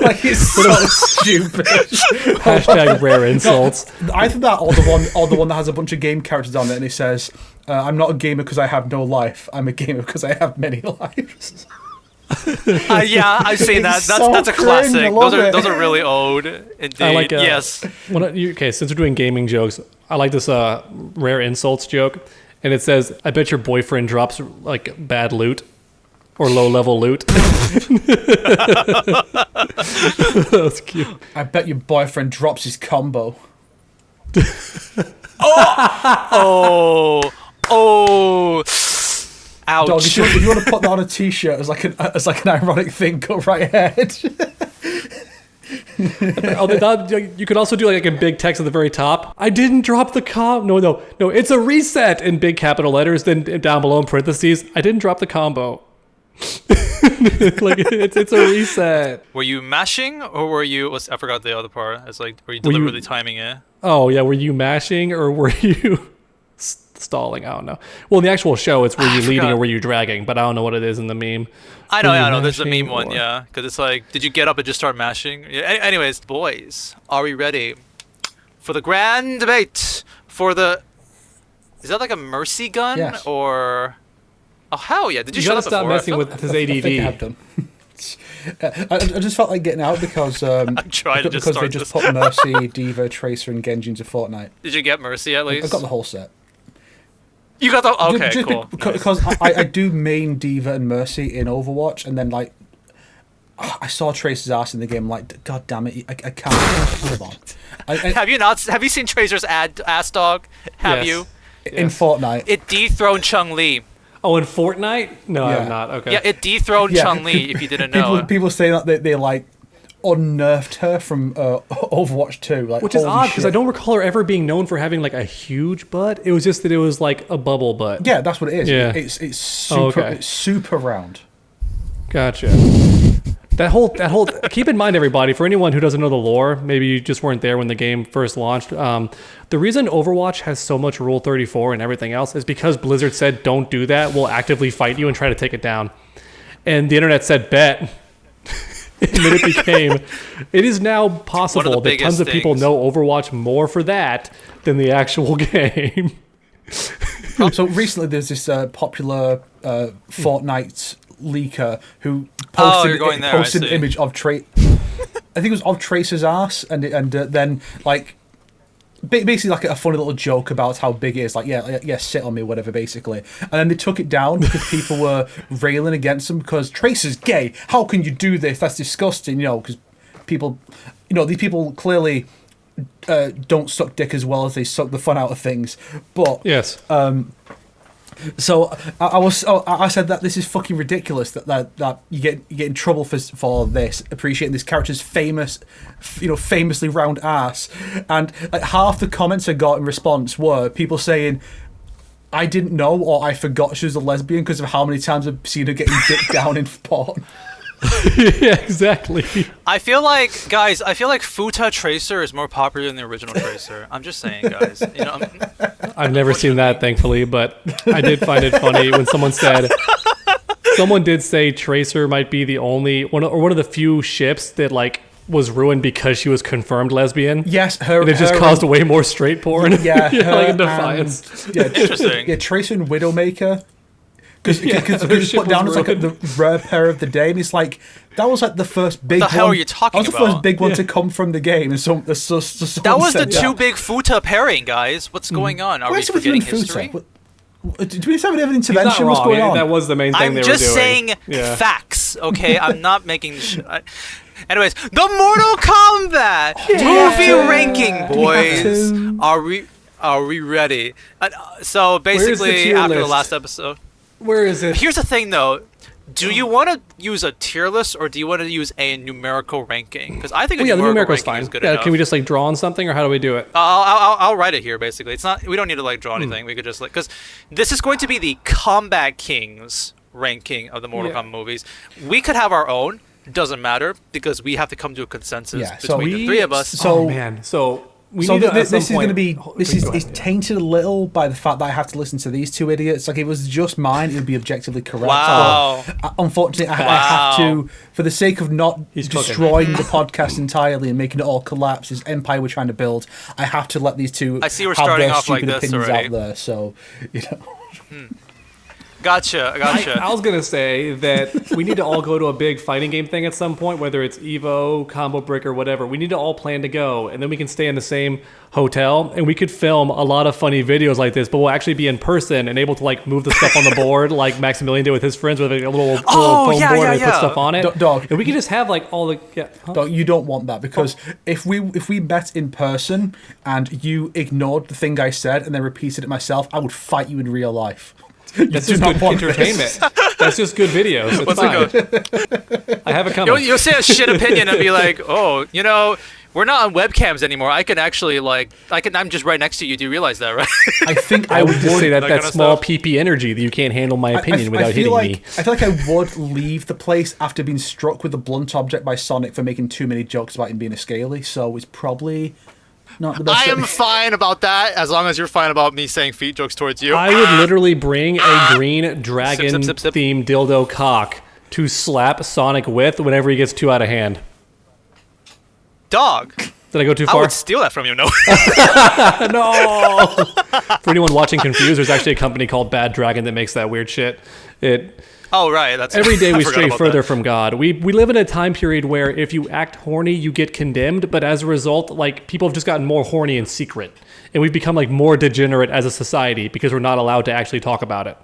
Like it's so stupid. Hashtag rare insults. Either that, or the one that has a bunch of game characters on it, and it says, "I'm not a gamer because I have no life. I'm a gamer because I have many lives." Yeah, I've seen that. It's That's so that's a cringe, classic. I love it. Those are really old. Indeed. I like yes. Okay, since we're doing gaming jokes, I like this rare insults joke, and it says, "I bet your boyfriend drops like bad loot." Or low-level loot. That's cute. I bet your boyfriend drops his combo. Oh. Ouch. Dog, if you want to put that on a t-shirt as like an ironic thing, go right ahead. You could also do like in big text at the very top. I didn't drop the No, it's a reset in big capital letters. Then down below in parentheses, I didn't drop the combo. Like it's a reset. Were you mashing or were you? I forgot the other part. It's like were you deliberately timing it? Oh yeah, were you mashing or were you stalling? I don't know. Well, in the actual show, it's were you leading forgot. or were you dragging? But I don't know what it is in the meme. I know, Were you I know. There's a mashing meme one, or- yeah. Because it's like, did you get up and just start mashing? Yeah, anyways, boys, are we ready for the grand debate for the? Is that like a mercy gun Yes. or? Oh hell yeah! Did you, You shut gotta up stop before? I messing felt- with his I think I have ADD. done. I just felt like getting out because I'm trying to just because they start just this. put Mercy, Diva, Tracer, and Genji into Fortnite. Did you get mercy at least? I've got the whole set. You got the okay, Just cool. Because I do main Diva and Mercy in Overwatch, and then like I saw Tracer's ass in the game. Like, God damn it, I can't. Hold on. Have you not? Have you seen Tracer's ass dog? Have Yes. you? In Fortnite. It dethroned Chun-Li. Oh, in Fortnite? No, Yeah. I'm not. Okay. Yeah, it dethroned Yeah. Chun-Li. If you didn't know. People say that they like unnerved her from Overwatch 2. Like, Which is holy odd because I shit. don't recall her ever being known for having like a huge butt. It was just that it was like a bubble butt. Yeah, that's what it is. Yeah. It's super. Oh, okay. It's super round. Gotcha. That whole keep in mind, everybody, for anyone who doesn't know the lore, maybe you just weren't there when the game first launched. The reason Overwatch has so much Rule 34 and everything else is because Blizzard said, don't do that. We'll actively fight you and try to take it down. And the internet said, bet. And then it became, it is now possible that tons biggest of people things. know Overwatch more for that than the actual game. So recently, there's this popular Fortnite leaker who you're going there, posted I an see. image of I think it was of Tracer's ass, and then like basically like a funny little joke about how big it is. Like, yeah, sit on me, whatever, basically. And then they took it down because people were railing against him because Tracer's gay. How can you do this? That's disgusting. You know, because people, these people clearly don't suck dick as well as they suck the fun out of things. But Yes. so I said that this is fucking ridiculous that you get in trouble for this, appreciating this character's famously round ass, and like half the comments I got in response were people saying, I didn't know or I forgot she was a lesbian because of how many times I've seen her getting dick down in porn. Yeah, exactly. I feel like Futa Tracer is more popular than the original Tracer. I'm just saying, guys. You know, I've never seen that, thankfully, but I did find it funny when someone did say Tracer might be the only one of the few ships that like was ruined because she was confirmed lesbian. Yes, and it just caused way more straight porn. Yeah, like in Defiance. Interesting. Yeah, Tracer and Widowmaker. Because put down as like the rare pair of the day, and it's like that was like the first big. What the hell are you talking about? That was the first big one to come from the game, and that was the two big Futa pairing, guys. What's going on? Are we forgetting history? Do we have an intervention? What's going on? That was the main thing they were doing. I'm just saying facts, okay? I'm not making. Anyways, the Mortal Kombat movie ranking, boys. Are we ready? So basically, after the last episode. Where is it? Here's the thing, though. Do you want to use a tier list, or do you want to use a numerical ranking? Because I think a numerical ranking is good enough. Can we just like draw on something, or how do we do it? I'll write it here. Basically, it's not. We don't need to like draw anything. We could just like because this is going to be the Combat Kings ranking of the Mortal Kombat movies. We could have our own. Doesn't matter because we have to come to a consensus between the three of us. So this is going to be is tainted a little by the fact that I have to listen to these two idiots. Like if it was just mine, it would be objectively correct. Wow. But unfortunately, I have to, for the sake of not destroying the podcast entirely and making it all collapse, this empire we're trying to build, I have to let these two I see we're have starting their off like stupid this opinions already. out there. So, you know. Gotcha. I was going to say that we need to all go to a big fighting game thing at some point, whether it's Evo, Combo Break, or whatever. We need to all plan to go, and then we can stay in the same hotel, and we could film a lot of funny videos like this, but we'll actually be in person and able to like move the stuff on the board like Maximilian did with his friends with like, a little foam board and put stuff on it. Dog. And we can just have like all the... Dog, you don't want that because if we met in person and you ignored the thing I said and then repeated it myself, I would fight you in real life. That's just good entertainment. That's just good videos. It's What's fine. it go? I have it coming. You'll say a shit opinion and be like, oh, you know, we're not on webcams anymore. I can actually I'm just right next to you. Do you realize that, right? I think I would just say that small stuff. PP energy that you can't handle my opinion without hitting me. I feel like I would leave the place after being struck with a blunt object by Sonic for making too many jokes about him being a scaly. So it's probably not the best. I am fine about that as long as you're fine about me saying feet jokes towards you. I would literally bring a green dragon themed dildo cock to slap Sonic with whenever he gets too out of hand. Dog. Did I go too far? I would steal that from you. No. No. For anyone watching confused, there's actually a company called Bad Dragon that makes that weird shit. Oh, right. That's every day we stray further that. from God. We live in a time period where if you act horny, you get condemned. But as a result, like people have just gotten more horny in secret, and we've become like more degenerate as a society because we're not allowed to actually talk about it.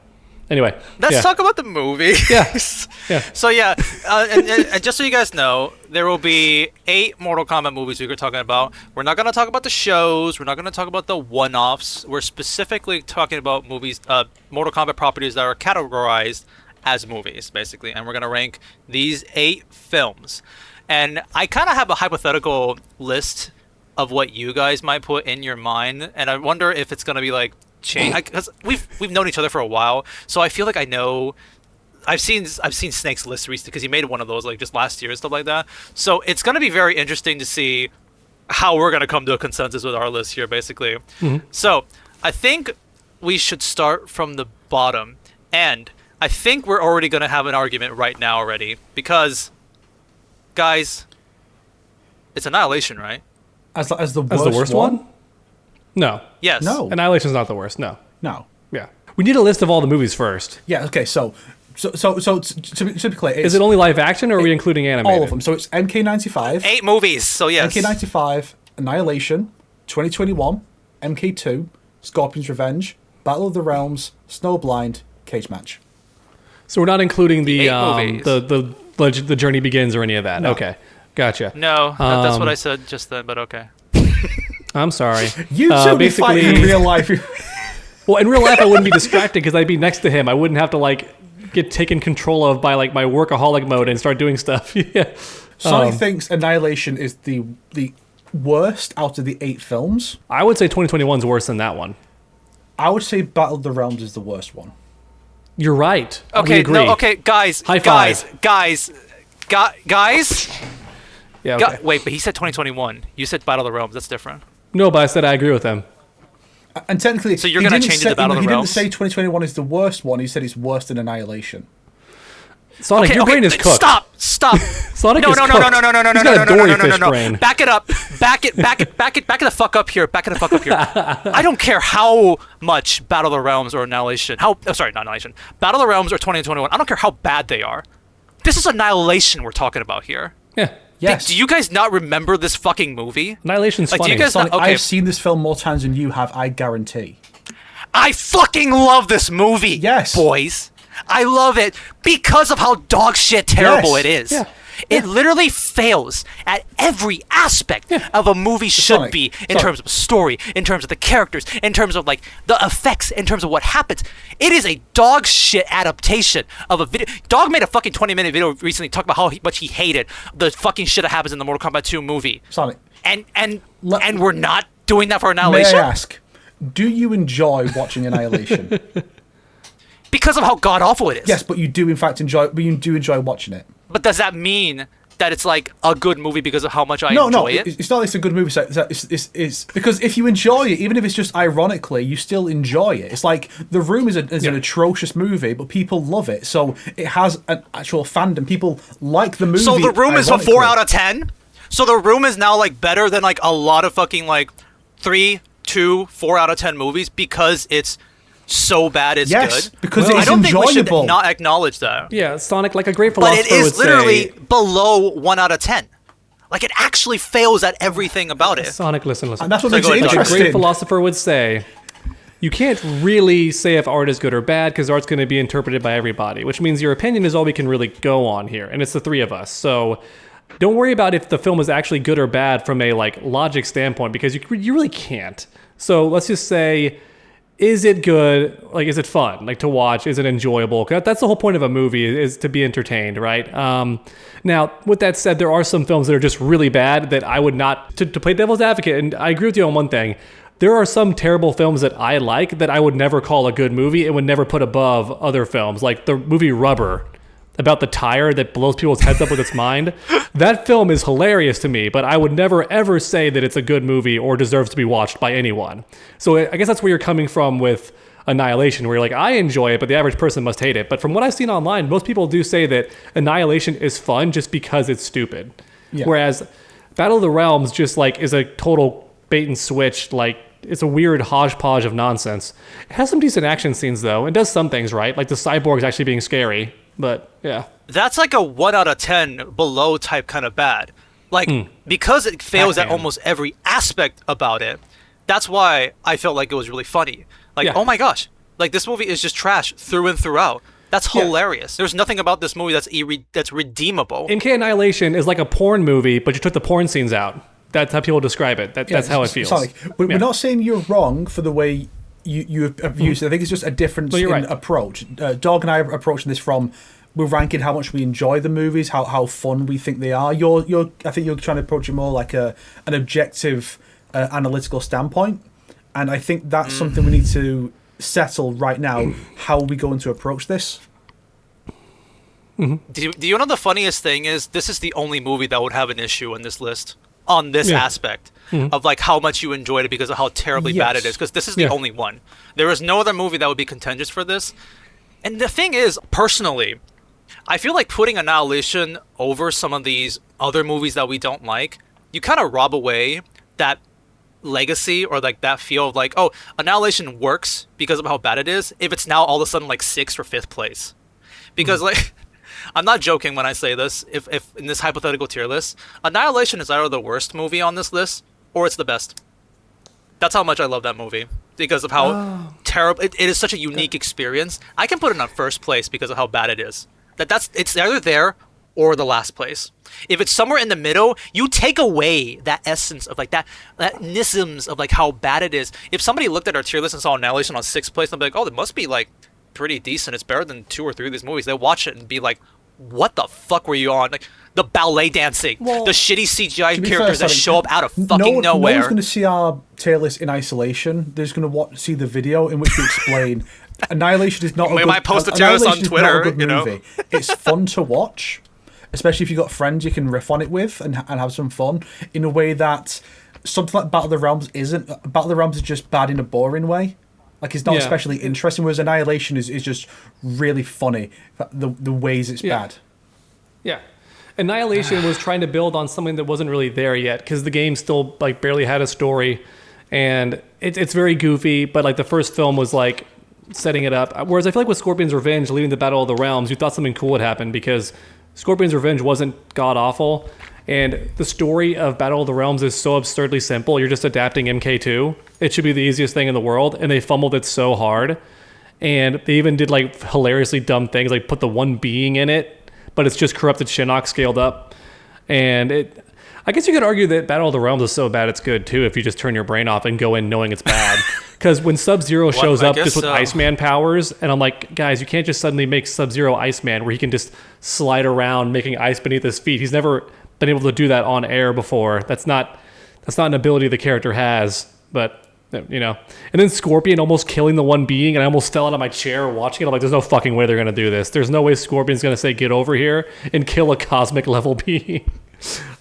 Anyway, let's talk about the movie. Yeah. So and just so you guys know, there will be 8 Mortal Kombat movies we're talking about. We're not going to talk about the shows. We're not going to talk about the one-offs. We're specifically talking about movies, Mortal Kombat properties that are categorized as movies, basically, and we're going to rank these 8 films. And I kind of have a hypothetical list of what you guys might put in your mind, and I wonder if it's going to be like change, because we've known each other for a while, so I feel like I know. I've seen Snake's list recently because he made one of those like just last year and stuff like that. So it's going to be very interesting to see how we're going to come to a consensus with our list here, basically. Mm-hmm. So I think we should start from the bottom, and I think we're already going to have an argument right now already because, guys, it's Annihilation, right? As the worst one? No. Yes. No. Annihilation's not the worst. No. Yeah. We need a list of all the movies first. Yeah. Okay. So to be clear, is it only live action or are we including animated? All of them. So it's MK95. 8 movies. So yes. MK95, Annihilation, 2021, MK2, Scorpion's Revenge, Battle of the Realms, Snowblind, Cage Match. So we're not including the Journey Begins or any of that. No. Okay, gotcha. No, that's what I said just then. But okay. I'm sorry. You two be fighting in real life. Well, in real life, I wouldn't be distracted because I'd be next to him. I wouldn't have to like get taken control of by like my workaholic mode and start doing stuff. Yeah. Sonic thinks Annihilation is the worst out of the 8 films. I would say 2021's worse than that one. I would say Battle of the Realms is the worst one. You're right. Okay, we agree. no, okay, guys. High five. Guys. Guys. Yeah. Okay. Wait, but he said 2021. You said Battle of the Realms. That's different. No, but I said I agree with him. And technically, so you're going to change it to Battle of the Realms? He didn't say 2021 is the worst one. He said it's worse than Annihilation. Sonic, your brain is cooked. Stop. Sonic is cooked. No. Back it up. Back it the fuck up here. I don't care how much Battle of the Realms or Annihilation. Not Annihilation. Battle of the Realms or 2021. I don't care how bad they are. This is Annihilation we're talking about here. Yeah. Yes. Do you guys not remember this fucking movie? Annihilation's funny. Do you guys Sonic, okay. I've seen this film more times than you have, I guarantee. I fucking love this movie. Yes. Boys. I love it because of how dog shit terrible it is. Yeah. It literally fails at every aspect of a movie should be in terms of story, in terms of the characters, in terms of like the effects, in terms of what happens. It is a dog shit adaptation of a video. Dog made a fucking 20-minute video recently talking about how much he hated the fucking shit that happens in the Mortal Kombat 2 movie. Sonic. And we're not doing that for Annihilation? May I ask, do you enjoy watching Annihilation? Because of how god-awful it is. Yes, but you do in fact enjoy watching it. But does that mean that it's like a good movie because of how much I enjoy it? It's not like it's a good movie. It's because if you enjoy it, even if it's just ironically, you still enjoy it. It's like The Room is an atrocious movie, but people love it. So it has an actual fandom. People like the movie. So The Room is a ironically. 4 out of 10? So The Room is now like better than like a lot of fucking like 3, 2, 4 out of 10 movies because it's so bad it's good. Because it's I don't enjoyable. think we should not acknowledge that. Yeah, Sonic, like a great But philosopher it is would literally say, below 1 out of 10. Like it actually fails at everything about it. Sonic, listen. And that's what So makes go it ahead, Like a interesting. great philosopher would say, you can't really say if art is good or bad because art's going to be interpreted by everybody, which means your opinion is all we can really go on here, and it's the three of us. So don't worry about if the film is actually good or bad from a like logic standpoint because you really can't. So let's just say, is it good? Like, is it fun? Like to watch? Is it enjoyable? 'Cause that's the whole point of a movie is to be entertained, right? Now, with that said, there are some films that are just really bad that I would not, to play devil's advocate, and I agree with you on one thing. There are some terrible films that I like that I would never call a good movie and would never put above other films. Like the movie Rubber, about the tire that blows people's heads up with its mind. That film is hilarious to me, but I would never ever say that it's a good movie or deserves to be watched by anyone. So I guess that's where you're coming from with Annihilation, where you're like, I enjoy it, but the average person must hate it. But from what I've seen online, most people do say that Annihilation is fun just because it's stupid. Yeah. Whereas Battle of the Realms just like is a total bait and switch, like it's a weird hodgepodge of nonsense. It has some decent action scenes though. It does some things right, like the cyborgs actually being scary. But yeah, that's like a 1 out of 10 below type kind of bad. Like because it fails at almost every aspect about it. That's why I felt like it was really funny. Like oh my gosh, like this movie is just trash through and throughout. That's hilarious. There's nothing about this movie that's redeemable. MK Annihilation is like a porn movie, but you took the porn scenes out. That's how people describe it. That's how it feels. Sorry, we're not saying you're wrong for the way you have used it. I think it's just a difference in approach. Dog and I are approaching this from we're ranking how much we enjoy the movies, how fun we think they are. I think you're trying to approach it more like an objective, analytical standpoint, and I think that's something we need to settle right now. How are we going to approach this? Do you know the funniest thing is? This is the only movie that would have an issue in this list on this aspect of like how much you enjoyed it because of how terribly bad it is. Because this is the only one. There is no other movie that would be contentious for this. And the thing is, personally, I feel like putting Annihilation over some of these other movies that we don't like, you kind of rob away that legacy or like that feel of like, oh, Annihilation works because of how bad it is if it's now all of a sudden like 6th or 5th place. Because like, I'm not joking when I say this, if in this hypothetical tier list, Annihilation is either the worst movie on this list or it's the best. That's how much I love that movie. Because of how terrible it is, such a unique experience. I can put it on first place because of how bad it is. It's either there or the last place. If it's somewhere in the middle, you take away that essence of like that nisms of like how bad it is. If somebody looked at our tier list and saw Annihilation on 6th place, they'll be like, oh, it must be like pretty decent. It's better than 2 or 3 of these movies. They watch it and be like, what the fuck were you on? Like the ballet dancing, the shitty CGI characters that show up out of fucking nowhere. No one's going to see our tier list in isolation. They're just going to see the video in which we explain Annihilation is not. We might post a tier list on Twitter. Movie. It's fun to watch. especially if you've got friends you can riff on it with and have some fun in a way that something like Battle of the Realms isn't. Battle of the Realms is just bad in a boring way. Like, it's not especially interesting, whereas Annihilation is just really funny, the ways it's bad. Yeah. Annihilation was trying to build on something that wasn't really there yet, because the game still like barely had a story, and it's very goofy, but like the first film was like setting it up. Whereas I feel like with Scorpion's Revenge leading the Battle of the Realms, you thought something cool would happen, because Scorpion's Revenge wasn't god-awful, and the story of Battle of the Realms is so absurdly simple. You're just adapting MK2. It should be the easiest thing in the world, and they fumbled it so hard. And they even did like hilariously dumb things, like put the one being in it, but it's just corrupted Shinnok scaled up. And I guess you could argue that Battle of the Realms is so bad it's good too, if you just turn your brain off and go in knowing it's bad. Because when Sub-Zero shows up just with Iceman powers, and I'm like, guys, you can't just suddenly make Sub-Zero Iceman where he can just slide around making ice beneath his feet. He's never been able to do that on air before. That's not an ability the character has, but you know. And then Scorpion almost killing the one being, and I almost fell out of my chair watching it. I'm like, there's no fucking way they're gonna do this. There's no way Scorpion's gonna say get over here and kill a cosmic level being.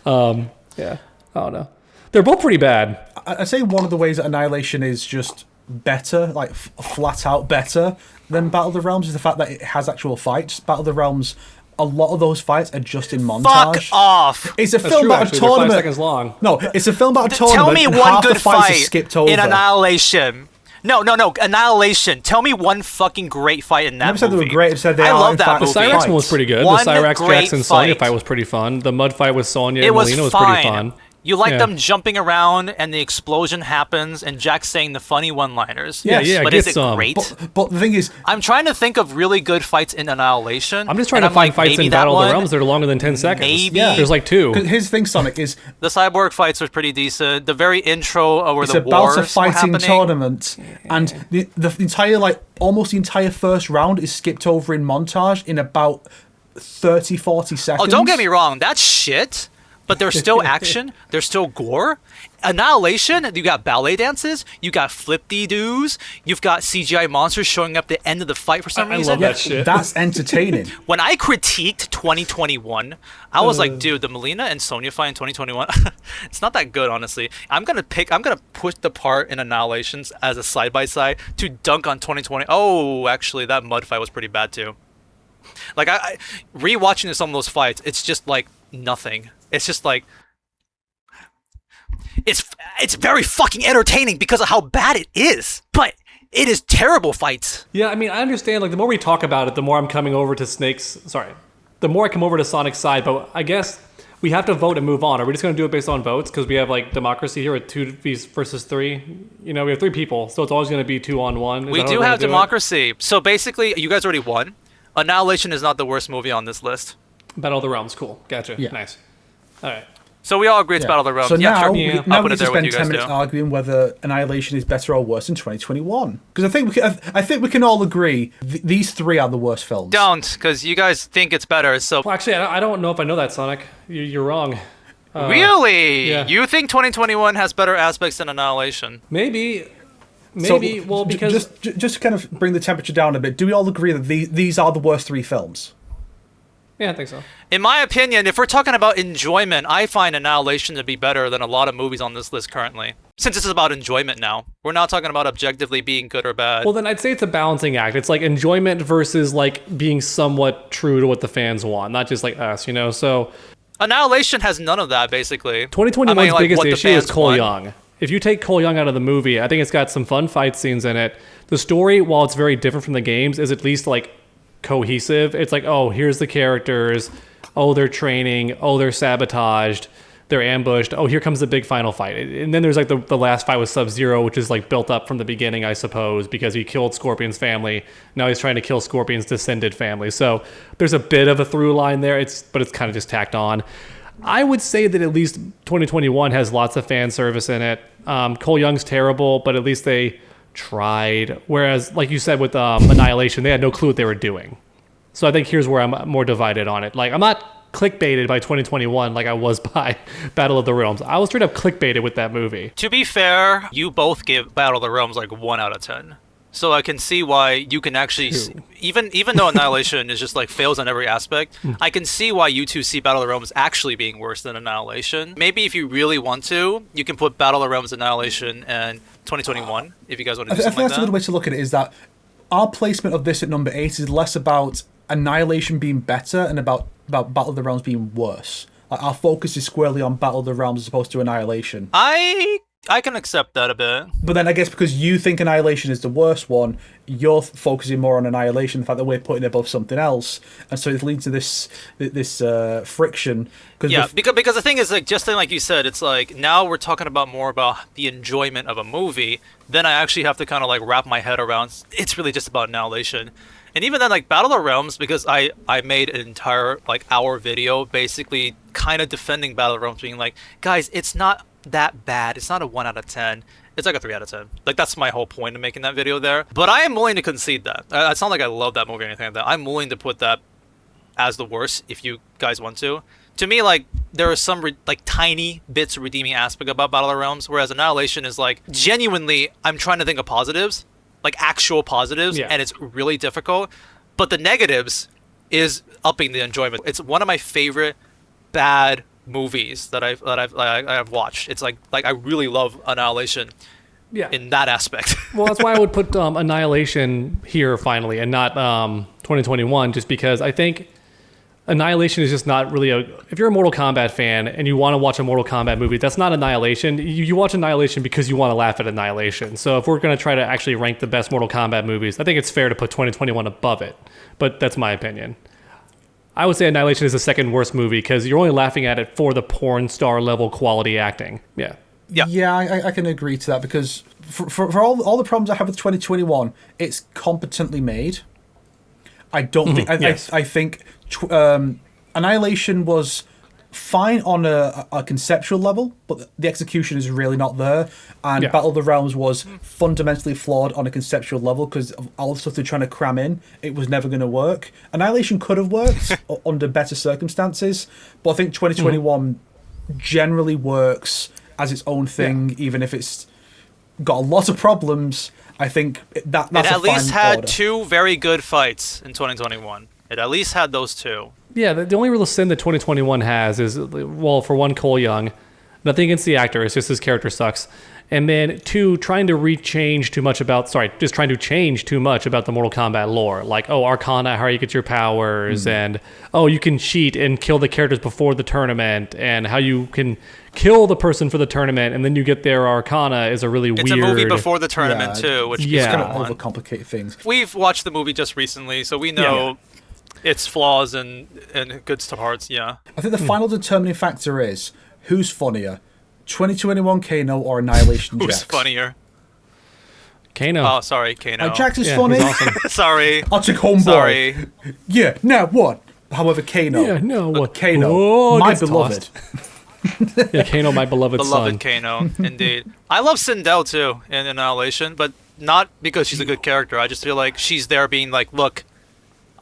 Yeah, I don't know. They're both pretty bad. I'd say one of the ways that Annihilation is just better, like flat out better than Battle of the Realms, is the fact that it has actual fights. Battle of the Realms, a lot of those fights are just in montage. Fuck off! It's a film about a tournament. 5 seconds long. No, it's a film about a tournament. Tell me and one half good the fights fight are skipped over. in Annihilation. No, Annihilation. Tell me one fucking great fight in that movie. I never said they were great. I said they I are, love in that fact, The movie. Cyrax fights. one was pretty good. One The Cyrax great Jackson Sonya fight. fight was pretty fun. The mud fight with Sonya It and was Melina was fine. pretty fun. You like Yeah. them jumping around and the explosion happens and Jack's saying the funny one-liners. Yeah, yeah, But get is it some. great? But the thing is, I'm trying to think of really good fights in Annihilation. I'm just trying and to find like, fights maybe in that Battle of the one, Realms that are longer than 10 seconds. Maybe. Yeah. There's like 2. here's the thing, Sonic, is The cyborg fights were pretty decent. The very intro where it's the about wars a were fighting happening. tournament, and the entire, like, almost the entire first round is skipped over in montage in about 30, 40 seconds. Oh, don't get me wrong. That's shit. But there's still action. There's still gore. Annihilation, you got ballet dances. You got flip-de-doos. You've got CGI monsters showing up at the end of the fight for some I reason. love that shit. That's entertaining. When I critiqued 2021, I was like, dude, the Melina and Sonya fight in 2021, it's not that good, honestly. I'm gonna push the part in Annihilations as a side-by-side to dunk on 2020. Oh, actually, that mud fight was pretty bad, too. Like, I rewatching some of those fights, it's just like nothing. It's just like it's very fucking entertaining because of how bad it is, but it is terrible fights. Yeah, I mean, I understand, like, the more we talk about it, the more I'm coming over to the more I come over to Sonic's side, but I guess we have to vote and move on. Are we just going to do it based on votes? Because we have, like, democracy here with 2 versus 3. You know, we have 3 people, so it's always going to be 2-on-1. We do have democracy. So basically, you guys already won. Annihilation is not the worst movie on this list. Battle of the Realms, cool. Gotcha. Yeah. Nice. All right. So we all agree it's Battle of the Realms. So yeah, now, sure. we, Yeah. now I'll we put need it to there with spend you 10 guys minutes too. arguing whether Annihilation is better or worse in 2021. Because I think we can all agree these 3 are the worst films. Don't, because you guys think it's better. So Well, actually, I don't know if I know that, Sonic. You're wrong. really, yeah. you think 2021 has better aspects than Annihilation? Maybe. So, Well, because... just to kind of bring the temperature down a bit, do we all agree that these are the worst 3 films? Yeah, I think so. In my opinion, if we're talking about enjoyment, I find Annihilation to be better than a lot of movies on this list currently. Since this is about enjoyment now. We're not talking about objectively being good or bad. Well, then I'd say it's a balancing act. It's like enjoyment versus like being somewhat true to what the fans want, not just like us, you know? So Annihilation has none of that, basically. 2021's I mean, like, biggest what the issue is fans Cole want. Young. If you take Cole Young out of the movie, I think it's got some fun fight scenes in it. The story, while it's very different from the games, is at least like cohesive. It's like, oh, here's the characters. Oh, they're training. Oh, they're sabotaged. They're ambushed. Oh, here comes the big final fight. And then there's like the last fight with Sub-Zero, which is like built up from the beginning, I suppose, because he killed Scorpion's family. Now he's trying to kill Scorpion's descended family. So there's a bit of a through line there, but it's kind of just tacked on. I would say that at least 2021 has lots of fan service in it. Cole Young's terrible, but at least they tried. Whereas, like you said with Annihilation, they had no clue what they were doing. So I think here's where I'm more divided on it. Like, I'm not clickbaited by 2021 like I was by Battle of the Realms. I was straight up clickbaited with that movie. To be fair, you both give Battle of the Realms like 1 out of 10. So I can see why you can actually, even though Annihilation is just like fails on every aspect, I can see why you two see Battle of the Realms actually being worse than Annihilation. Maybe if you really want to, you can put Battle of the Realms, Annihilation, and 2021 if you guys want to do I think something like that's a that. good way to look at it. Is that our placement of this at number 8 is less about Annihilation being better and about Battle of the Realms being worse. Like, our focus is squarely on Battle of the Realms as opposed to Annihilation. I can accept that a bit. But then I guess because you think Annihilation is the worst one, you're focusing more on Annihilation, the fact that we're putting it above something else, and so it leads to this friction. Yeah, because the thing is, like, just like you said, it's like now we're talking about more about the enjoyment of a movie. Then I actually have to kind of like wrap my head around. It's really just about Annihilation. And even then, like Battle of the Realms, because I made an entire like hour video basically kind of defending Battle of the Realms, being like, guys, it's not that bad. It's not a 1 out of 10. It's like a 3 out of 10. Like, that's my whole point of making that video there. But I am willing to concede that. It's not like I love that movie or anything like that. I'm willing to put that as the worst if you guys want to. To me, like, there are some like tiny bits of redeeming aspect about Battle of the Realms, whereas Annihilation is like, genuinely, I'm trying to think of positives, like actual positives, and it's really difficult. But the negatives is upping the enjoyment. It's one of my favorite bad movies that I've watched. It's like I really love Annihilation in that aspect. Well, that's why I would put Annihilation here finally and not 2021, just because I think Annihilation is just not really if you're a Mortal Kombat fan and you want to watch a Mortal Kombat movie, that's not Annihilation. You watch Annihilation because you want to laugh at Annihilation. So if we're going to try to actually rank the best Mortal Kombat movies, I think it's fair to put 2021 above it. But that's my opinion. I would say Annihilation is the second worst movie because you're only laughing at it for the porn star level quality acting. Yeah, I can agree to that because for all the problems I have with 2021, it's competently made. I don't think. I think Annihilation was fine on a conceptual level, but the execution is really not there. And Battle of the Realms was fundamentally flawed on a conceptual level because of all the stuff they're trying to cram in. It was never going to work. Annihilation could have worked under better circumstances, but I think 2021 generally works as its own thing, even if it's got a lot of problems. I think that's it at least fine had order. 2 very good fights in 2021. It at least had those 2. Yeah, the only real sin that 2021 has is, well, for one, Cole Young. Nothing against the actor, it's just his character sucks. And then 2, trying to change too much about the Mortal Kombat lore. Like, Arcana, how you get your powers, and, you can cheat and kill the characters before the tournament, and how you can kill the person for the tournament, and then you get their Arcana is a really weird... It's a movie before the tournament, too, which is kind of overcomplicate things. We've watched the movie just recently, so we know... its flaws and good parts, I think the final determining factor is who's funnier, 2021 Kano or Annihilation Jax? Who's funnier? Kano. Oh, sorry, Kano. Jax is funny. He's awesome. Sorry. I'll take homeboy. Sorry. Yeah, now what? However, Kano. Yeah, no, what? Kano, my beloved. Kano, my beloved son. Beloved Kano, indeed. I love Sindel, too, in Annihilation, but not because she's a good character. I just feel like she's there being like, look,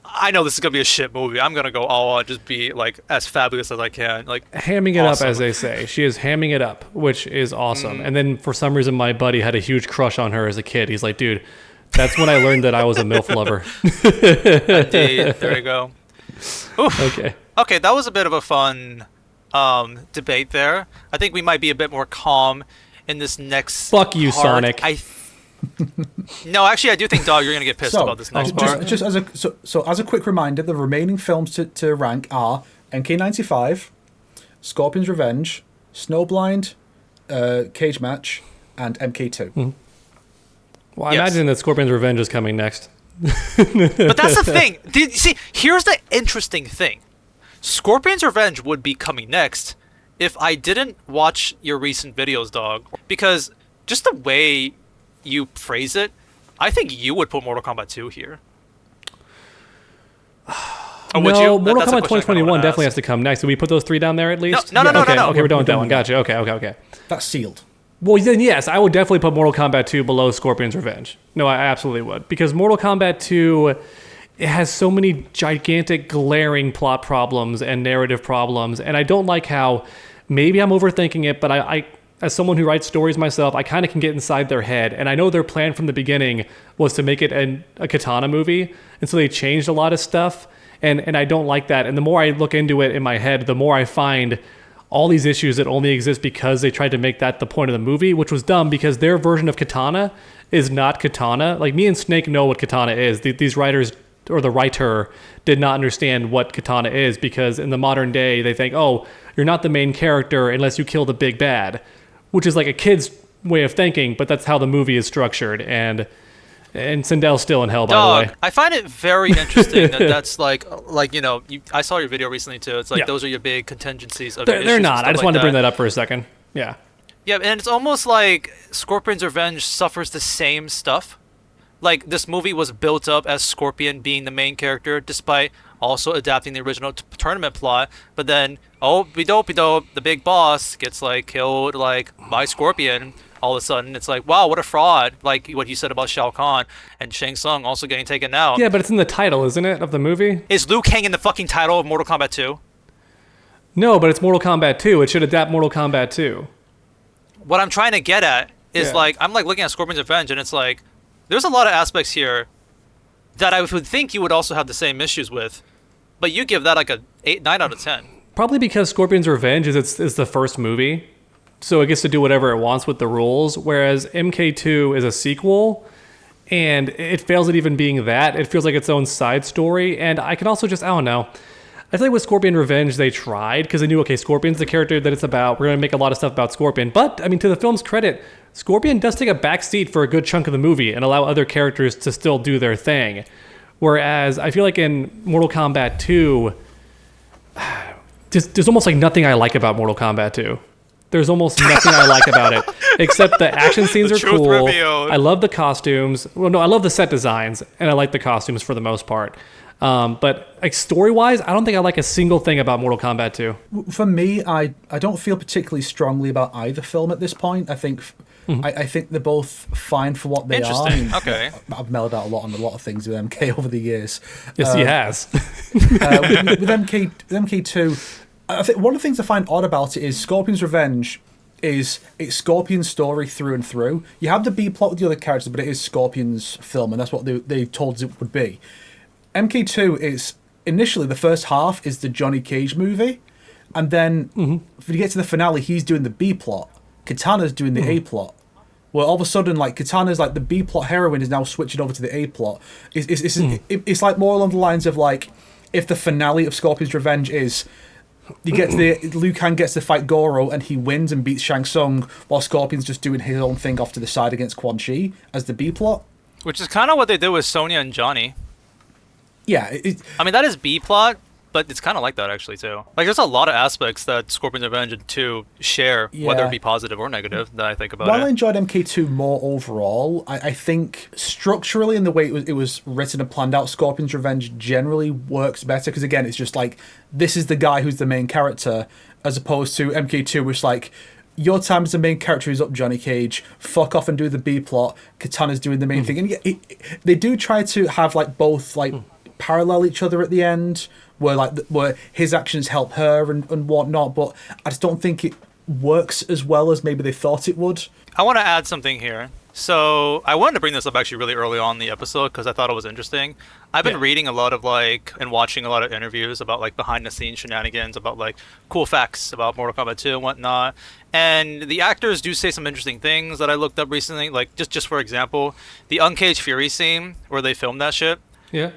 I know this is gonna be a shit movie. I'm gonna go all out, just be like as fabulous as I can, like hamming it up, as they say. She is hamming it up, which is awesome. And then for some reason, my buddy had a huge crush on her as a kid. He's like, dude, that's when I learned that I was a MILF lover. Indeed, there you go. Oof. Okay, that was a bit of a fun debate there. I think we might be a bit more calm in this next. Fuck you, part. Sonic. No, actually, I do think, Dog, you're gonna get pissed about this next part. Just as a quick reminder, the remaining films to rank are MK95, Scorpion's Revenge, Snowblind, Cage Match, and MK2. Well, I imagine that Scorpion's Revenge is coming next. But that's the thing. See, here's the interesting thing. Scorpion's Revenge would be coming next if I didn't watch your recent videos, Dog. Because just the way you phrase it, I think you would put Mortal Kombat 2 here. Or would you? Mortal That's a Kombat question 2021 definitely has to come next. Did we put those 3 down there at least? No. Okay, we're done with that one. Gotcha. Okay. That's sealed. Well, then yes, I would definitely put Mortal Kombat 2 below Scorpion's Revenge. No, I absolutely would. Because Mortal Kombat 2, it has so many gigantic, glaring plot problems and narrative problems, and I don't like how, maybe I'm overthinking it, but as someone who writes stories myself, I kind of can get inside their head. And I know their plan from the beginning was to make it a katana movie. And so they changed a lot of stuff. And I don't like that. And the more I look into it in my head, the more I find all these issues that only exist because they tried to make that the point of the movie, which was dumb because their version of katana is not katana. Like, me and Snake know what katana is. These writers, or the writer, did not understand what katana is because in the modern day, they think, oh, you're not the main character unless you kill the big bad, which is like a kid's way of thinking, but that's how the movie is structured. And Sindel's still in hell, by the way. I find it very interesting that that's like you know, I saw your video recently too. It's like those are your big contingencies of your issues. They're not. I just like wanted to bring that up for a second. Yeah. Yeah, and it's almost like Scorpion's Revenge suffers the same stuff. Like, this movie was built up as Scorpion being the main character, despite also adapting the original tournament plot. But then, the big boss gets like killed like by Scorpion. All of a sudden, it's like, wow, what a fraud! Like what you said about Shao Kahn and Shang Tsung also getting taken out. Yeah, but it's in the title, isn't it, of the movie? Is Liu Kang in the fucking title of Mortal Kombat 2? No, but it's Mortal Kombat 2. It should adapt Mortal Kombat 2. What I'm trying to get at is I'm like looking at Scorpion's Revenge, and it's like, there's a lot of aspects here that I would think you would also have the same issues with, but you give that like a 9 out of 10. Probably because Scorpion's Revenge is the first movie, so it gets to do whatever it wants with the rules, whereas MK2 is a sequel, and it fails at even being that. It feels like its own side story, and I can also just, I don't know. I feel like with Scorpion Revenge, they tried, because they knew, okay, Scorpion's the character that it's about. We're going to make a lot of stuff about Scorpion. But, I mean, to the film's credit, Scorpion does take a backseat for a good chunk of the movie and allow other characters to still do their thing. Whereas, I feel like in Mortal Kombat 2, there's almost like nothing I like about Mortal Kombat 2. There's almost nothing I like about it, except the action scenes are cool. Revealed. I love the costumes. Well, no, I love the set designs, and I like the costumes for the most part. But like story-wise, I don't think I like a single thing about Mortal Kombat 2. For me, I don't feel particularly strongly about either film at this point. I think I think they're both fine for what they are. Interesting. Okay. I've mellowed out a lot on a lot of things with MK over the years. Yes, he has. with MK2, I think one of the things I find odd about it is Scorpion's Revenge is it's Scorpion's story through and through. You have the B plot with the other characters, but it is Scorpion's film, and that's what they told us it would be. MK2 is initially the first half is the Johnny Cage movie, and then when you get to the finale, he's doing the B plot. Katana's doing the A plot. Well, all of a sudden, like Katana's like the B plot heroine is now switching over to the A plot. It's like more along the lines of like if the finale of Scorpion's Revenge is you get to Liu Kang gets to fight Goro and he wins and beats Shang Tsung while Scorpion's just doing his own thing off to the side against Quan Chi as the B plot. Which is kind of what they did with Sonya and Johnny. Yeah, I mean, that is B plot, but it's kind of like that actually too. Like, there's a lot of aspects that Scorpion's Revenge and 2 share, whether it be positive or negative, that I think about While it. I enjoyed MK2 more overall, I think structurally in the way it was written and planned out, Scorpion's Revenge generally works better because again, it's just like this is the guy who's the main character, as opposed to MK2, which like your time as the main character is up, Johnny Cage. Fuck off and do the B plot. Katana's doing the main thing, and they do try to have like both like. Parallel each other at the end, where his actions help her and whatnot, but I just don't think it works as well as maybe they thought it would. I want to add something here. So I wanted to bring this up actually really early on in the episode because I thought it was interesting. I've been reading a lot of and watching a lot of interviews about like behind the scenes shenanigans, about like cool facts about Mortal Kombat 2 and whatnot. And the actors do say some interesting things that I looked up recently. Like just for example, the Uncaged Fury scene where they filmed that shit. Yeah.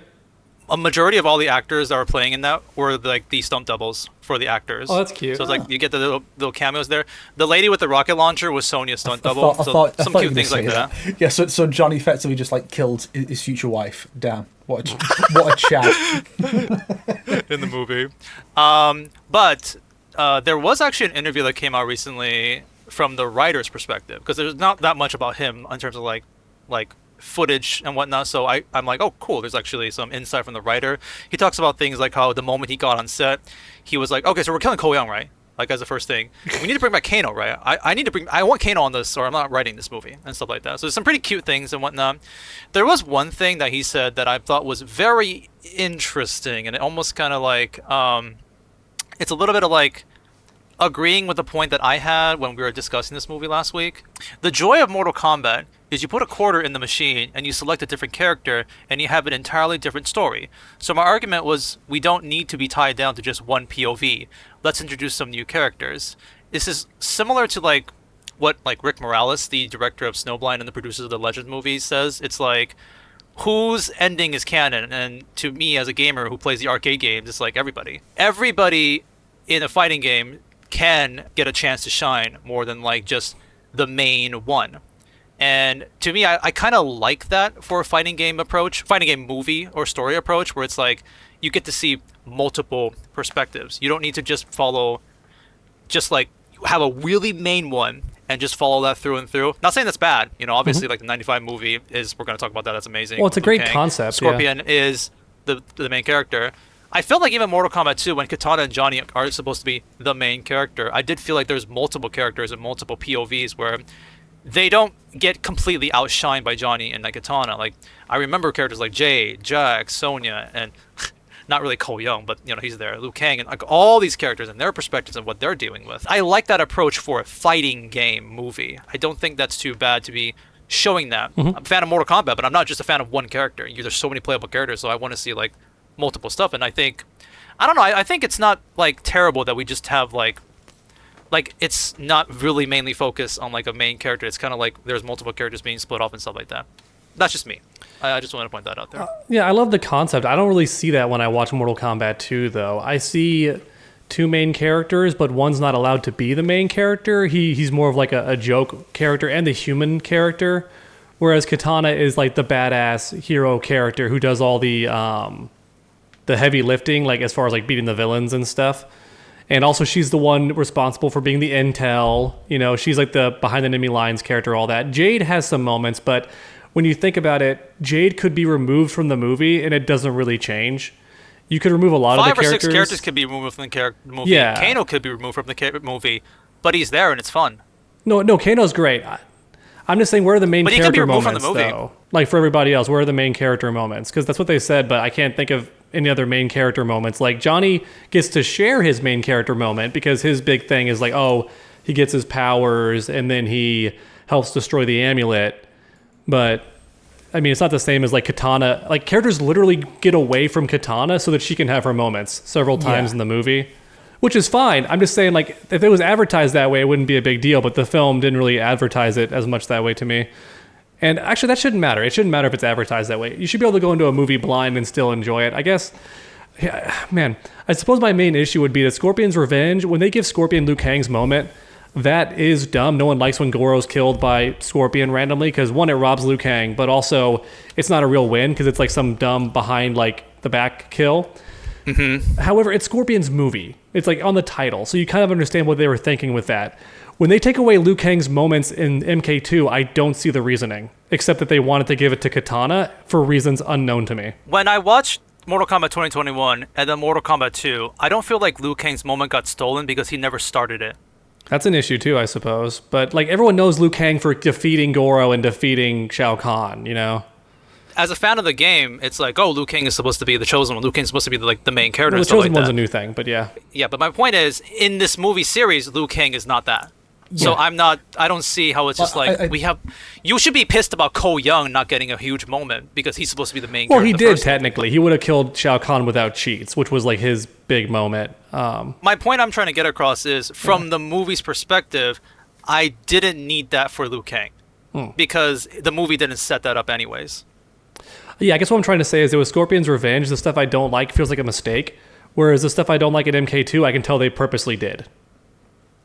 A majority of all the actors that were playing in that were like the stunt doubles for the actors. Oh, that's cute. So it's like you get the little cameos there. The lady with the rocket launcher was Sonya's stunt double. I thought some you cute were things gonna like say that. Yeah, so Johnny effectively just like killed his future wife. Damn, what a chat. In the movie. But there was actually an interview that came out recently from the writer's perspective because there's not that much about him in terms of like footage and whatnot, so I'm like, oh cool, there's actually some insight from the writer. He talks about things like how the moment he got on set, he was like, okay, so we're killing Ko Young, right? Like as the first thing, we need to bring back Kano, right? I want Kano on this or I'm not writing this movie and stuff like that. So there's some pretty cute things and whatnot. There was one thing that he said that I thought was very interesting, and it almost kind of like it's a little bit of like agreeing with the point that I had when we were discussing this movie last week. The joy of Mortal Kombat is you put a quarter in the machine and you select a different character and you have an entirely different story. So my argument was we don't need to be tied down to just one POV. Let's introduce some new characters. This is similar to like what like Rick Morales, the director of Snowblind and the producers of the Legend movies, says. It's like, whose ending is canon? And to me as a gamer who plays the arcade games, it's like everybody. Everybody in a fighting game can get a chance to shine more than like just the main one. And to me, I kind of like that for a fighting game approach, fighting game movie or story approach, where it's like you get to see multiple perspectives. You don't need to just follow, just like have a really main one and just follow that through and through. Not saying that's bad, you know. Obviously, like the '95 movie is, we're going to talk about that. That's amazing. Well, it's a Liu great Kang. concept. Scorpion is the main character. I felt like even Mortal Kombat 2, when Kitana and Johnny are supposed to be the main character, I did feel like there's multiple characters and multiple POVs where they don't get completely outshined by Johnny and like Kitana. Like, I remember characters like Jade, Jax, Sonya, and not really Cole Young, but you know, he's there, Liu Kang, and like all these characters and their perspectives and what they're dealing with. I like that approach for a fighting game movie. I don't think that's too bad to be showing that. I'm a fan of Mortal Kombat, but I'm not just a fan of one character. There's so many playable characters, so I want to see like multiple stuff. And I think, I don't know, I think it's not like terrible that we just have like it's not really mainly focused on like a main character. It's kind of like there's multiple characters being split off and stuff like that. That's just me. I just want to point that out there. Yeah, I love the concept. I don't really see that when I watch Mortal Kombat 2, though. I see two main characters, but one's not allowed to be the main character. He's more of like a joke character and the human character, whereas Kitana is like the badass hero character who does all the heavy lifting, like as far as like beating the villains and stuff. And also she's the one responsible for being the intel. You know, she's like the behind the enemy lines character, all that. Jade has some moments, but when you think about it, Jade could be removed from the movie and it doesn't really change. You could remove a lot of the characters. 5 or 6 characters could be removed from the movie. Yeah. Kano could be removed from the movie, but he's there and it's fun. No, Kano's great. I'm just saying, where are the main character But he could be removed moments, from the movie. though? Like, for everybody else, where are the main character moments? Because that's what they said, but I can't think of any other main character moments. Like, Johnny gets to share his main character moment because his big thing is like, oh, he gets his powers and then he helps destroy the amulet. But I mean, it's not the same as like Kitana. Like, characters literally get away from Kitana so that she can have her moments several times in the movie, which is fine. I'm just saying, like, if it was advertised that way, it wouldn't be a big deal, but the film didn't really advertise it as much that way to me. And actually, that shouldn't matter. It shouldn't matter if it's advertised that way. You should be able to go into a movie blind and still enjoy it. I guess, yeah, man, I suppose my main issue would be that Scorpion's Revenge, when they give Scorpion Liu Kang's moment, that is dumb. No one likes when Goro's killed by Scorpion randomly because, one, it robs Liu Kang, but also it's not a real win because it's like some dumb behind like the back kill. However, it's Scorpion's movie. It's like on the title, so you kind of understand what they were thinking with that. When they take away Liu Kang's moments in MK2, I don't see the reasoning, except that they wanted to give it to Kitana for reasons unknown to me. When I watched Mortal Kombat 2021 and then Mortal Kombat 2, I don't feel like Liu Kang's moment got stolen because he never started it. That's an issue too, I suppose. But like, everyone knows Liu Kang for defeating Goro and defeating Shao Kahn, you know? As a fan of the game, it's like, oh, Liu Kang is supposed to be the chosen one. Liu Kang's supposed to be the main character. Well, and the stuff chosen like one's that. a new thing, but yeah. Yeah, but my point is, in this movie series, Liu Kang is not that. So I don't see how it's just you should be pissed about Cole Young not getting a huge moment because he's supposed to be the main character. Well, he did technically. He would have killed Shao Kahn without cheats, which was like his big moment. My point I'm trying to get across is, from the movie's perspective, I didn't need that for Liu Kang because the movie didn't set that up anyways. Yeah, I guess what I'm trying to say is it was Scorpion's Revenge. The stuff I don't like feels like a mistake, whereas the stuff I don't like at MK2, I can tell they purposely did.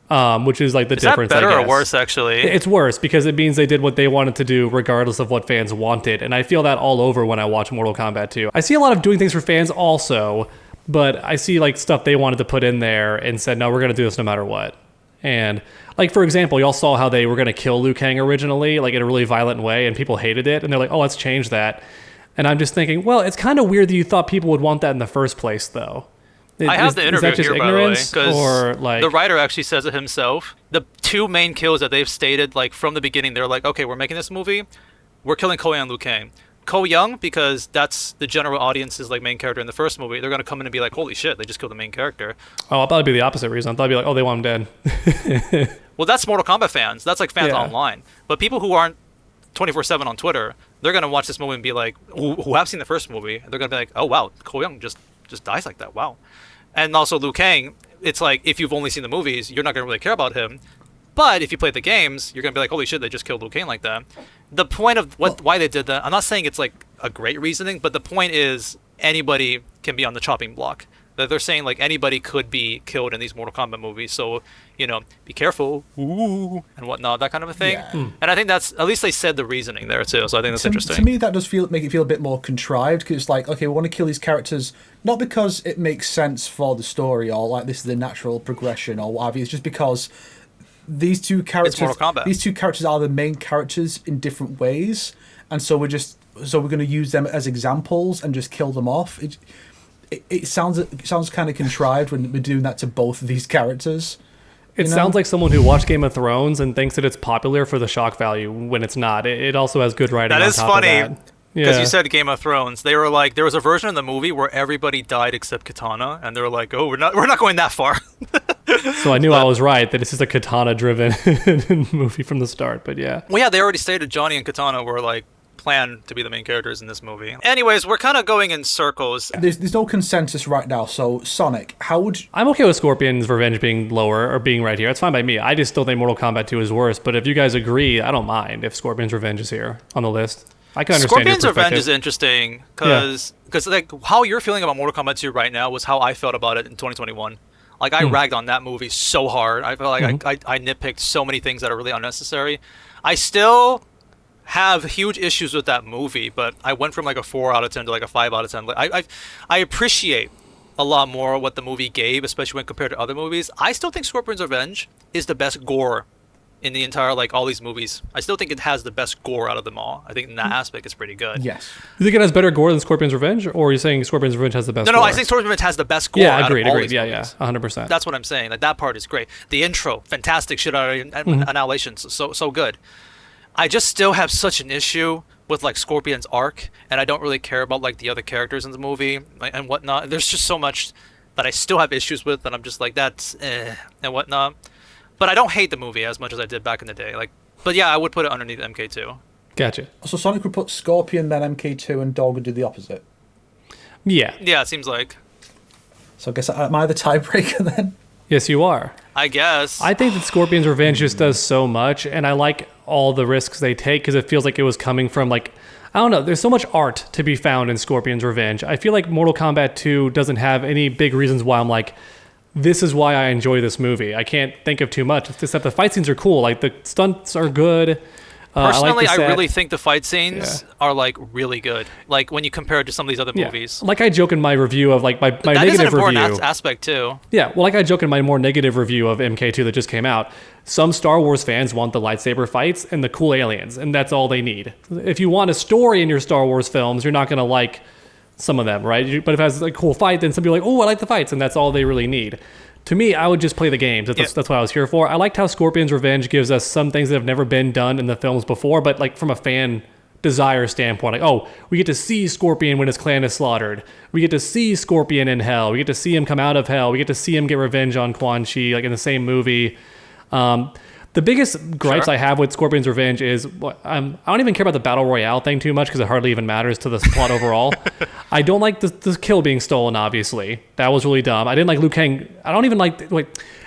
Which is like the difference. Is that better I guess. or worse, actually? It's worse because it means they did what they wanted to do regardless of what fans wanted. And I feel that all over when I watch Mortal Kombat 2. I see a lot of doing things for fans also, but I see like stuff they wanted to put in there and said, no, we're going to do this no matter what. And like, for example, y'all saw how they were going to kill Liu Kang originally, like in a really violent way, and people hated it. And they're like, oh, let's change that. And I'm just thinking, well, it's kind of weird that you thought people would want that in the first place, though. I have the interview here, by the way, because like, the writer actually says it himself. The two main kills that they've stated, like from the beginning, they're like, okay, we're making this movie, we're killing Cole and Liu Kang. Ko Young, because that's the general audience's like main character in the first movie, they're gonna come in and be like, holy shit, they just killed the main character. Oh, I thought it'd be the opposite reason. I thought it'd be like, oh, they want him dead. Well, that's Mortal Kombat fans. That's like fans online. But people who aren't 24/7 on Twitter, they're gonna watch this movie and be like, who have seen the first movie, they're gonna be like, oh wow, Ko Young just dies like that. Wow. And also Liu Kang, it's like if you've only seen the movies, you're not gonna really care about him. But if you play the games, you're gonna be like, holy shit, they just killed Liu Kang like that. The point of why they did that, I'm not saying it's like a great reasoning, but the point is anybody can be on the chopping block. That they're saying like anybody could be killed in these Mortal Kombat movies, so be careful, ooh, and whatnot, that kind of a thing. Yeah. And I think that's, at least they said the reasoning there too, so I think that's interesting. To me, that does make it feel a bit more contrived, because it's like, okay, we want to kill these characters not because it makes sense for the story or like this is the natural progression or what have you. It's just because these two characters, are the main characters in different ways, and so we're going to use them as examples and just kill them off. It sounds kind of contrived when we're doing that to both of these characters. It sounds like someone who watched Game of Thrones and thinks that it's popular for the shock value when it's not. It also has good writing. That is on top funny. of that. Because you said Game of Thrones, they were like, there was a version of the movie where everybody died except Katana, and they were like, oh, we're not going that far. So I knew I was right, that it's just a Katana-driven movie from the start, but yeah. Well, yeah, they already stated Johnny and Katana were like planned to be the main characters in this movie. Anyways, we're kind of going in circles. There's no consensus right now, so Sonic, how would you... I'm okay with Scorpion's Revenge being lower or being right here. It's fine by me. I just still think Mortal Kombat 2 is worse, but if you guys agree, I don't mind if Scorpion's Revenge is here on the list. I can understand Scorpion's your Revenge perspective. is interesting because like how you're feeling about Mortal Kombat 2 right now was how I felt about it in 2021. Like I ragged on that movie so hard. I felt like I nitpicked so many things that are really unnecessary. I still have huge issues with that movie, but I went from like a 4 out of 10 to like a 5 out of 10. Like I appreciate a lot more what the movie gave, especially when compared to other movies. I still think Scorpion's Revenge is the best gore in the entire, like, all these movies. I still think it has the best gore out of them all. I think in that aspect it's pretty good. Yes. You think it has better gore than Scorpion's Revenge, or are you saying Scorpion's Revenge has the best gore? No, I think Scorpion's Revenge has the best gore out of all these movies. 100%. That's what I'm saying. Like, that part is great. The intro, fantastic shit out of Annihilation. So good. I just still have such an issue with, like, Scorpion's arc, and I don't really care about, like, the other characters in the movie and whatnot. There's just so much that I still have issues with, that I'm just like, that's and whatnot. But I don't hate the movie as much as I did back in the day. But yeah, I would put it underneath MK2. Gotcha. So Sonic would put Scorpion, then MK2, and Dog would do the opposite. Yeah. Yeah, it seems like. So I guess am I the tiebreaker then? Yes, you are. I guess. I think that Scorpion's Revenge just does so much, and I like all the risks they take because it feels like it was coming from, like, I don't know, there's so much art to be found in Scorpion's Revenge. I feel like Mortal Kombat 2 doesn't have any big reasons why I'm like, this is why I enjoy this movie. I can't think of too much. It's just that the fight scenes are cool. Like, the stunts are good. Personally, I really think the fight scenes are, like, really good. Like, when you compare it to some of these other movies. Like I joke in my review of, like, my negative review. That is an important aspect, too. Yeah, well, like I joke in my more negative review of MK2 that just came out, some Star Wars fans want the lightsaber fights and the cool aliens, and that's all they need. If you want a story in your Star Wars films, you're not going to like some of them, right? But if it has a cool fight, then some people are like, oh, I like the fights, and that's all they really need. To me, I would just play the games. That's what I was here for. I liked how Scorpion's Revenge gives us some things that have never been done in the films before, but like from a fan desire standpoint, like, oh, we get to see Scorpion when his clan is slaughtered. We get to see Scorpion in hell. We get to see him come out of hell. We get to see him get revenge on Quan Chi, like in the same movie. The biggest gripes I have with Scorpion's Revenge is I don't even care about the Battle Royale thing too much because it hardly even matters to the plot overall. I don't like the kill being stolen, obviously. That was really dumb. I didn't like Liu Kang. I don't even like,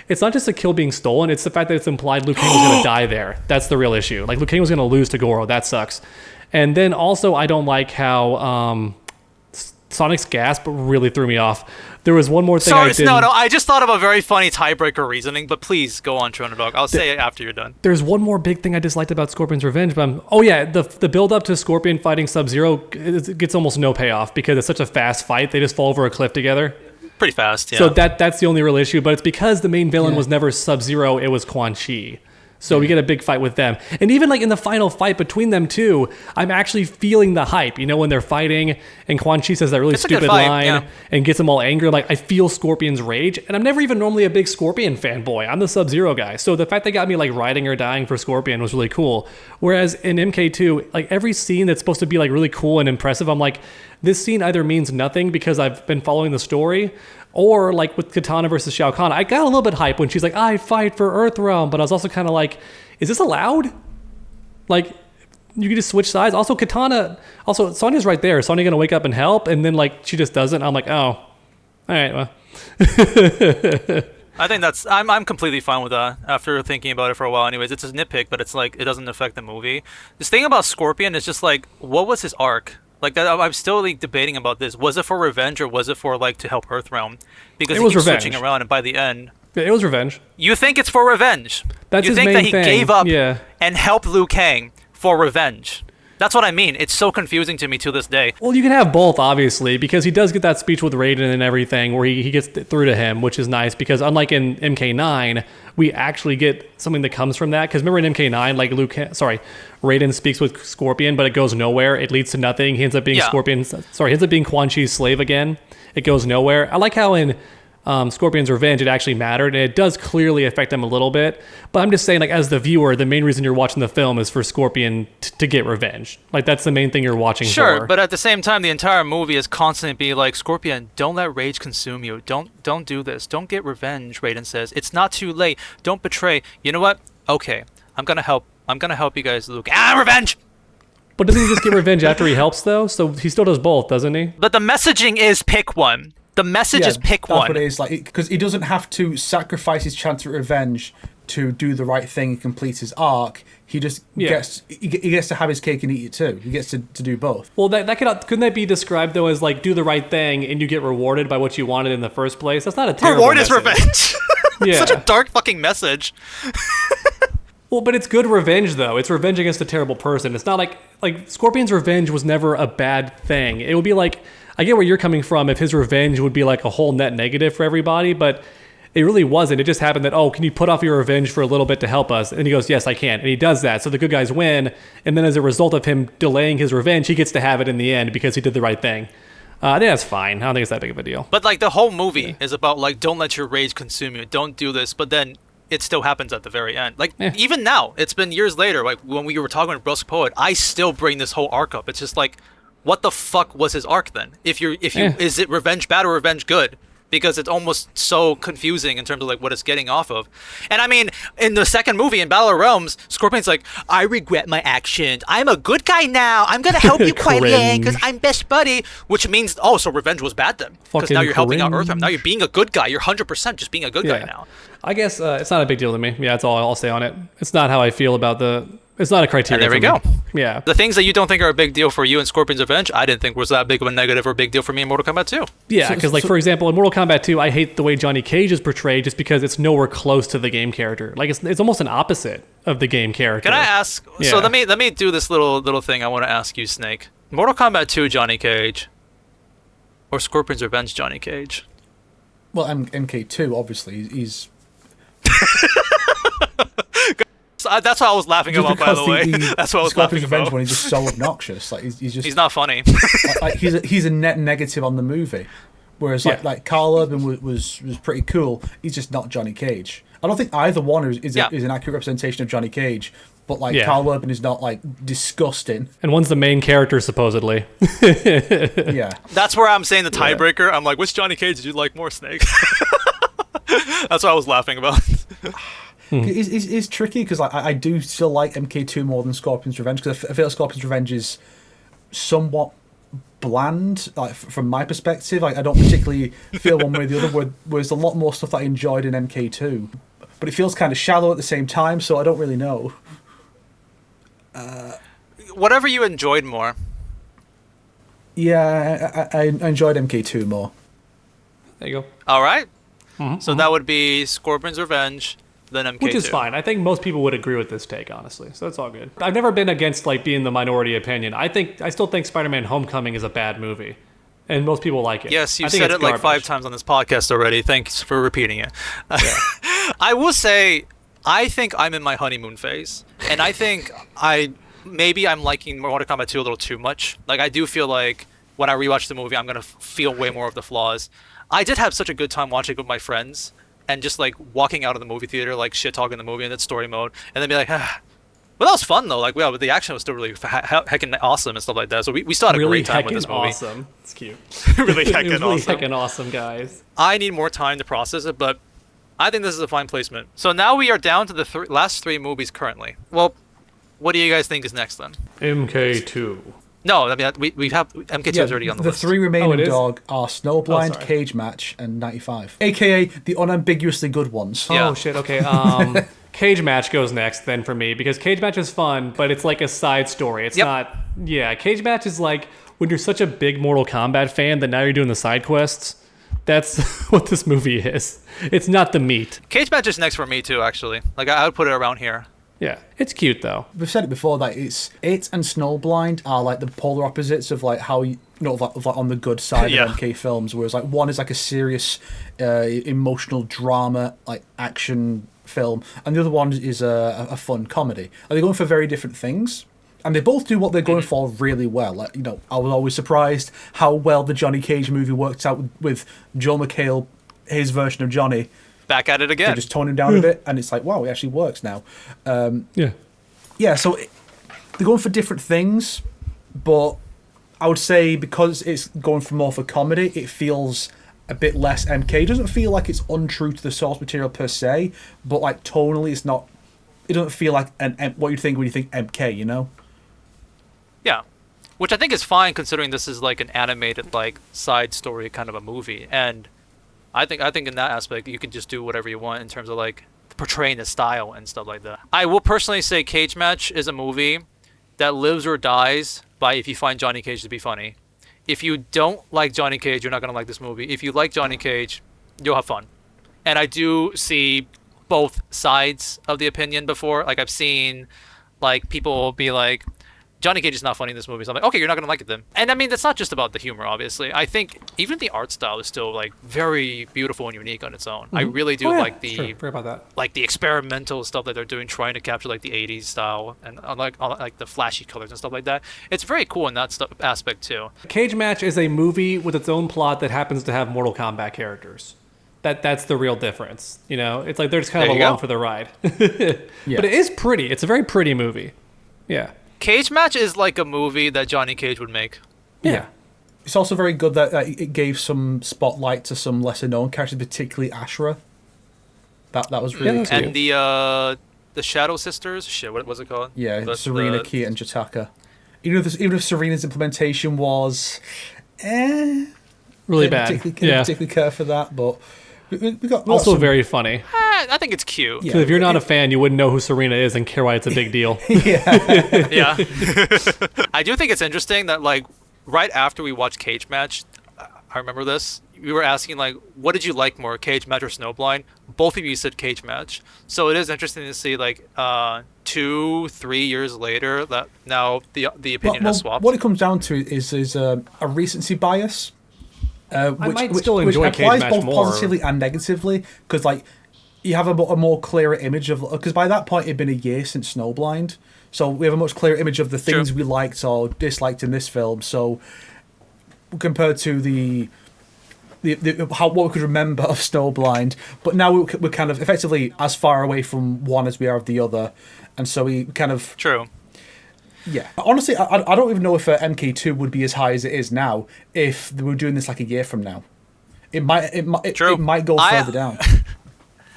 it's not just the kill being stolen, it's the fact that it's implied Liu Kang was going to die there. That's the real issue. Like, Liu Kang was going to lose to Goro. That sucks. And then also, I don't like how Sonic's gasp really threw me off. There was one more thing I just thought of a very funny tiebreaker reasoning, but please go on, TrueUnderDawg. I'll say it after you're done. There's one more big thing I disliked about Scorpion's Revenge, but the build up to Scorpion fighting Sub-Zero gets almost no payoff because it's such a fast fight. They just fall over a cliff together. Pretty fast, yeah. So that's the only real issue, but it's because the main villain was never Sub-Zero, it was Quan Chi. So we get a big fight with them. And even like in the final fight between them two, I'm actually feeling the hype. You know, when they're fighting and Quan Chi says that really stupid line and gets them all angry. Like, I feel Scorpion's rage. And I'm never even normally a big Scorpion fanboy. I'm the Sub-Zero guy. So the fact they got me like riding or dying for Scorpion was really cool. Whereas in MK2, like every scene that's supposed to be like really cool and impressive, I'm like, this scene either means nothing because I've been following the story, or like with Katana versus Shao Kahn, I got a little bit hype when she's like, I fight for Earthrealm, but I was also kind of like, is this allowed? Like, you can just switch sides. Also, Katana, also Sonya's right there. Is Sonya gonna wake up and help? And then like she just doesn't. I'm like, oh, all right, well. I think I'm completely fine with that after thinking about it for a while. Anyways, it's a nitpick, but it's like it doesn't affect the movie. This thing about Scorpion is just like, what was his arc? Like that, I'm still like debating about this. Was it for revenge or was it for like to help Earthrealm? Because it was he keeps revenge. switching around, and by the end, it was revenge. You think it's for revenge? That's you his think main that he thing. gave up Yeah. and helped Liu Kang for revenge? That's what I mean. It's so confusing to me to this day. Well, you can have both, obviously, because he does get that speech with Raiden and everything where he gets through to him, which is nice, because unlike in MK9, we actually get something that comes from that. Because remember in MK9, like Raiden speaks with Scorpion, but it goes nowhere. It leads to nothing. He ends up being he ends up being Quan Chi's slave again. It goes nowhere. I like how in Scorpion's revenge, it actually mattered, and it does clearly affect him a little bit. But I'm just saying, like, as the viewer, the main reason you're watching the film is for Scorpion to get revenge. Like, that's the main thing you're watching for. Sure, but at the same time, the entire movie is constantly being like, Scorpion, don't let rage consume you. Don't do this. Don't get revenge, Raiden says. It's not too late. Don't betray. You know what? Okay, I'm gonna help you guys, Luke. Revenge! But doesn't he just get revenge after he helps, though? So he still does both, doesn't he? But the messaging is pick one. The message is pick one. That's what it is, like, because he doesn't have to sacrifice his chance at revenge to do the right thing and complete his arc. He just gets to have his cake and eat it too. He gets to do both. Well, couldn't that be described though as like do the right thing and you get rewarded by what you wanted in the first place? That's not a terrible Reward message. is revenge. Yeah. Such a dark fucking message. Well, but it's good revenge though. It's revenge against a terrible person. It's not like Scorpion's revenge was never a bad thing. It would be like, I get where you're coming from if his revenge would be like a whole net negative for everybody, but it really wasn't. It just happened that, can you put off your revenge for a little bit to help us? And he goes, yes, I can. And he does that. So the good guys win. And then as a result of him delaying his revenge, he gets to have it in the end because he did the right thing. I think that's fine. I don't think it's that big of a deal. But like the whole movie is about like, don't let your rage consume you. Don't do this. But then it still happens at the very end. Like even now, it's been years later. Like when we were talking with Brusque Poet, I still bring this whole arc up. It's just like, what the fuck was his arc then? Is it revenge bad or revenge good? Because it's almost so confusing in terms of like what it's getting off of. And I mean, in the second movie, in Battle of Realms, Scorpion's like, I regret my actions. I'm a good guy now. I'm gonna help you, Kuai Liang, because I'm best buddy. Which means, so revenge was bad then. Because now you're helping out Earthrealm. Now you're being a good guy. You're 100% just being a good guy now. I guess it's not a big deal to me. Yeah, that's all I'll say on it. It's not how I feel about it's not a criteria. And there we go. Yeah. The things that you don't think are a big deal for you in Scorpion's Revenge, I didn't think was that big of a negative or big deal for me in Mortal Kombat 2. Yeah, because for example, in Mortal Kombat 2, I hate the way Johnny Cage is portrayed just because it's nowhere close to the game character. Like it's almost an opposite of the game character. Can I ask? Yeah. So let me do this little thing. I want to ask you, Snake. Mortal Kombat 2 Johnny Cage, or Scorpion's Revenge Johnny Cage? Well, MK2 obviously he's. That's what I was laughing about, by the way. That's what I was laughing about. When he's just so obnoxious, like he's not funny. like he's a net negative on the movie, whereas like Carl Urban was pretty cool. He's just not Johnny Cage. I don't think either one is an accurate representation of Johnny Cage. But like Carl Urban is not like disgusting. And one's the main character supposedly. Yeah. That's where I'm saying the tiebreaker. I'm like, which Johnny Cage did you like more, Snake? That's what I was laughing about. It's tricky because I do still like MK2 more than Scorpion's Revenge because I feel like Scorpion's Revenge is somewhat bland, like from my perspective. Like I don't particularly feel one way or the other. Whereas a lot more stuff that I enjoyed in MK2, but it feels kind of shallow at the same time. So I don't really know. Whatever you enjoyed more. Yeah, I enjoyed MK2 more. There you go. All right. So that would be Scorpion's Revenge. Than MK2. Which is fine. I think most people would agree with this take, honestly. So that's all good. I've never been against like being the minority opinion. I still think Spider-Man: Homecoming is a bad movie, and most people like it. Yes, you said it like 5 times on this podcast already. Thanks for repeating it. Yeah. I will say, I think I'm in my honeymoon phase, and I think maybe I'm liking Mortal Kombat 2 a little too much. Like, I do feel like when I rewatch the movie, I'm gonna feel way more of the flaws. I did have such a good time watching it with my friends, and just like walking out of the movie theater, like shit talking the movie in its story mode, and then be like, ah. Well, that was fun though. Like, yeah, but the action was still really heckin' awesome and stuff like that. So we still had a great time with this movie. Awesome. It's cute. Really It heckin' was really awesome. heckin' awesome, guys. I need more time to process it, but I think this is a fine placement. So now we are down to the last 3 movies currently. Well, what do you guys think is next then? MK2. No, I mean we have MK2 is already on the list. The 3 remaining is? dog are Snowblind, sorry. Cage Match, and 95. AKA the unambiguously good ones. Yeah. Oh shit. Okay. Cage Match goes next then for me because Cage Match is fun, but it's like a side story. It's Yep. not. Yeah. Cage Match is like when you're such a big Mortal Kombat fan that now you're doing the side quests. That's what this movie is. It's not the meat. Cage Match is next for me too, actually. Like I would put it around here. Yeah. It's cute though. We've said it before that it and Snowblind are like the polar opposites of like how of like on the good side Yeah. of MK films, whereas like one is like a serious emotional drama like action film, and the other one is a fun comedy. And they're going for very different things, and they both do what they're going for really well. Like, you know, I was always surprised how well the Johnny Cage movie worked out with Joel McHale, his version of Johnny. Back at it again. They just tone him down a bit, and it's like, wow, it actually works now. Yeah. Yeah, so they're going for different things, but I would say because it's going for more for comedy, it feels a bit less MK. It doesn't feel like it's untrue to the source material per se, but like tonally, it's not. It doesn't feel like what you think when you think MK, you know? Yeah, which I think is fine considering this is like an animated like side story kind of a movie, and I think in that aspect you can just do whatever you want in terms of like portraying the style and stuff like that. I will personally say Cage Match is a movie that lives or dies by if you find Johnny Cage to be funny. If you don't like Johnny Cage, you're not gonna like this movie. If you like Johnny Cage, you'll have fun. And I do see both sides of the opinion before. Like I've seen like people be like, Johnny Cage is not funny in this movie. So I'm like, okay, you're not gonna like it then. And I mean, that's not just about the humor, obviously. I think even the art style is still like very beautiful and unique on its own. I really do like the Sure. Forget about that. like the experimental stuff that they're doing, trying to capture like the 80s style and like the flashy colors and stuff like that. It's very cool in that aspect too. Cage Match is a movie with its own plot that happens to have Mortal Kombat characters. That's the real difference. You know, it's like they're just kind There of you along go. for the ride. Yeah. But it is pretty. It's a very pretty movie. Yeah. Cage Match is like a movie that Johnny Cage would make. Yeah. It's also very good that it gave some spotlight to some lesser known characters, particularly Ashra. That was really that's cool. cute. And the Shadow Sisters. Shit, what was it called? Yeah, The- Serena, the- Kia, and Jataka. Even if Serena's implementation was, Really didn't bad. Particularly, particularly care for that, but we got Also some- very funny. I think it's cute. Yeah. Because if you're not a fan, you wouldn't know who Serena is and care why it's a big deal. Yeah. I do think it's interesting that like right after we watched Cage Match, I remember this. We were asking like, what did you like more, Cage Match or Snowblind? Both of you said Cage Match. So it is interesting to see like 2-3 years later that now the opinion has swapped. What it comes down to is a recency bias. might still enjoy which Cage applies Match both more. positively and negatively, because like you have a more clearer image of, because by that point it'd been a year since Snowblind, so we have a much clearer image of the things True. we liked or disliked in this film. So compared to the what we could remember of Snowblind, but now we're kind of effectively as far away from one as we are of the other, and so we kind of True. yeah. Honestly, I don't even know if MK2 would be as high as it is now if they were doing this like a year from now. It True. might go further down.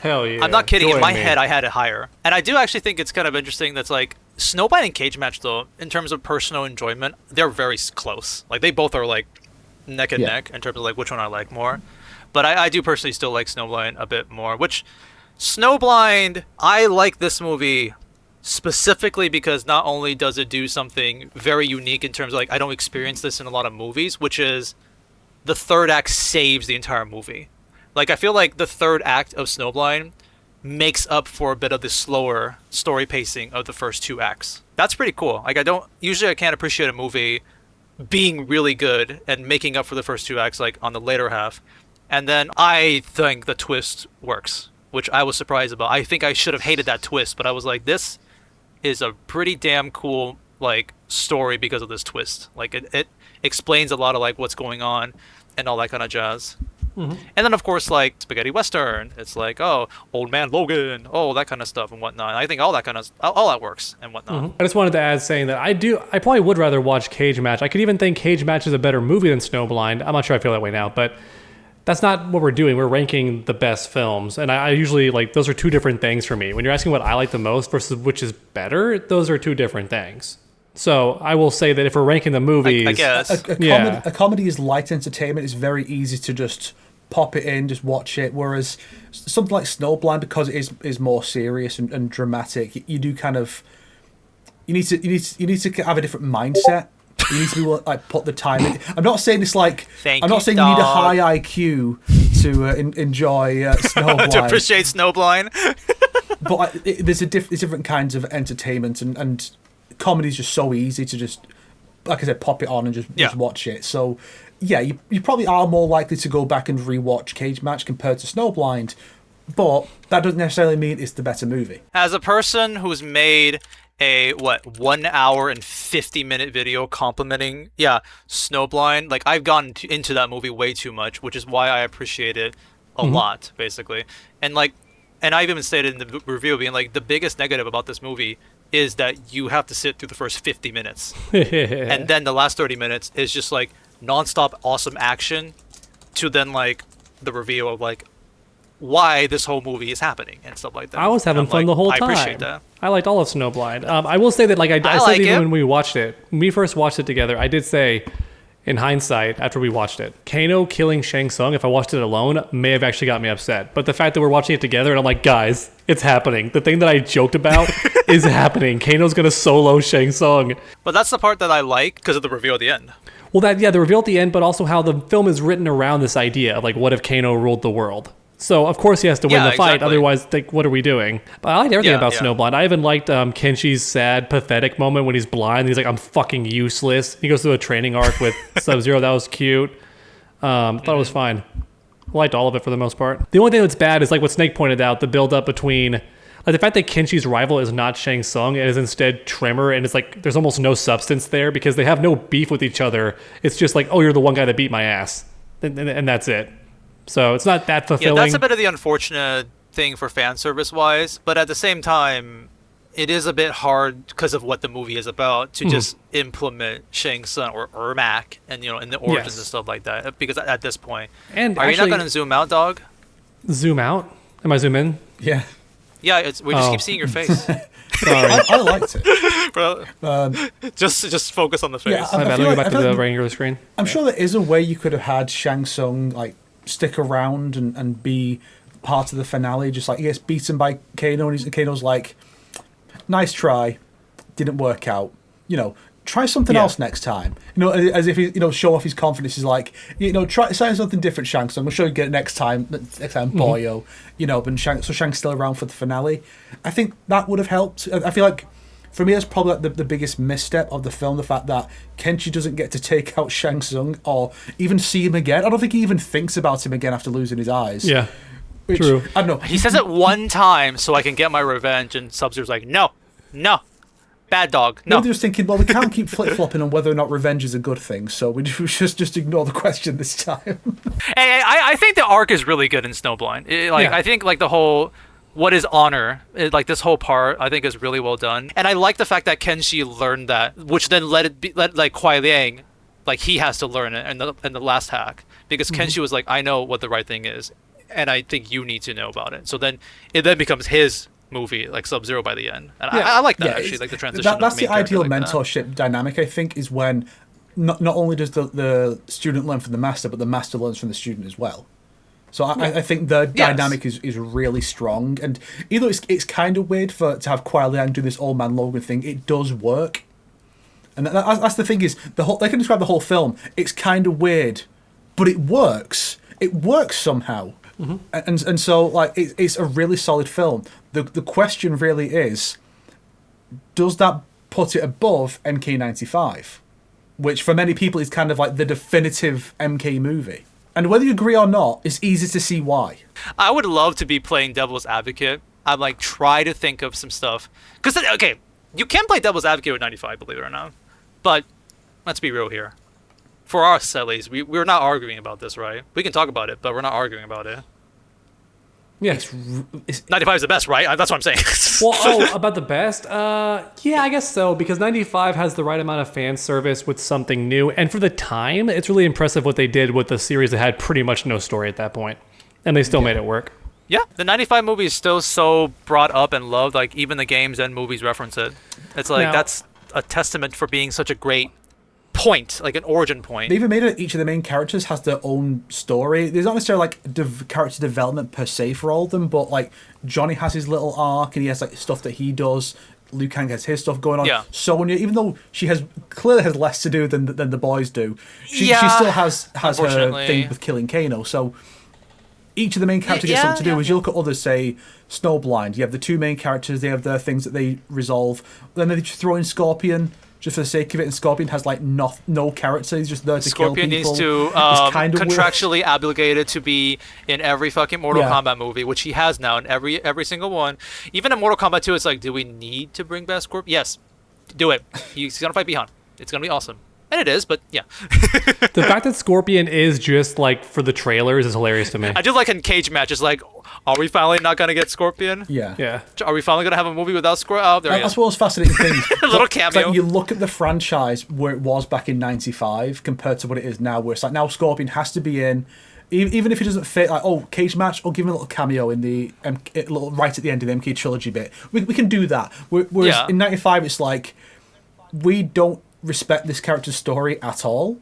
Hell yeah. I'm not kidding. In Join my me. head, I had it higher. And I do actually think it's kind of interesting that's like Snowblind and Cage Match, though, in terms of personal enjoyment, they're very close. Like, they both are like neck and Yeah. neck in terms of like which one I like more. But I do personally still like Snowblind a bit more, which Snowblind, I like this movie specifically because not only does it do something very unique in terms of like I don't experience this in a lot of movies, which is the third act saves the entire movie. Like, I feel like the third act of Snowblind makes up for a bit of the slower story pacing of the first 2 acts. That's pretty cool. Like, I can't appreciate a movie being really good and making up for the first 2 acts, like, on the later half. And then I think the twist works. which I was surprised about. I think I should have hated that twist, but I was like, this is a pretty damn cool like story because of this twist. Like it explains a lot of like what's going on and all that kind of jazz. And then of course like spaghetti western, it's like, oh, old man Logan, oh, that kind of stuff and whatnot. I think all that works and whatnot. I just wanted to add saying that I probably would rather watch Cage Match. I could even think Cage Match is a better movie than Snowblind. I'm not sure I feel that way now, but that's not what we're doing. We're ranking the best films, and I usually like those are two different things for me. When you're asking what I like the most versus which is better, those are two different things. So I will say that if we're ranking the movies, I guess a comedy is light entertainment. It's very easy to just pop it in, just watch it. Whereas something like Snowblind, because it is more serious and dramatic, you do kind of you need to have a different mindset. You need to be like put the time in. I'm not saying it's like I'm not saying you need a high IQ to enjoy Snowblind. To appreciate Snowblind. But there's different kinds of entertainment, and comedy is just so easy to just, like I said, pop it on and just watch it. So yeah, you probably are more likely to go back and rewatch Cage Match compared to Snowblind, but that doesn't necessarily mean it's the better movie. As a person who's made a 1 hour and 50-minute video complimenting Snowblind, like I've gotten into that movie way too much, which is why I appreciate it a lot, basically. And I've even stated in the review being like, the biggest negative about this movie is that you have to sit through the first 50 minutes and then the last 30 minutes is just like non-stop awesome action to then like the reveal of like why this whole movie is happening and stuff like that. I was having fun the whole time. I appreciate that. I liked all of Snowblind. I will say that like I said even when we watched it, when we first watched it together, I did say in hindsight after we watched it, Kano killing Shang Tsung, if I watched it alone, may have actually got me upset. But the fact that we're watching it together and I'm like, guys, it's happening. The thing that I joked about is happening. Kano's gonna solo Shang Tsung. But that's the part that I like because of the reveal at the end. Well, the reveal at the end, but also how the film is written around this idea of like, what if Kano ruled the world? So of course he has to win the fight, otherwise, like, what are we doing? But I liked everything about Snowblind. I even liked Kenshi's sad, pathetic moment when he's blind. He's like, I'm fucking useless. He goes through a training arc with Sub-Zero. That was cute. Thought it was fine. Liked all of it for the most part. The only thing that's bad is like what Snake pointed out, the build-up between like the fact that Kenshi's rival is not Shang Tsung, it is instead Tremor, and it's like there's almost no substance there because they have no beef with each other. It's just like, oh, you're the one guy that beat my ass, and that's it. So it's not that fulfilling. Yeah, that's a bit of the unfortunate thing for fan service wise, but at the same time, it is a bit hard because of what the movie is about to just implement Shang Tsung or Ermac and in the origins and stuff like that. Because at this point, and are you not going to zoom out, dog? Zoom out? Am I zoom in? Yeah. Yeah, we just keep seeing your face. Sorry, I liked it. Bro, just focus on the face. Yeah, my bad. Let me go back to the regular screen. I'm sure there is a way you could have had Shang Tsung like stick around and be part of the finale, just like he gets beaten by Kano and Kano's like, nice try, didn't work out, try something else next time, as if he show off his confidence. He's like, try something different, Shang Tsung, I'm sure you get it next time boyo, but Shang's still around for the finale. I think that would have helped. I feel like for me, that's probably like the biggest misstep of the film, the fact that Kenshi doesn't get to take out Shang Tsung or even see him again. I don't think he even thinks about him again after losing his eyes. Yeah, which, true. I don't know. He says it one time so I can get my revenge, and Sub-Zero's like, no, bad dog, no. They're just thinking, well, we can't keep flip-flopping on whether or not revenge is a good thing, so we just ignore the question this time. Hey, I think the arc is really good in Snowblind. I think like the whole... what is honor? Like this whole part, I think is really well done, and I like the fact that Kenshi learned that, which then let like Kuai Liang, like he has to learn it in the last hack because Kenshi was like, I know what the right thing is, and I think you need to know about it. So then it becomes his movie, like Sub-Zero by the end, and I like that actually, like the transition. That's the ideal mentorship dynamic. I think is when not only does the student learn from the master, but the master learns from the student as well. So I think the dynamic is really strong, and even though it's kind of weird to have Kuai Liang do this old man Logan thing, it does work, and that's the thing is they can describe the whole film. It's kind of weird, but it works. It works somehow, and so like it's a really solid film. The question really is, does that put it above MK95, which for many people is kind of like the definitive MK movie? And whether you agree or not, it's easy to see why. I would love to be playing devil's advocate. I'm like, try to think of some stuff. Because, okay, you can play devil's advocate with 95, believe it or not. But let's be real here. For us, at least, we're not arguing about this, right? We can talk about it, but we're not arguing about it. Yeah. 95 is the best, right? That's what I'm saying. Well, about the best? Yeah, I guess so, because 95 has the right amount of fan service with something new. And for the time, it's really impressive what they did with a series that had pretty much no story at that point. And they still made it work. Yeah, the 95 movie is still so brought up and loved. Like, even the games and movies reference it. It's like, that's a testament for being such a great point, like an origin point. They even made it each of the main characters has their own story. There's not necessarily like character development per se for all of them, but like Johnny has his little arc and he has like stuff that he does. Liu Kang has his stuff going on. Yeah. Sonya, even though she clearly has less to do than the boys do, she still has her thing with killing Kano. So each of the main characters get something to do. As you look at others, say Snowblind, you have the two main characters. They have their things that they resolve. Then they just throw in Scorpion just for the sake of it, and Scorpion has like no character. He's just there to kill people. Scorpion needs to contractually obligated to be in every fucking Mortal Kombat movie, which he has now in every single one. Even in Mortal Kombat 2, it's like, do we need to bring back Scorpion? Yes, do it. He's gonna fight Bihan. It's gonna be awesome. And it is, but yeah. The fact that Scorpion is just like for the trailers is hilarious to me. I do like in cage matches, like, are we finally not gonna get Scorpion? Yeah. Are we finally gonna have a movie without Scorpion? Oh, there he is. That's what was fascinating thing. A little cameo. Like you look at the franchise where it was back in '95 compared to what it is now, where it's like now Scorpion has to be in. Even if he doesn't fit, like, cage match, give him a little cameo in the right at the end of the MK trilogy bit. We can do that. Whereas in '95, it's like we don't respect this character's story at all.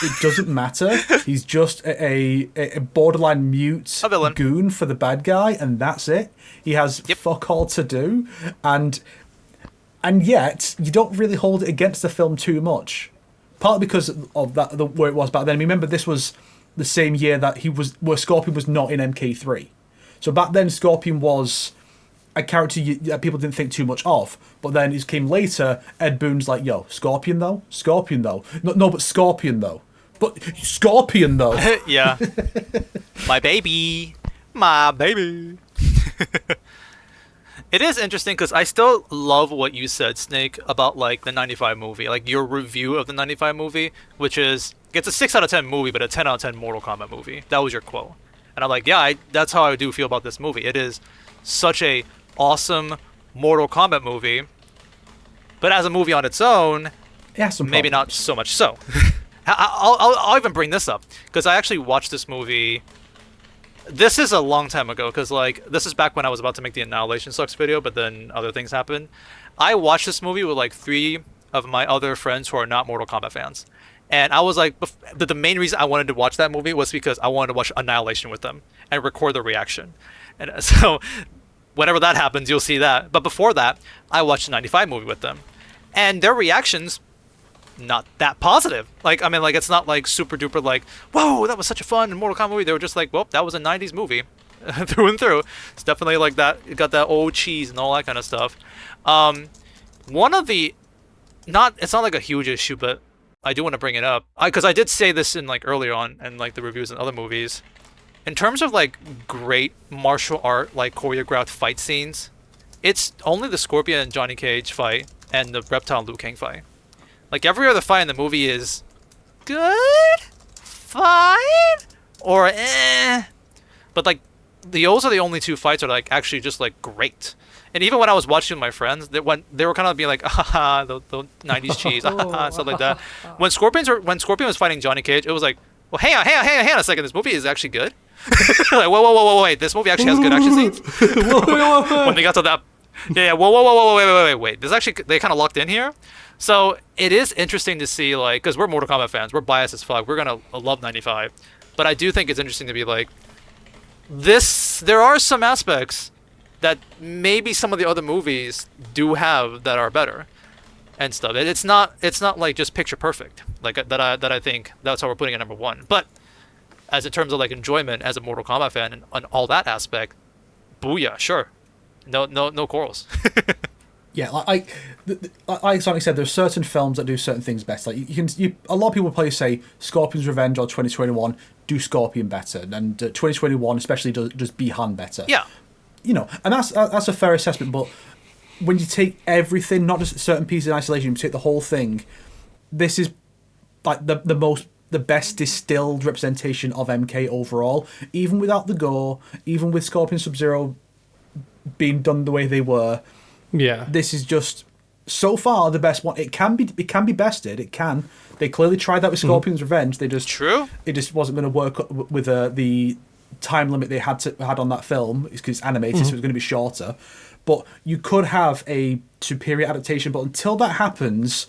It doesn't matter. He's just a borderline mute goon for the bad guy, and that's it. He has fuck all to do, and yet you don't really hold it against the film too much. Partly because of that, where it was back then. Remember, this was the same year that where Scorpion was not in MK3. So back then, Scorpion was a character that people didn't think too much of. But then it came later, Ed Boon's like, yo, Scorpion though? No, but Scorpion though. But Scorpion though. Yeah. My baby. My baby. It is interesting because I still love what you said, Snake, about like the 95 movie. Like your review of the 95 movie, which is, it's a 6 out of 10 movie, but a 10 out of 10 Mortal Kombat movie. That was your quote. And I'm like, yeah, that's how I do feel about this movie. It is such a awesome Mortal Kombat movie, but as a movie on its own, maybe not so much so. I'll even bring this up because I actually watched this movie. This is a long time ago because like this is back when I was about to make the Annihilation Sucks video, but then other things happened. I watched this movie with like 3 of my other friends who are not Mortal Kombat fans, and I was like, the main reason I wanted to watch that movie was because I wanted to watch Annihilation with them and record the reaction, and so whenever that happens, you'll see that. But before that, I watched the 95 movie with them. And their reactions, not that positive. Like, I mean, like, it's not like super duper like, whoa, that was such a fun Mortal Kombat movie. They were just like, well, that was a 90s movie through and through. It's definitely like that. It got that old cheese and all that kind of stuff. One of the, it's not like a huge issue, but I do want to bring it up. Because I did say this in like earlier on in like the reviews and other movies. In terms of like great martial art, like choreographed fight scenes, it's only the Scorpion and Johnny Cage fight and the Reptile and Liu Kang fight. Like every other fight in the movie is good, fine, or eh. But like those are the only 2 fights that are like actually just like great. And even when I was watching with my friends, they were kind of being like, ah, the 90s cheese, stuff like that. When Scorpion was fighting Johnny Cage, it was like, well, hang on a second, this movie is actually good. Like, whoa, wait, this movie actually has good action scenes? When they got to that, whoa, wait, this actually, they kind of locked in here? So, it is interesting to see, like, because we're Mortal Kombat fans, we're biased as fuck, we're gonna love 95, but I do think it's interesting to be like, there are some aspects that maybe some of the other movies do have that are better, and stuff. It's not like just picture perfect, like, that I think that's how we're putting it number 1, but as in terms of like enjoyment as a Mortal Kombat fan and all that aspect, booyah, sure. No quarrels. Yeah, like Sonic said, there's certain films that do certain things best. Like a lot of people probably say Scorpion's Revenge or 2021 do Scorpion better, and 2021 especially does Bi-Han better. Yeah, and that's a fair assessment. But when you take everything, not just certain pieces in isolation, you take the whole thing. This is like the best distilled representation of MK overall, even without the gore, even with Scorpion Sub-Zero being done the way they were. Yeah, this is just so far the best one. It can be bested. It can. They clearly tried that with Scorpion's Revenge. They just It just wasn't going to work with the time limit they had on that film because it's animated, so it was going to be shorter. But you could have a superior adaptation. But until that happens,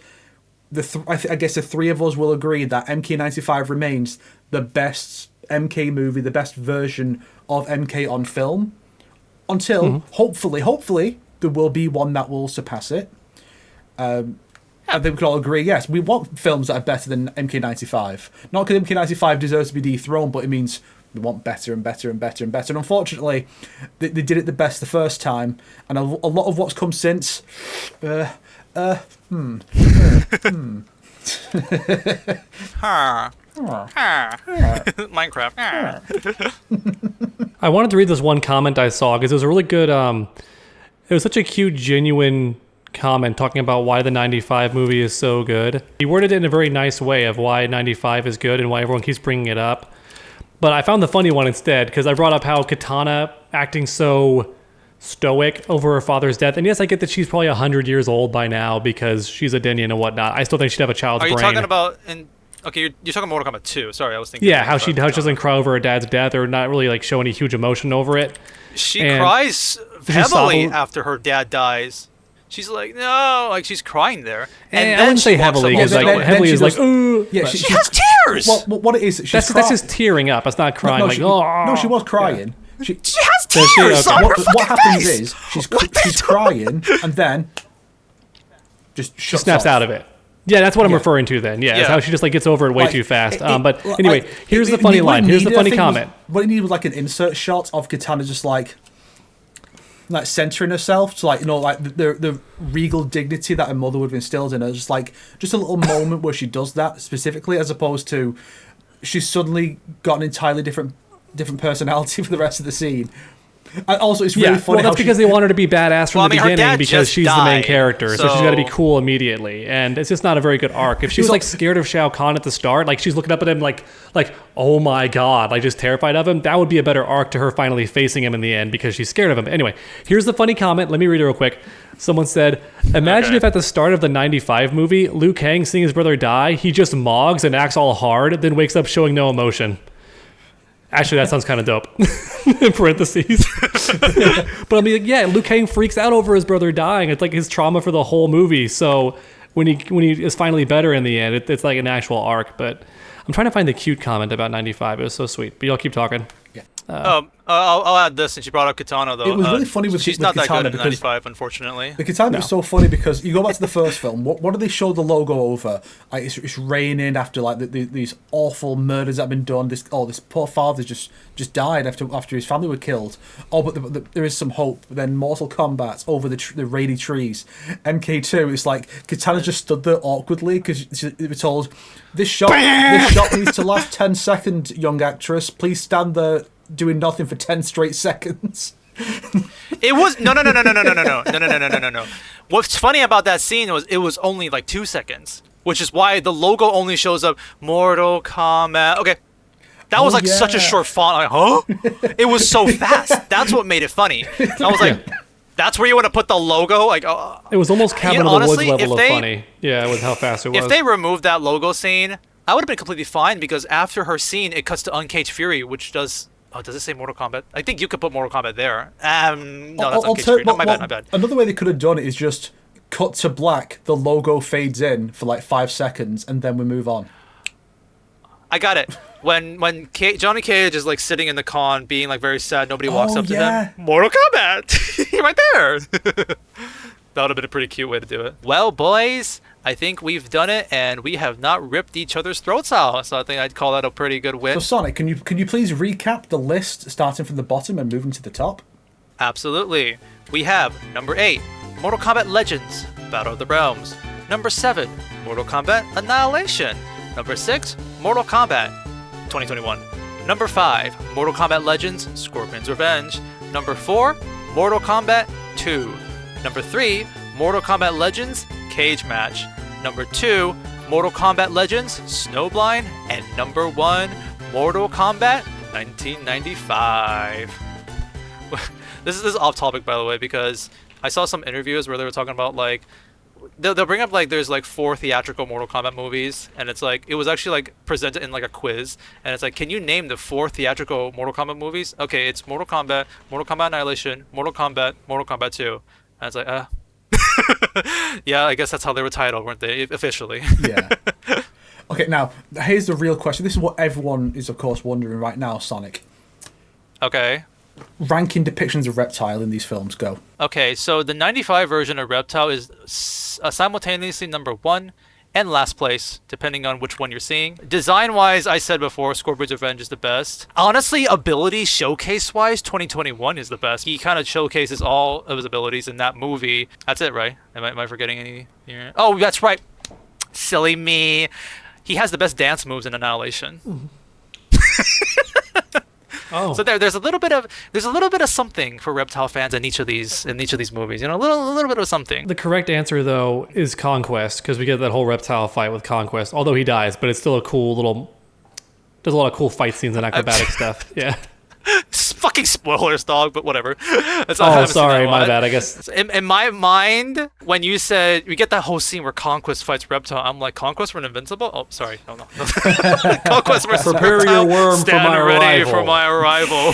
I guess the three of us will agree that MK95 remains the best MK movie, the best version of MK on film. Until hopefully. There will be one that will surpass it. I think we can all agree, yes, we want films that are better than MK95. Not because MK95 deserves to be dethroned, but it means we want better and better and better and better. And unfortunately, they did it the best the first time, and a lot of what's come since... Minecraft. I wanted to read this one comment I saw because it was a really good... it was such a cute, genuine comment talking about why the 95 movie is so good. He worded it in a very nice way of why 95 is good and why everyone keeps bringing it up. But I found the funny one instead, because I brought up how Katana acting so stoic over her father's death. And yes, I get that she's probably 100 years old by now because she's a Denian and whatnot. I still think she'd have a child's brain. Are you talking about... Okay, you're talking about Mortal Kombat 2. Sorry, I was thinking... Yeah, how she doesn't cry over her dad's death or not really like show any huge emotion over it. She cries heavily after her dad dies. She's like, no, like she's crying there. And I wouldn't say heavily because like heavily is like, ooh. Yeah, she has tears. Well, what it is, that's just tearing up. It's not crying. No, she was crying. Yeah. She has tears on her what happens face. is she's crying and then just she snaps out of it. Yeah, that's what I'm referring to then. Yeah, it's how she just like gets over it way too fast. But anyway, here's the funny line. Here's the funny comment. What it needed was like an insert shot of Katana just like centering herself to like the regal dignity that her mother would have instilled in her. Just a little moment where she does that specifically, as opposed to she's suddenly got an entirely different personality for the rest of the scene. And also, it's really funny. Well, that's because they want her to be badass from the beginning because she's the main character, so she's got to be cool immediately. And it's just not a very good arc. If she was like scared of Shao Kahn at the start, like she's looking up at him like oh my god, like just terrified of him, that would be a better arc to her finally facing him in the end because she's scared of him. Anyway, here's the funny comment. Let me read it real quick. Someone said, imagine if at the start of the 95 movie, Liu Kang seeing his brother die, he just mogs and acts all hard, then wakes up showing no emotion. Actually, that sounds kind of dope. In parentheses. But I mean, yeah, Liu Kang freaks out over his brother dying. It's like his trauma for the whole movie. So when he is finally better in the end, it's like an actual arc. But I'm trying to find the cute comment about 95. It was so sweet. But y'all keep talking. Yeah. I'll add this since you brought up Katana though. It was really funny with she's with not Katana that good in 95, unfortunately. The Katana is so funny because you go back to the first film. What do they show the logo over? Like it's raining after like these awful murders that have been done. This poor father just died after his family were killed. But there is some hope. Then Mortal Kombat over the rainy trees. MK2, it's like Katana just stood there awkwardly because they were told this shot needs to last 10 seconds, young actress. Please stand there doing nothing for 10 straight seconds. It was no. What's funny about that scene was it was only like 2 seconds, which is why the logo only shows up Mortal Kombat. Okay, that was like such a short font. Like, huh? It was so fast. That's what made it funny. I was like, that's where you want to put the logo. Like, it was almost Cabin of the Woods level of funny. Yeah, with how fast it was. If they removed that logo scene, I would have been completely fine because after her scene, it cuts to Uncaged Fury, which does. Oh, does it say Mortal Kombat? I think you could put Mortal Kombat there. No, that's Uncaged Fury. No, my bad. Another way they could have done it is just cut to black, the logo fades in for like 5 seconds, and then we move on. I got it. When Johnny Cage is like sitting in the con, being like very sad, nobody walks up to them. Mortal Kombat, right there. That would have been a pretty cute way to do it. Well, boys, I think we've done it, and we have not ripped each other's throats out. So I think I'd call that a pretty good win. So Sonic, can you please recap the list starting from the bottom and moving to the top? Absolutely. We have number 8, Mortal Kombat Legends, Battle of the Realms. Number 7, Mortal Kombat Annihilation. Number 6, Mortal Kombat 2021. Number 5, Mortal Kombat Legends, Scorpion's Revenge. Number 4, Mortal Kombat 2. Number 3, Mortal Kombat Legends, Cage Match. Number 2, Mortal Kombat Legends, Snowblind. And number 1, Mortal Kombat 1995. This is off topic, by the way, because I saw some interviews where they were talking about like they'll bring up like there's like 4 theatrical Mortal Kombat movies, and it's like it was actually like presented in like a quiz, and it's like, can you name the 4 theatrical Mortal Kombat movies? Okay, it's Mortal Kombat, Mortal Kombat Annihilation, Mortal Kombat, Mortal Kombat 2. And it's like, yeah, I guess that's how they were titled, weren't they? Officially. Yeah. Okay, now here's the real question. This is what everyone is, of course, wondering right now, Sonic. Okay. Ranking depictions of Reptile in these films, go. Okay, so the 95 version of Reptile is simultaneously number 1 and last place, depending on which one you're seeing. Design-wise, I said before, Scorpion's Revenge is the best. Honestly, ability showcase-wise, 2021 is the best. He kind of showcases all of his abilities in that movie. That's it, right? Am I forgetting any? Oh, that's right. Silly me. He has the best dance moves in Annihilation. Oh. So there's a little bit of something for Reptile fans in each of these movies. You know, a little bit of something. The correct answer though is Conquest, because we get that whole Reptile fight with Conquest. Although he dies, but it's still a cool little. There's a lot of cool fight scenes and acrobatic stuff. Yeah. Fucking spoilers, dog, but whatever. That's all I haven't seen sorry, that my one. bad. I guess In my mind, when you said we get that whole scene where Conquest fights Reptile, I'm like, Conquest for Invincible? Oh, sorry, no. Conquest versus Prepare Reptile. your worm for Stand my ready arrival. for my arrival.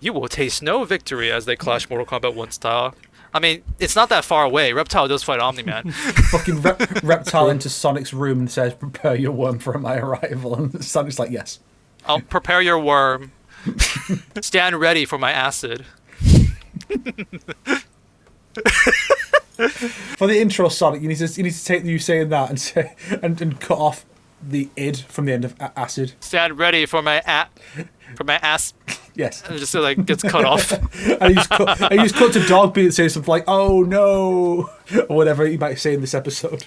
You will taste no victory as they clash Mortal Kombat 1 style. I mean, it's not that far away. Reptile does fight Omni-Man. Fucking Reptile into Sonic's room and says, "Prepare your worm for my arrival." And Sonic's like, "Yes." I'll prepare your worm. Stand ready for my acid. For the intro, Sonic, you need to take you saying that and say and cut off the id from the end of acid. Stand ready for my ass. Yes. And it just like gets cut off. And you just cut to Dog being saying something like, "Oh no," or whatever he might say in this episode.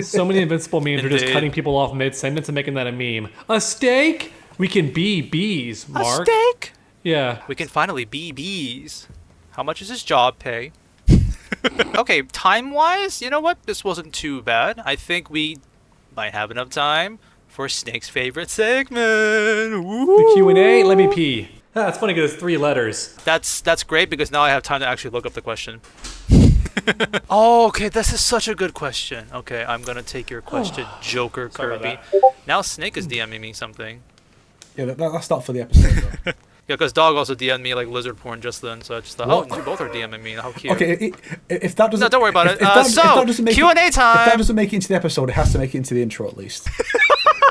so many Invincible memes are just Indeed. cutting people off mid-sentence and making that a meme. A steak? We can be bees, Mark. A steak? Yeah. We can finally be bees. How much is his job pay? Okay, time-wise, you know what? This wasn't too bad. I think we might have enough time for Snake's favorite segment. Woo! The Q&A? Let me pee. Ah, it's funny because it's 3 letters. That's great because now I have time to actually look up the question. Oh, okay, this is such a good question. Okay, I'm gonna take your question, Joker Sorry Kirby. about Now Snake is DMing me something. Yeah, that's not for the episode, though. Yeah, because Dog also DM'd me like lizard porn just then, so I just thought, What? oh, you both are DMing me. How cute. Okay, if that doesn't... No, don't worry about it. if that doesn't make Q&A If time. that doesn't make it into the episode, it has to make it into the intro at least.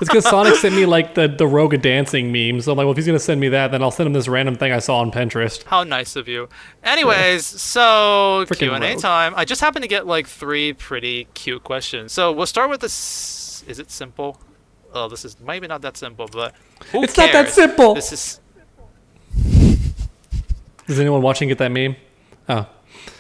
It's because Sonic sent me like the Roga dancing meme. So I'm like, well, if he's going to send me that, then I'll send him this random thing I saw on Pinterest. How nice of you. Anyways, so Frickin' Q&A rogue. time. I just happened to get like 3 pretty cute questions. So we'll start with this. Is it simple? Oh, this is maybe not that simple, but who It's cares? not that simple. This is. Is anyone watching get that meme? Oh.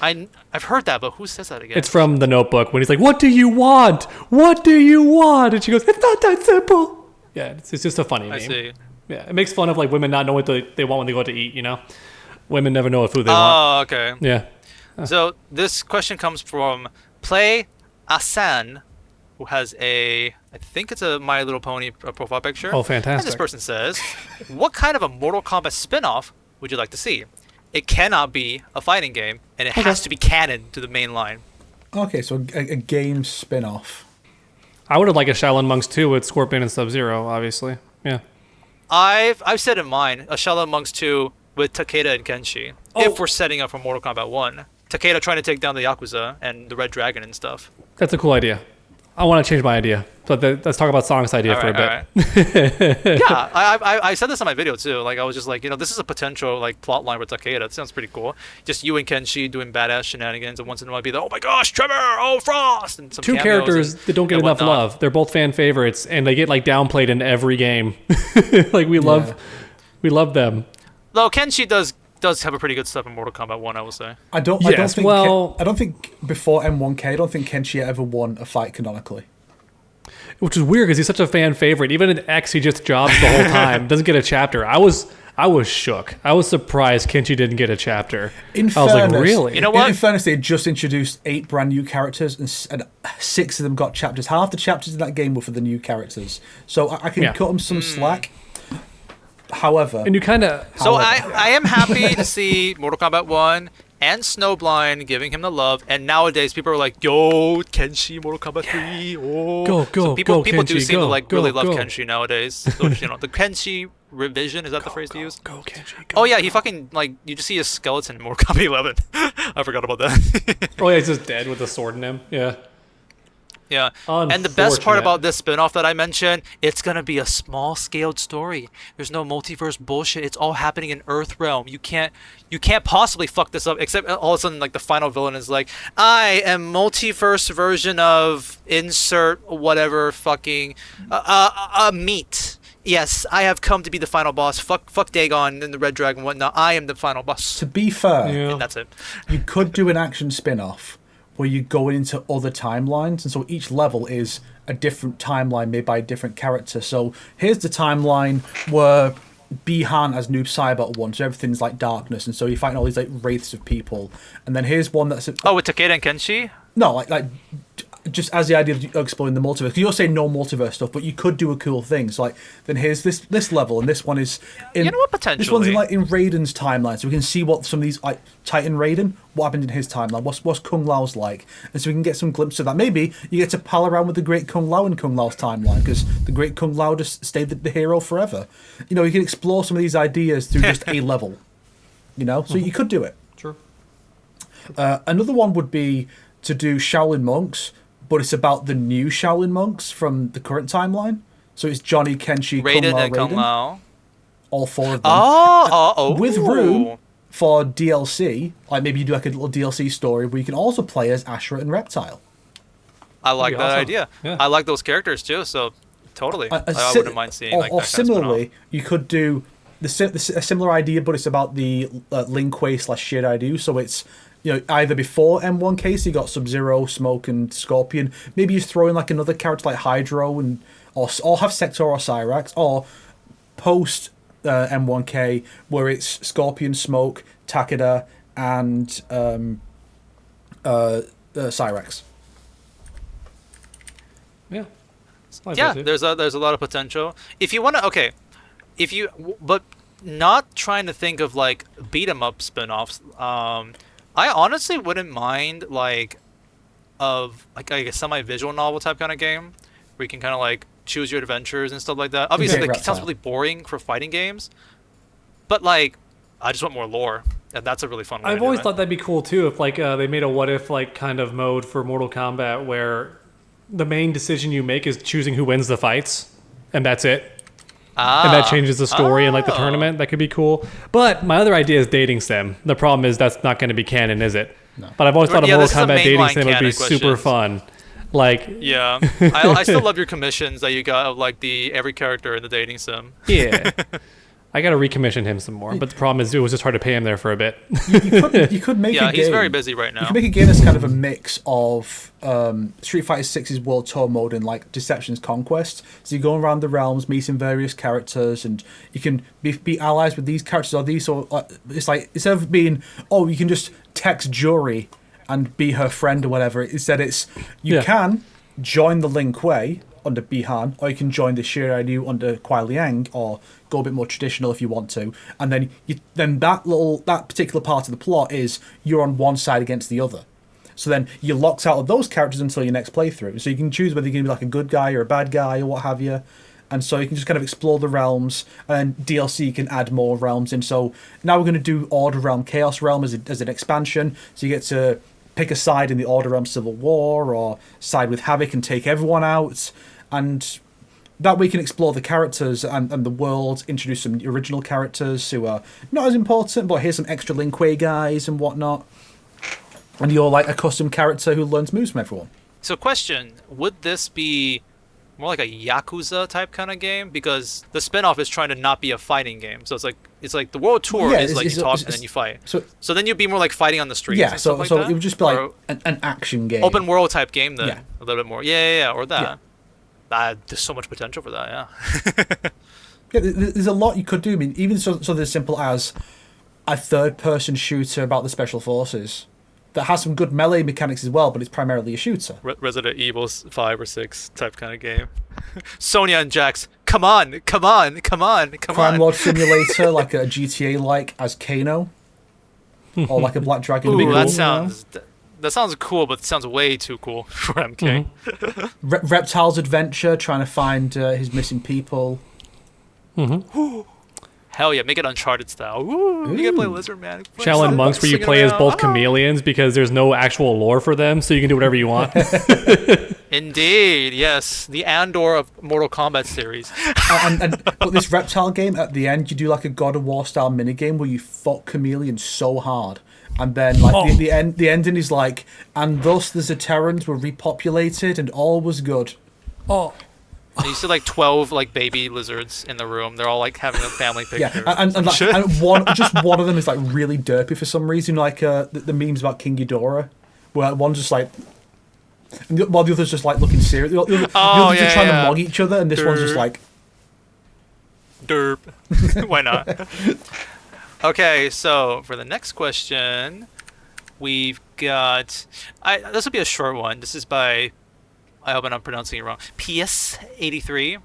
I've heard that, but who says that again? It's from The Notebook when he's like, "What do you want? What do you want?" And she goes, "It's not that simple." Yeah, it's just a funny meme. I see. Yeah, it makes fun of like women not knowing what they want when they go out to eat. You know, women never know what food they want. Oh, okay. Yeah. So this question comes from Play Asan, who has I think it's a My Little Pony profile picture. Oh, And fantastic. this person says, what kind of a Mortal Kombat spin-off would you like to see? It cannot be a fighting game, and it has to be canon to the main line. Okay, so a game spin-off. I would have liked a Shaolin Monks 2 with Scorpion and Sub-Zero, obviously. Yeah. I've said in mine, a Shaolin Monks 2 with Takeda and Kenshi, if we're setting up for Mortal Kombat 1. Takeda trying to take down the Yakuza and the Red Dragon and stuff. That's a cool idea. I want to change my idea. But let's talk about Sonic's idea for a bit. Yeah, I said this in my video too. Like I was just like, this is a potential like plot line with Takeda. It sounds pretty cool. Just you and Kenshi doing badass shenanigans, and once in a while be like, oh my gosh, Trevor, oh Frost, and some 2 cameos characters and, that don't get and enough whatnot. love. They're both fan favorites, and they get like downplayed in every game. Like we love them. Though Kenshi does does have a pretty good stuff in Mortal Kombat 1, I will say. I don't Yes, think well- I don't think before M1K, I don't think Kenshi ever won a fight canonically. Which is weird because he's such a fan favorite. Even in X, he just jobs the whole time. Doesn't get a chapter. I was shook. I was surprised Kenshi didn't get a chapter. In I was fairness, like, really? You know what? In fairness, they just introduced 8 brand new characters, and 6 of them got chapters. Half the chapters in that game were for the new characters, so I can cut them some slack. However, And you kind of... So I am happy to see Mortal Kombat 1 and Snowblind giving him the love, and nowadays people are like, yo, Kenshi, Mortal Kombat 3, oh. Go, So people do Kenshi, seem to like really love go. Kenshi nowadays. So, you know, the Kenshi revision, is that the phrase to use? Go, Kenshi, go. Oh yeah, he fucking, like, you just see his skeleton in Mortal Kombat 11. I forgot about that. Oh, yeah, he's just dead with a sword in him. Yeah. Yeah, and the best part Unfortunate. about this spin-off that I mentioned, it's gonna be a small-scaled story. There's no multiverse bullshit. It's all happening in Earthrealm. You can't possibly fuck this up. Except all of a sudden, like the final villain is like, I am multiverse version of insert whatever fucking meat. Yes, I have come to be the final boss. Fuck Dagon and the Red Dragon and whatnot. I am the final boss, to be fair, Yeah. and that's it. you could do an action spin-off where you go into other timelines, and so each level is a different timeline made by a different character. So here's the timeline where Bihan as Noob Saibot won, so everything's like darkness, and so you're fighting all these like wraiths of people. And then here's one that's Oh, with Takeda and Kenshi? no, like just as the idea of exploring the multiverse. 'Cause you're saying no multiverse stuff, but you could do a cool thing. So like, then here's this level, and this one is in. You know what, This one's in potentially. like in Raiden's timeline, so we can see what some of these like Titan Raiden, what happened in his timeline, what's Kung Lao's like, and so we can get some glimpse of that. Maybe you get to pal around with the Great Kung Lao in Kung Lao's timeline, because the Great Kung Lao just stayed the hero forever. You know, you can explore some of these ideas through just a level. You know, so you could do it. True. Another one would be to do Shaolin Monks, but it's about the new Shaolin Monks from the current timeline. So it's Johnny, Kenshi, Raiden Kung Lao, and Kung Raiden, Lao. all 4 of them. Oh, With room for DLC, like maybe you do like a little DLC story where you can also play as Ashura and Reptile. I like Pretty that awesome. idea. Yeah. I like those characters too, so totally. I Si- wouldn't mind seeing or, like or that kind of spin-off. similarly, you could do a similar idea, but it's about the Lin Kuei / Shiraidu. So it's, you know, either before M1K, so you got Sub-Zero, Smoke, and Scorpion. Maybe you throw in like another character like Hydro, and or have Sector or Cyrax, or post M1K where it's Scorpion, Smoke, Takeda, and Cyrax. Yeah. Yeah, there's a lot of potential. If you want to, but not trying to think of like beat 'em up spin-offs. I honestly wouldn't mind like a semi-visual novel type kind of game where you can kind of like choose your adventures and stuff like that. Obviously, Okay, like, it sounds Reptile. really boring for fighting games, but like I just want more lore, and that's a really fun way. I've to do always it. thought that'd be cool too if like they made a what if like kind of mode for Mortal Kombat where the main decision you make is choosing who wins the fights, and that's it. And that changes the story and like the tournament. That could be cool. But my other idea is dating sim. The problem is that's not going to be canon, is it? No. But I've always thought a Yeah, Mortal this is a Kombat dating mainline sim would be canon super questions. fun. Like, Yeah, I still love your commissions that you got of like every character in the dating sim. yeah. I got to recommission him some more. But the problem is it was just hard to pay him there for a bit. You could make Yeah, a game. he's very busy right You now. can make a game that's kind of a mix of Street Fighter 6's World Tour mode and like Deception's Conquest. So you go around the realms, meeting various characters, and you can be allies with these characters or these. Or it's like instead of being you can just text Jury and be her friend or whatever. Instead, it's you can join the Lin Kuei under Bihan, or you can join the Shiraidu under Kuai Liang, or go a bit more traditional if you want to. And then that particular part of the plot is you're on one side against the other. So then you're locked out of those characters until your next playthrough. So you can choose whether you're going to be like a good guy or a bad guy or what have you. And so you can just kind of explore the realms, and then DLC can add more realms in. So now we're going to do Order Realm, Chaos Realm as an expansion. So you get to pick a side in the Order Realm Civil War, or side with Havoc and take everyone out. And that way you can explore the characters and the world, introduce some original characters who are not as important, but here's some extra Lin Kuei guys and whatnot. And you're like a custom character who learns moves from everyone. So, question: would this be more like a Yakuza type kind of game, because the spin-off is trying to not be a fighting game. So it's like the world tour is like you talk and then you fight. So then you'd be more like fighting on the streets. Yeah, and so stuff like so that? it would just be like Or an action game. open world type game then. Yeah. A little bit more. Yeah, or that. There's so much potential for that, yeah. Yeah, there's a lot you could do. I mean, even something as simple as a third-person shooter about the special forces that has some good melee mechanics as well, but it's primarily a shooter. Resident Evil 5 or 6 type kind of game. Sonya and Jax, come on. Crime Lord Simulator, like a GTA-like as Kano, or like a Black Dragon. Ooh, Beagle. that sounds cool, but it sounds way too cool for MK. Reptile's Adventure, trying to find his missing people. Hell yeah, make it Uncharted style. Ooh, you can play Lizard Man. Shaolin Monks, where you play as both chameleons because there's no actual lore for them, so you can do whatever you want. Indeed, yes. The Andor of Mortal Kombat series. But this Reptile game, at the end, you do like a God of War style minigame where you fuck chameleons so hard. And then like the ending is like, and thus the Zaterrans were repopulated and all was good. Oh. And you see like 12 like baby lizards in the room. They're all like having a family picture. Yeah, and one of them is like really derpy for some reason, like the memes about King Ghidorah, where one's just like, while the other's just like looking serious. The others are trying to mug each other, and this one's just like, derp. Why not? Okay, so for the next question, we've got. This will be a short one. This is by. I hope I'm not pronouncing it wrong. PS83.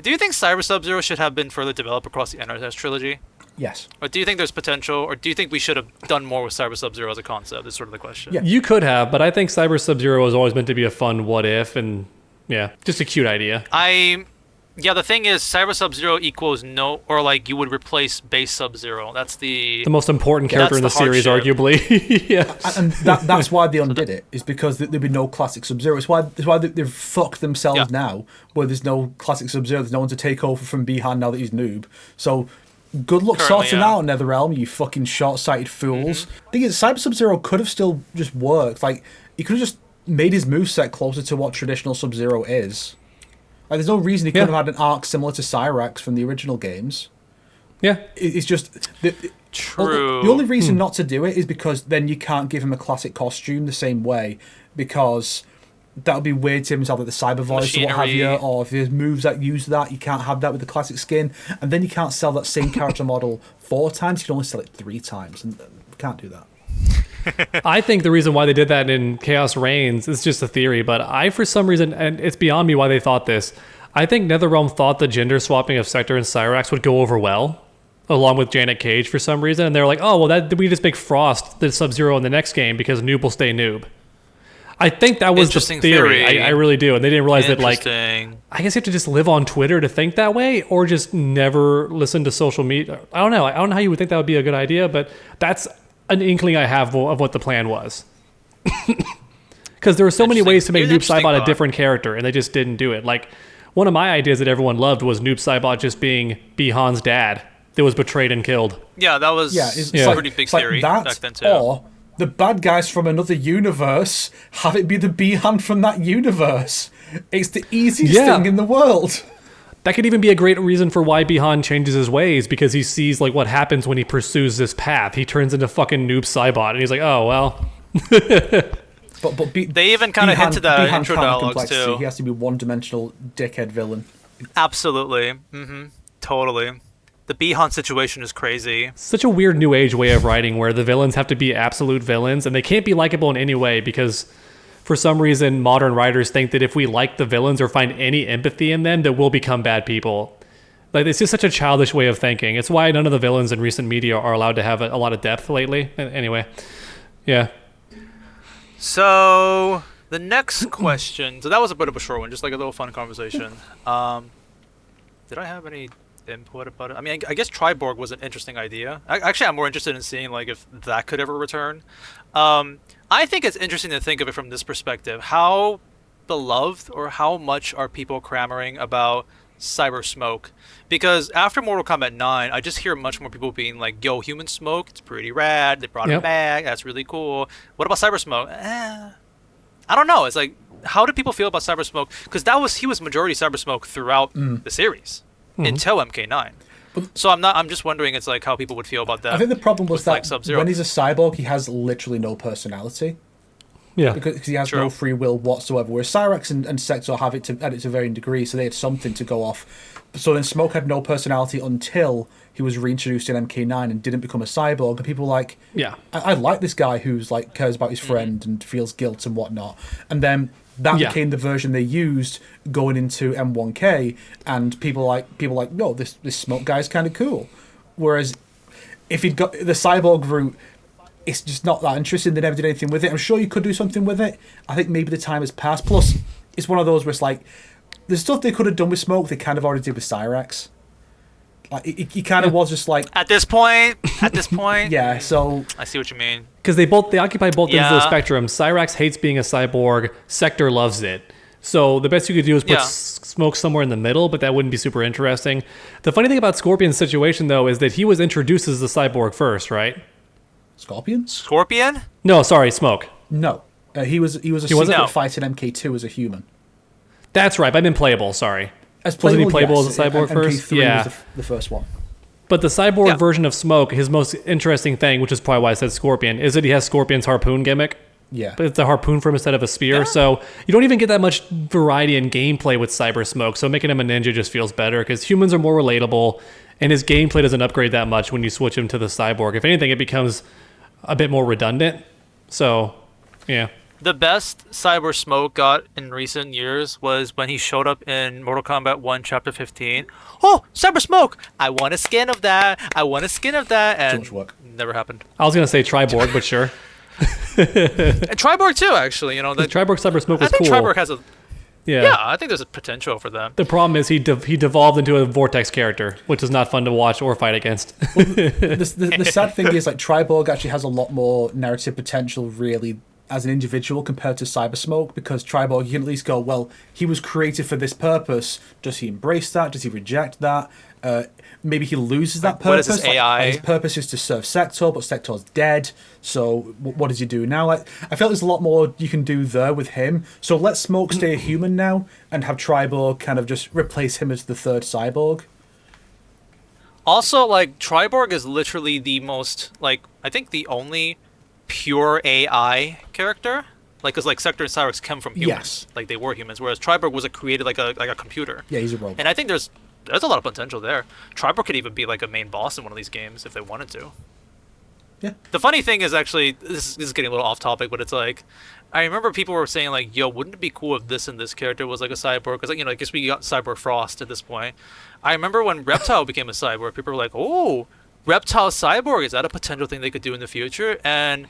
Do you think Cyber Sub-Zero should have been further developed across the NRS trilogy? yes. Or do you think there's potential, or do you think we should have done more with Cyber Sub-Zero as a concept? Is sort of the question. Yeah. You could have, but I think Cyber Sub-Zero was always meant to be a fun what if, and yeah, just a cute idea. Yeah, the thing is, Cyber Sub-Zero equals no, or like you would replace base Sub-Zero. That's the most important character in the series, arguably. Yeah, And that's why they undid it, is because there'd be no classic Sub-Zero. It's why they've fucked themselves now, where there's no classic Sub-Zero. There's no one to take over from Bihan now that he's noob. So good luck sorting out NetherRealm, you fucking short-sighted fools. The thing is, Cyber Sub-Zero could have still just worked. Like, he could have just made his moveset closer to what traditional Sub-Zero is. Like, there's no reason he couldn't have had an arc similar to Cyrax from the original games. yeah. It's just... true. The only reason not to do it is because then you can't give him a classic costume the same way, because that would be weird to him to have like the cyber voice or what have you, or if there's moves that use that, you can't have that with the classic skin, and then you can't sell that same character model 4 times, you can only sell it 3 times, and you can't do that. I think the reason why they did that in Chaos Reigns is just a theory, but I, for some reason, and it's beyond me why they thought this, I think NetherRealm thought the gender swapping of Sector and Cyrax would go over well, along with Janet Cage for some reason, and they're like, oh, well, we just make Frost the Sub-Zero in the next game because Noob will stay Noob. I think that was the theory. I really do, and they didn't realize that, like, I guess you have to just live on Twitter to think that way, or just never listen to social media. I don't know. I don't know how you would think that would be a good idea, but that's an inkling I have of what the plan was. Because there were so many ways to make Noob Saibot a different character, and they just didn't do it. Like, one of my ideas that everyone loved was Noob Saibot just being Bihan's dad that was betrayed and killed. Yeah, that was a pretty big theory back then too. Or the bad guys from another universe have it be the Bihan from that universe. It's the easiest thing in the world. That could even be a great reason for why Bihan changes his ways, because he sees like what happens when he pursues this path. He turns into fucking Noob Saibot, and he's like, oh, well. But they even kind of hinted that in intro dialogues too. He has to be one-dimensional dickhead villain. Absolutely. Totally. The Bihan situation is crazy. Such a weird new age way of writing where the villains have to be absolute villains, and they can't be likable in any way because for some reason modern writers think that if we like the villains or find any empathy in them, that we'll become bad people. Like, it's just such a childish way of thinking. It's why none of the villains in recent media are allowed to have a lot of depth lately. Anyway, yeah. So the next question. So that was a bit of a short one, just like a little fun conversation. Did I have any input about it? I mean, I guess Triborg was an interesting idea. Actually, I'm more interested in seeing like if that could ever return. I think it's interesting to think of it from this perspective. How beloved or how much are people clamoring about Cyber Smoke? Because after Mortal Kombat 9, I just hear much more people being like, yo, Human Smoke, it's pretty rad. They brought it back. That's really cool. What about Cyber Smoke? I don't know. It's like, how do people feel about Cyber Smoke? Because he was majority Cyber Smoke throughout the series until MK9. So I'm just wondering, it's like how people would feel about that. I think the problem was that like Sub-Zero. when he's a cyborg, he has literally no personality. Yeah. Because he has no free will whatsoever. Whereas Cyrax and Sector have it to varying degrees, so they had something to go off. So then Smoke had no personality until he was reintroduced in MK9 and didn't become a cyborg. And people were like, Yeah. I like this guy who's like cares about his friend and feels guilt and whatnot. And then that became the version they used going into M1K, and people like, no, this Smoke guy's kind of cool. Whereas if he'd got the cyborg route, it's just not that interesting. They never did anything with it. I'm sure you could do something with it. I think maybe the time has passed. Plus, it's one of those where it's like, the stuff they could have done with Smoke, they kind of already did with Cyrax. Like, he kind of was just like... At this point. Yeah, so... I see what you mean. Because they occupy both ends of the spectrum. Cyrax hates being a cyborg. Sector loves it. So the best you could do is put Smoke somewhere in the middle, but that wouldn't be super interesting. The funny thing about Scorpion's situation, though, is that he was introduced as the cyborg first, right? Scorpion? No, sorry, Smoke. No. He was a secret fight in MK2 as a human. That's right, but I meant playable, sorry. Wasn't he playable as a cyborg first? MK3 was the first one. But the cyborg version of Smoke, his most interesting thing, which is probably why I said Scorpion, is that he has Scorpion's harpoon gimmick. Yeah. But it's a harpoon from instead of a spear, so you don't even get that much variety in gameplay with Cyber Smoke, so making him a ninja just feels better, because humans are more relatable, and his gameplay doesn't upgrade that much when you switch him to the cyborg. If anything, it becomes a bit more redundant. So, yeah. The best Cyber Smoke got in recent years was when he showed up in Mortal Kombat 1 Chapter 15. Oh, Cyber Smoke! I want a skin of that! And Too much work. Never happened. I was going to say Triborg, but sure. And Triborg too, actually. You know, the Triborg Cyber Smoke was I think cool. Triborg has a... Yeah, I think there's a potential for that. The problem is he devolved into a Vortex character, which is not fun to watch or fight against. Well, the sad thing is, like, Triborg actually has a lot more narrative potential, really, as an individual compared to Cyber Smoke, because Triborg, you can at least go, well, he was created for this purpose. Does he embrace that? Does he reject that? Maybe he loses that purpose. What is his AI? His purpose is to serve Sector, but Sector's dead. So what does he do now? Like, I feel there's a lot more you can do there with him. So let Smoke stay a human now, and have Triborg kind of just replace him as the third cyborg. Also, like, Triborg is literally the most, like, I think the only pure AI character. Like, because, like, Sector and Cyrax come from humans. Yes. Like, they were humans, whereas Triborg was created like a computer. Yeah, he's a robot. And I think there's a lot of potential there. Triborg could even be like a main boss in one of these games if they wanted to. Yeah. The funny thing is, actually, this is getting a little off topic, but it's like, I remember people were saying, like, yo, wouldn't it be cool if this and this character was like a cyborg? Because, like, you know, I guess we got Cyborg Frost at this point. I remember when Reptile became a cyborg, people were like, oh, Reptile cyborg, is that a potential thing they could do in the future? And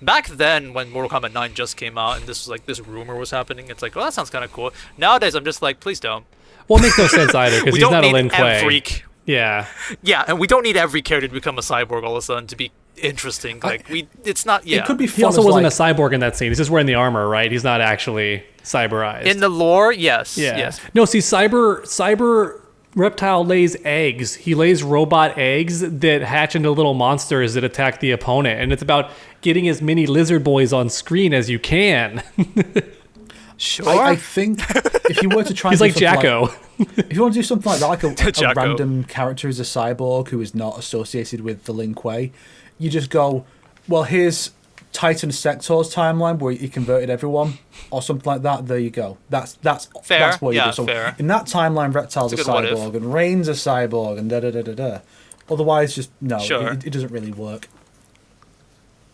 back then, when Mortal Kombat 9 just came out and this was like, this rumor was happening, it's like, well, that sounds kind of cool. Nowadays, I'm just like, please don't. Well, it makes no sense either, because he's not a Lin Kuei. Yeah. Yeah, and we don't need every character to become a cyborg all of a sudden to be interesting. Like, it's not, It could be fun. He also wasn't a cyborg in that scene. He's just wearing the armor, right? He's not actually cyberized. In the lore, yes. Yeah. Yes. No, see, Cyber Reptile lays eggs. He lays robot eggs that hatch into little monsters that attack the opponent. And it's about getting as many lizard boys on screen as you can. Sure. I think if you were to try He's and like Jacko. If you want to do something like that, like a Jacko. random character as a cyborg who is not associated with the Lin Kuei, you just go, well, here's Titan Sector's timeline where he converted everyone, or something like that. There you go. That's fair. That's what you Yeah, do. So fair. in that timeline, Reptile's a It's a good what cyborg, if. and Rain's a cyborg, and da-da-da-da-da. Otherwise, just, no, Sure. it doesn't really work.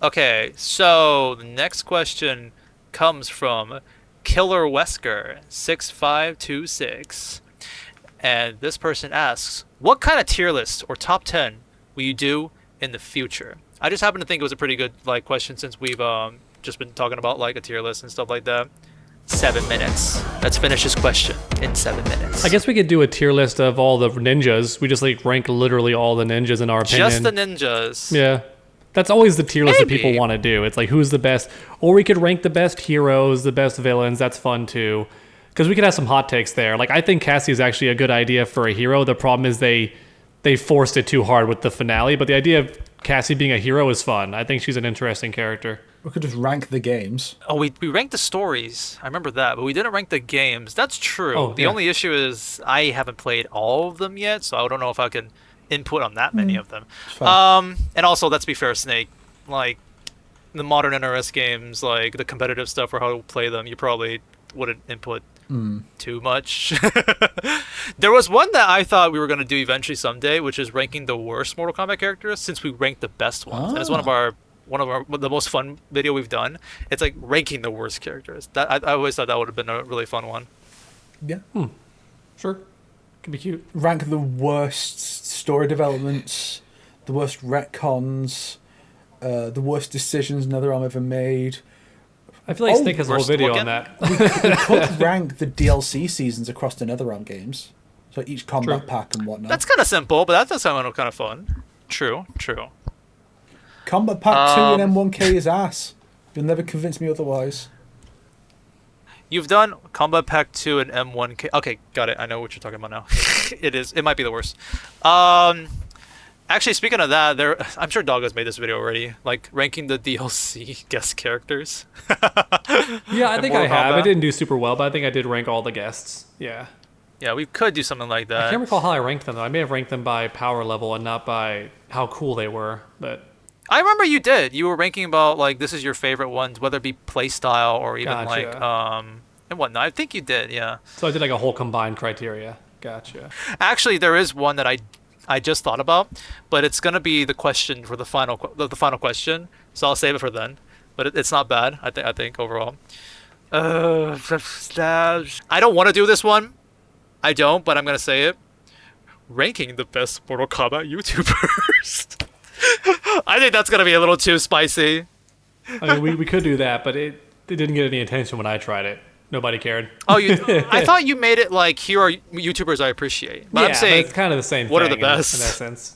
Okay, so the next question comes from Killer Wesker 6526, and this person asks, what kind of tier list or top 10 will you do in the future? I just happen to think it was a pretty good like question, since we've just been talking about like a tier list and stuff like that. 7 minutes. Let's finish this question in 7 minutes. I guess we could do a tier list of all the ninjas. We just like rank literally all the ninjas in our opinion. Just the ninjas. Yeah. That's always the tier list that Maybe. people want to do. It's like, who's the best? Or we could rank the best heroes, the best villains. That's fun too. Because we could have some hot takes there. Like, I think Cassie is actually a good idea for a hero. The problem is they forced it too hard with the finale. But the idea of Cassie being a hero is fun. I think she's an interesting character. We could just rank the games. Oh, we ranked the stories. I remember that, but we didn't rank the games. That's true. Oh, The yeah. only issue is I haven't played all of them yet, so I don't know if I can input on that many of them. Fair. And also, let's be fair, Snake. Like the modern NRS games, like the competitive stuff or how to play them, you probably wouldn't input too much. There was one that I thought we were going to do eventually someday, which is ranking the worst Mortal Kombat characters since we ranked the best ones. And it's one of our the most fun video we've done. It's like ranking the worst characters. That I always thought that would have been a really fun one. Yeah. Sure. Could be cute. Rank the worst story developments, the worst retcons, the worst decisions NetherRealm ever made. I feel like Oh, Snake has a whole worst video looking? on that. We could rank the DLC seasons across the NetherRealm games. So each combat True. pack and whatnot. That's kind of simple, but that does sound kind of fun. True. Combat Pack 2 in M1K is ass. You'll never convince me otherwise. You've done Combat Pack 2 and M1K. Okay, got it. I know what you're talking about now. It might be the worst. Actually, speaking of that, I'm sure Dog has made this video already, like ranking the DLC guest characters. Yeah, I think I Mortal have. Kombat. I didn't do super well, but I think I did rank all the guests. Yeah. Yeah, we could do something like I can't that. recall how I ranked them, though. I may have ranked them by power level and not by how cool they were. But I remember you did. You were ranking about like this is your favorite ones, whether it be play style or even like Gotcha. and whatnot. I think you did. Yeah. so I did like a whole combined criteria. Gotcha. Actually, there is one that I just thought about, but it's gonna be the question for the final question. So I'll save it for then. But it's not bad. I think overall. I don't want to do this one. I don't, but I'm gonna say it. Ranking the best Mortal Kombat YouTubers. I think that's gonna be a little too spicy. I mean, we could do that, but it didn't get any attention when I tried it. Nobody cared. Oh, I thought you made it like here are YouTubers I appreciate. But yeah, I'm saying but it's kind of the same what are thing the in best? that sense.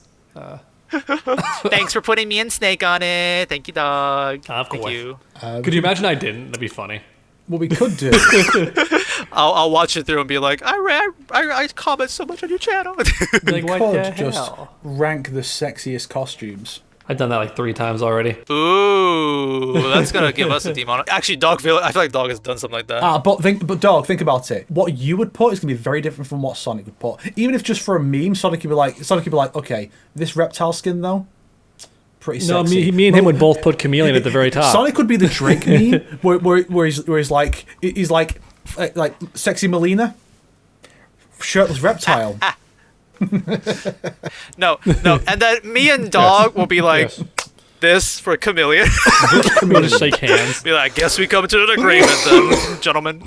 thanks for putting me and Snake on it. Thank you, Dog. Of Thank course. you. Could you imagine I didn't? That'd be funny. What we could do. I'll watch it through and be like, I comment so much on your channel. Like, what could the just hell? rank the sexiest costumes. I've done that like 3 times already. Ooh, that's gonna give us a demon. Actually, I feel like Dog has done something like that. But Dog, think about it. What you would put is gonna be very different from what Sonic would put. Even if just for a meme, Sonic would be like, okay, this reptile skin though, pretty No, sexy. me and him would both put Chameleon at the very top. Sonic would be the Drake meme, where he's like sexy Melina, shirtless reptile. No. And then me and Dog will be like Yes. this for Chameleon. We'll just shake hands. Be like, I guess we come to an agreement then, gentlemen.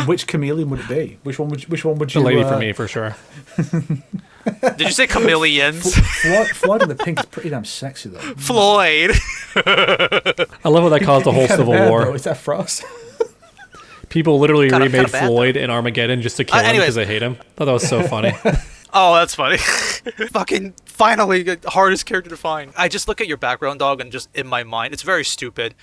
Which chameleon would it be? Which one would The you? lady for me, for sure. Did you say chameleons? Floyd in the pink is pretty damn sexy though. Floyd. I love how that caused a whole Kinda civil bad, war. though. Is that Frost? People literally Kinda remade bad, Floyd in Armageddon just to kill him anyways. because they hate him. Thought that was so funny. Oh, that's funny. Fucking finally, the hardest character to find. I just look at your background, Dog, and just in my mind, it's very stupid.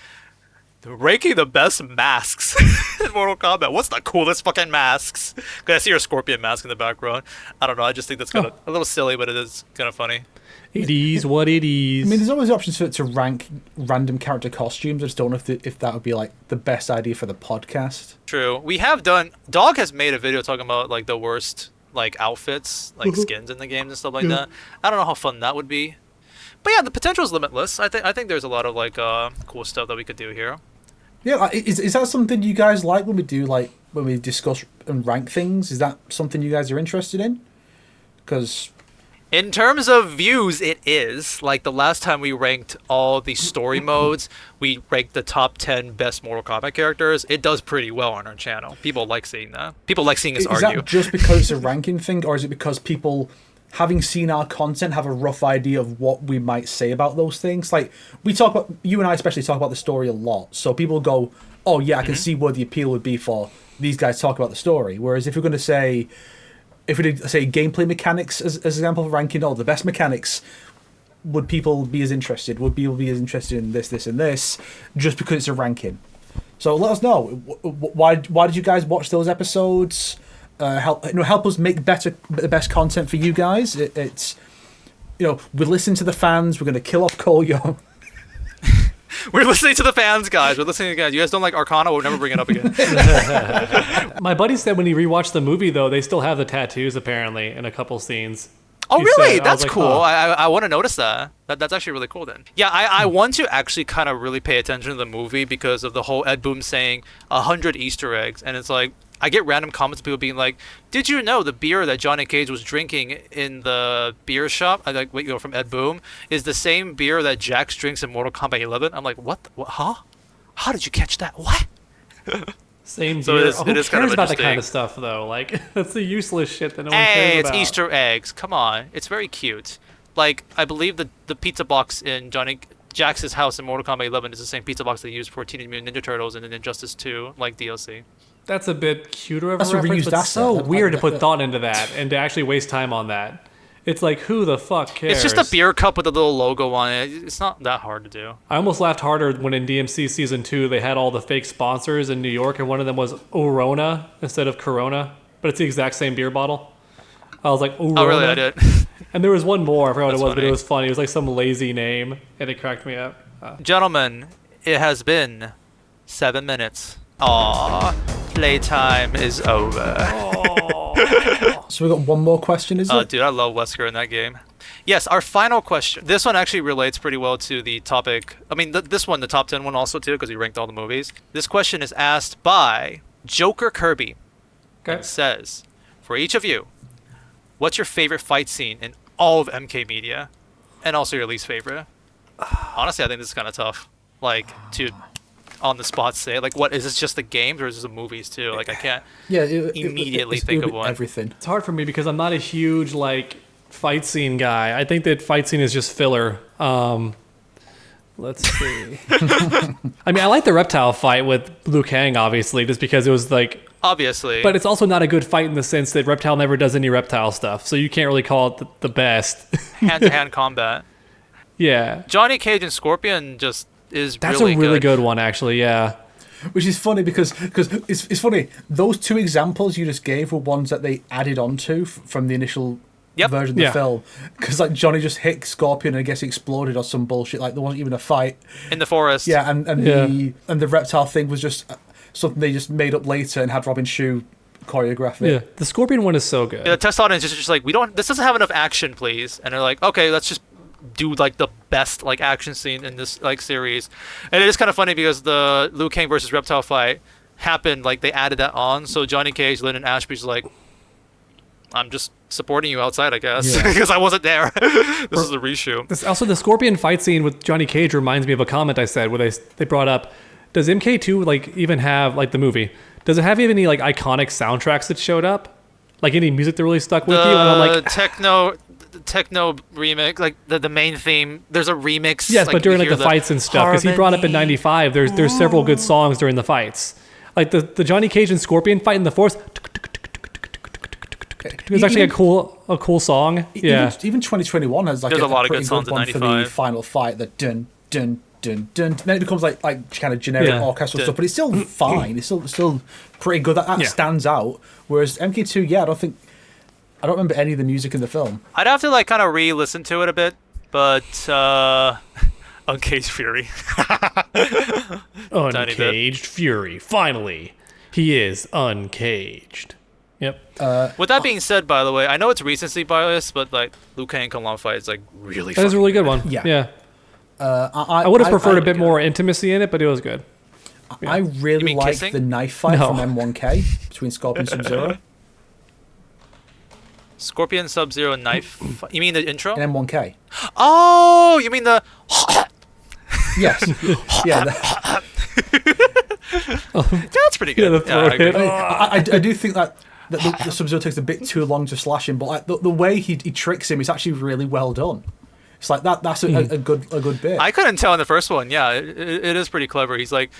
Ranking the best masks in Mortal Kombat. What's the coolest fucking masks? Cause I see your scorpion mask in the background. I don't know. I just think that's kind of a little silly, but it is kind of funny. It is what it is. I mean, there's always options to rank random character costumes. I just don't know if that would be like the best idea for the podcast. True. We have done. Dog has made a video talking about like the worst like outfits, like skins in the games and stuff like that. I don't know how fun that would be. But yeah, the potential is limitless. I think there's a lot of like cool stuff that we could do here. Yeah, like, is that something you guys like when we discuss and rank things? Is that something you guys are interested in? Because In terms of views, it is. Like the last time we ranked all the story modes, we ranked the top 10 best Mortal Kombat characters. It does pretty well on our channel. People like seeing that. People like seeing us is argue. that just because it's a ranking thing, or is it because people, having seen our content, have a rough idea of what we might say about those things? Like we talk about, you and I especially talk about the story a lot, so people go, "Oh yeah, I can see where the appeal would be for these guys talk about the story." Whereas if we're going to say, if we did say gameplay mechanics as an example of ranking, the best mechanics, would people be as interested? Would people be as interested in this, and this, just because it's a ranking? So let us know. Why did you guys watch those episodes? Help us make the best content for you guys. We listen to the fans. We're going to kill off Cole Young. We're listening to the fans, guys. We're listening to the guys. You guys don't like Arcana? We'll never bring it up again. My buddy said when he rewatched the movie, though, they still have the tattoos apparently in a couple scenes. Oh, He really? said- I That's was like, cool. huh. I want to notice that. That's actually really cool then. Yeah, I want to actually kind of really pay attention to the movie because of the whole Ed Boon saying 100 Easter eggs. And it's like, I get random comments of people being like, did you know the beer that Johnny Cage was drinking in the beer shop, from Ed Boon, is the same beer that Jax drinks in Mortal Kombat 11? I'm like, what? Huh? How did you catch that? What? Same So beer. it is- Who it is cares kind of about that kind interesting. of stuff, though? Like, that's the useless shit that no one Hey, cares it's about. Easter eggs. Come on. It's very cute. Like, I believe the pizza box in Jax's house in Mortal Kombat 11 is the same pizza box they used for Teenage Mutant Ninja Turtles and in Injustice 2, like DLC. That's a bit cuter of That's a a reference, reused but asset. so That- weird to that- put that- thought into that and to actually waste time on that. It's like, who the fuck cares? It's just a beer cup with a little logo on it. It's not that hard to do. I almost laughed harder when in DMC Season 2 they had all the fake sponsors in New York and one of them was Orona instead of Corona, but it's the exact same beer bottle. I was like, Orona. Oh, really? I did. And there was one more, I forgot what That's it was, but funny. it was funny. It was like some lazy name and it cracked me up. Gentlemen, it has been 7 minutes. Aww. Playtime is over. So we got one more question, is Oh, it? dude, I love Wesker in that game. Yes, our final question. This one actually relates pretty well to the topic. I mean, this one, the top 10 one also too, because we ranked all the movies. This question is asked by Joker Kirby. Okay. It says, for each of you, what's your favorite fight scene in all of MK media? And also your least favorite? Honestly, I think this is kind of tough. Like, to on the spot say, like, what is this, just the games or is this the movies too? Like, I can't Yeah, immediately it's- think it'll of be one. Everything. It's hard for me because I'm not a huge like fight scene guy. I think that fight scene is just filler. Let's see. I mean, I like the reptile fight with Liu Kang, obviously, just because it was like. Obviously. But it's also not a good fight in the sense that Reptile never does any reptile stuff, so you can't really call it the best. hand-to-hand combat. Yeah, Johnny Cage and Scorpion just is that's really a really good one, actually. Yeah. Which is funny because it's funny. Those two examples you just gave were ones that they added onto from the initial Yep. version of the Yeah. film. Because like Johnny just hit Scorpion and I guess he exploded or some bullshit. Like there wasn't even a fight. in the forest. Yeah, and Yeah. the reptile thing was just something they just made up later and had Robin Shue choreograph it. Yeah, the Scorpion one is so good. The test audience is just like, this doesn't have enough action, please. And they're like, okay, let's just do like the best like action scene in this like series. And it is kind of funny because the Liu Kang versus Reptile fight happened, like they added that on. So Johnny Cage, Lyndon Ashby's like, I'm just supporting you outside, I guess, Yeah. because I wasn't there. This is a reshoot. Also, the Scorpion fight scene with Johnny Cage reminds me of a comment I said where they brought up, does MK2 like even have like the movie? Does it have any like iconic soundtracks that showed up? Like any music that really stuck with you? And I'm like, The techno remix, like the main theme. There's a remix. yes, but during you like hear the fights and stuff, because he brought up in '95. There's several good songs during the fights, like the Johnny Cage and Scorpion fight in the forest. It's actually a cool song. Yeah, Even 2021 has like There's a lot of pretty good songs in one for the 95. final fight. The dun dun dun dun. Then it becomes like kind of generic Yeah. orchestral Dun. stuff, but it's still fine. It's still pretty good. That Yeah. stands out. Whereas MK2, I don't remember any of the music in the film. I'd have to like kind of re-listen to it a bit, but Uncaged Fury. uncaged fury. Finally, he is uncaged. Yep, With that being said, by the way, I know it's recency bias, but like Liu Kang Kung Lao fight is like really that is a fun. really good one. Yeah. Yeah. I I would have preferred a I, bit more intimacy in it, but it was good. I really mean like kissing? the knife fight No. from M1K between Scorpion and Sub-Zero. Scorpion Sub-Zero knife. You mean the intro? In M1K. Oh, you mean the? Yes. Yeah. That's pretty good. Yeah, the throat I agree. hit. I do think that the Sub-Zero takes a bit too long to slash him, but like the way he tricks him is actually really well done. It's like that's a good bit. I couldn't tell in the first one. Yeah, it is pretty clever. He's like,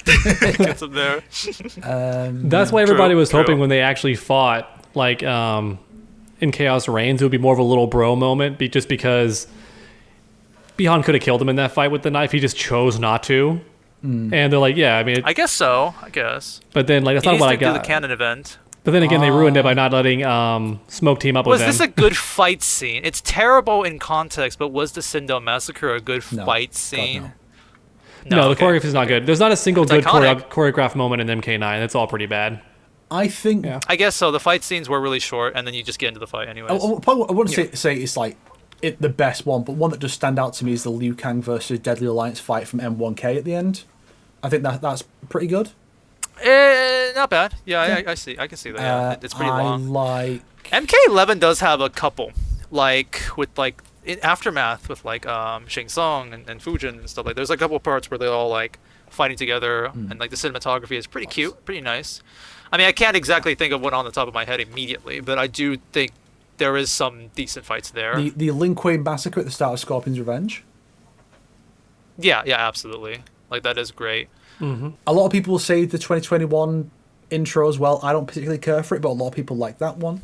gets him there. That's why everybody was true. hoping when they actually fought, like in Chaos Reigns, it would be more of a little bro moment, just because Bihan could have killed him in that fight with the knife. He just chose not to. And they're like, yeah, I mean, I guess so. I guess. but then like that's He not needs what to I do the got. canon event. But then again, they ruined it by not letting Smoke team up with Was him. this a good fight scene? It's terrible in context, but was the Sindel Massacre a good fight scene? No, the choreography is not good. There's not a single good iconic. choreographed moment in MK9. It's all pretty bad. I think. Yeah. I guess so. The fight scenes were really short, and then you just get into the fight anyways. I wouldn't say it's like the best one, but one that does stand out to me is the Liu Kang versus Deadly Alliance fight from M1K at the end. I think that's pretty good. Not bad. Yeah, I see. I can see that. Yeah. It's pretty long. MK11 does have a couple, like with like in Aftermath with like Shang Tsung and Fujin and stuff like. There's a couple parts where they're all like fighting together, and like the cinematography is pretty cute, pretty nice. I mean, I can't exactly think of one on the top of my head immediately, but I do think there is some decent fights there. The Lin Kuei massacre at the start of Scorpion's Revenge. Yeah, absolutely. Like that is great. Mm-hmm. A lot of people will say the 2021 intro as well. I don't particularly care for it, but a lot of people like that one.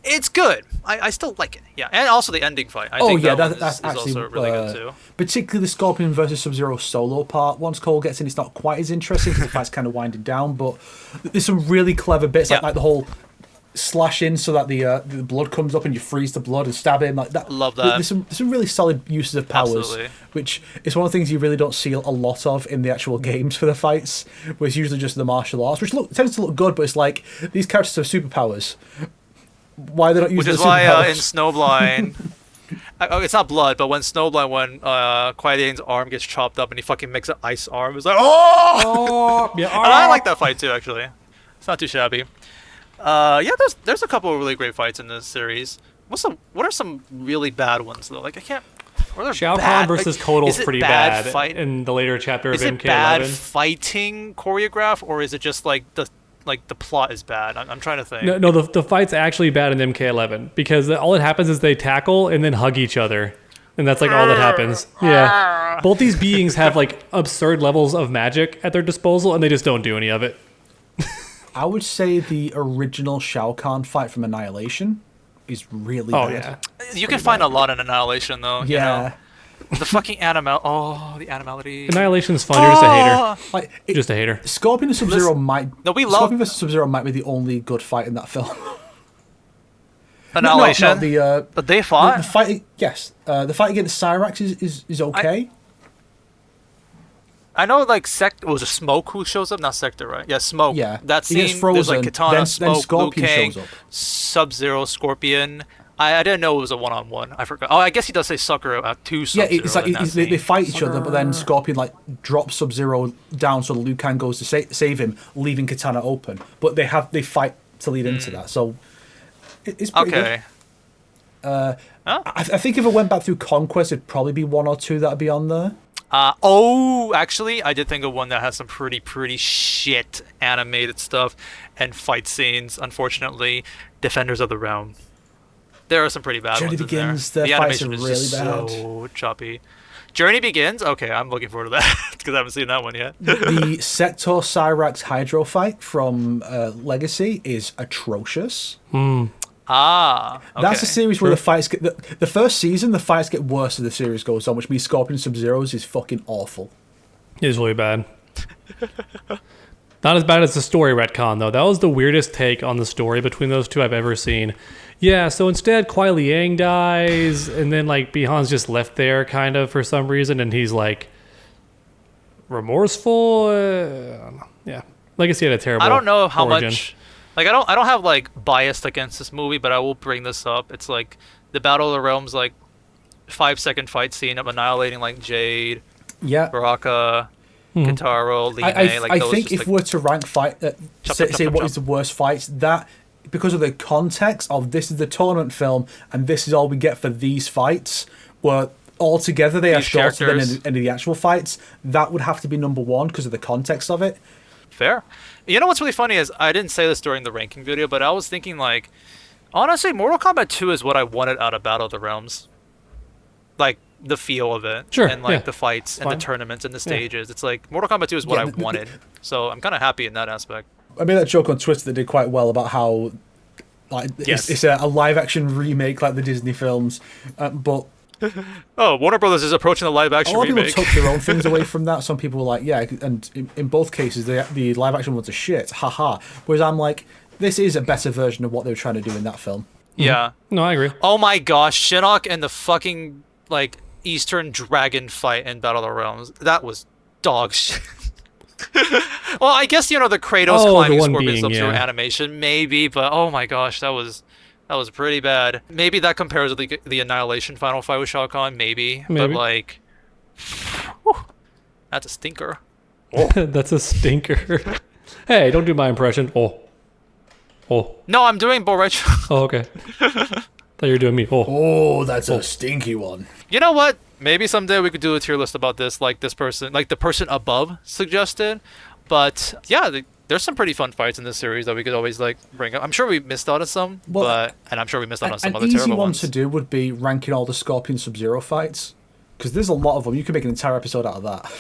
It's good. I still like it. Yeah, and also the ending fight. I think that's actually is also really good too. Particularly the Scorpion versus Sub-Zero solo part. Once Cole gets in, it's not quite as interesting because the fight's kind of winding down. But there's some really clever bits, like the whole slash in so that the blood comes up and you freeze the blood and stab him like that. Love that. There's some really solid uses of powers, Absolutely. which is one of the things you really don't see a lot of in the actual games for the fights, where it's usually just the martial arts, which tends to look good, but it's like these characters have superpowers. Why they don't use Which is their why superpowers? in Snowblind, it's not blood, but when Snowblind, when Quiet Aang's arm gets chopped up and he fucking makes an ice arm, it's like, oh! Yeah, And I like that fight too, actually. It's not too shabby. There's a couple of really great fights in this series. What are some really bad ones though? Like I can't. Shao Kahn versus Kotal is pretty bad fight? in the later chapter of Is it MK11. bad fighting choreograph, or is it just like the plot is bad? I'm trying to think. No, the fight's actually bad in MK11 because all that happens is they tackle and then hug each other. And that's like all that happens. Yeah. Both these beings have like absurd levels of magic at their disposal and they just don't do any of it. I would say the original Shao Kahn fight from Annihilation is really bad. Yeah. You can find a lot in Annihilation though. Yeah. You know? The fucking the animality. Annihilation's fun. You're just a hater. Like, Just a hater. Scorpion and Sub-Zero Scorpion vs. Sub-Zero might be the only good fight in that film. Annihilation. But they fought. The fight, yes. The fight against Cyrax is okay. I know, like, was it Smoke who shows up? Not Sector, right? Yeah, Smoke. Yeah. That He scene, gets frozen, there's, like, Katana, then Smoke, Liu Scorpion Kang, shows up. Sub-Zero, Scorpion. I didn't know it was a one-on-one. I forgot. Oh, I guess he does say Sakura to Sub-Zero. Yeah, it's like they fight each other, but then Scorpion, like, drops Sub-Zero down so Liu Kang goes to save him, leaving Katana open. But they fight to lead into that, so it's pretty good. I think if I went back through Conquest, it'd probably be one or two that'd be on there. Actually, I did think of one that has some pretty shit animated stuff and fight scenes. Unfortunately, Defenders of the Realm. There are some pretty bad Journey ones Begins, in there. the The fights animation are is really just bad. so choppy. Journey Begins. Okay, I'm looking forward to that because I haven't seen that one yet. The Sector Cyrax Hydro fight from Legacy is atrocious. Okay. That's a series where the fights get the first season. The fights get worse as the series goes on, which means Scorpion Sub-Zero's is fucking awful. It is really bad. Not as bad as the story retcon, though. That was the weirdest take on the story between those two I've ever seen. Yeah, so instead, Kuai Liang dies, and then, like, Bihan's just left there, kind of, for some reason, and he's, like, remorseful? Yeah. Legacy had a terrible I don't know how origin. much... Like, I don't have, like, bias against this movie, but I will bring this up. It's, like, the Battle of the Realms, like, 5-second fight scene of annihilating, like, Jade, Baraka, Kintaro, Lee May. I think if we're to rank fight, say what is the worst fights, that because of the context of this is the tournament film and this is all we get for these fights, where altogether they are shorter than any of the actual fights, that would have to be number one because of the context of it. Fair. You know what's really funny is I didn't say this during the ranking video, but I was thinking, like, honestly, Mortal Kombat 2 is what I wanted out of Battle of the Realms. Like, the feel of it. Sure, and, like, yeah. the fights and the tournaments and the stages. It's like, Mortal Kombat 2 is what I wanted. So I'm kind of happy in that aspect. I made that joke on Twitter that did quite well about how like it's a live-action remake like the Disney films, but... Oh, Warner Brothers is approaching the live-action remake. A lot of people took their own things away from that. Some people were like, yeah, and in both cases, the live-action ones are shit, haha. Whereas I'm like, This is a better version of what they were trying to do in that film. Yeah. No, I agree. Oh my gosh, Shinnok and the fucking like Eastern dragon fight in Battle of the Realms. That was dog shit. Well, I guess the Kratos climbing Scorpion Sub-Zero animation, maybe, but oh my gosh, that was pretty bad. Maybe that compares with the Annihilation final fight with Shao Kahn, maybe. But like, whew, that's a stinker. That's a stinker. Hey, don't do my impression. Oh. No, I'm doing Borech. Oh, okay. Thought you were doing me. Oh, that's a stinky one. You know what? Maybe someday we could do a tier list about this, like the person above suggested. But yeah, there's some pretty fun fights in this series that we could always like bring up. I'm sure we missed out on some, and I'm sure we missed out on some other terrible ones. An easy one to do would be ranking all the Scorpion Sub-Zero fights, because there's a lot of them. You could make an entire episode out of that.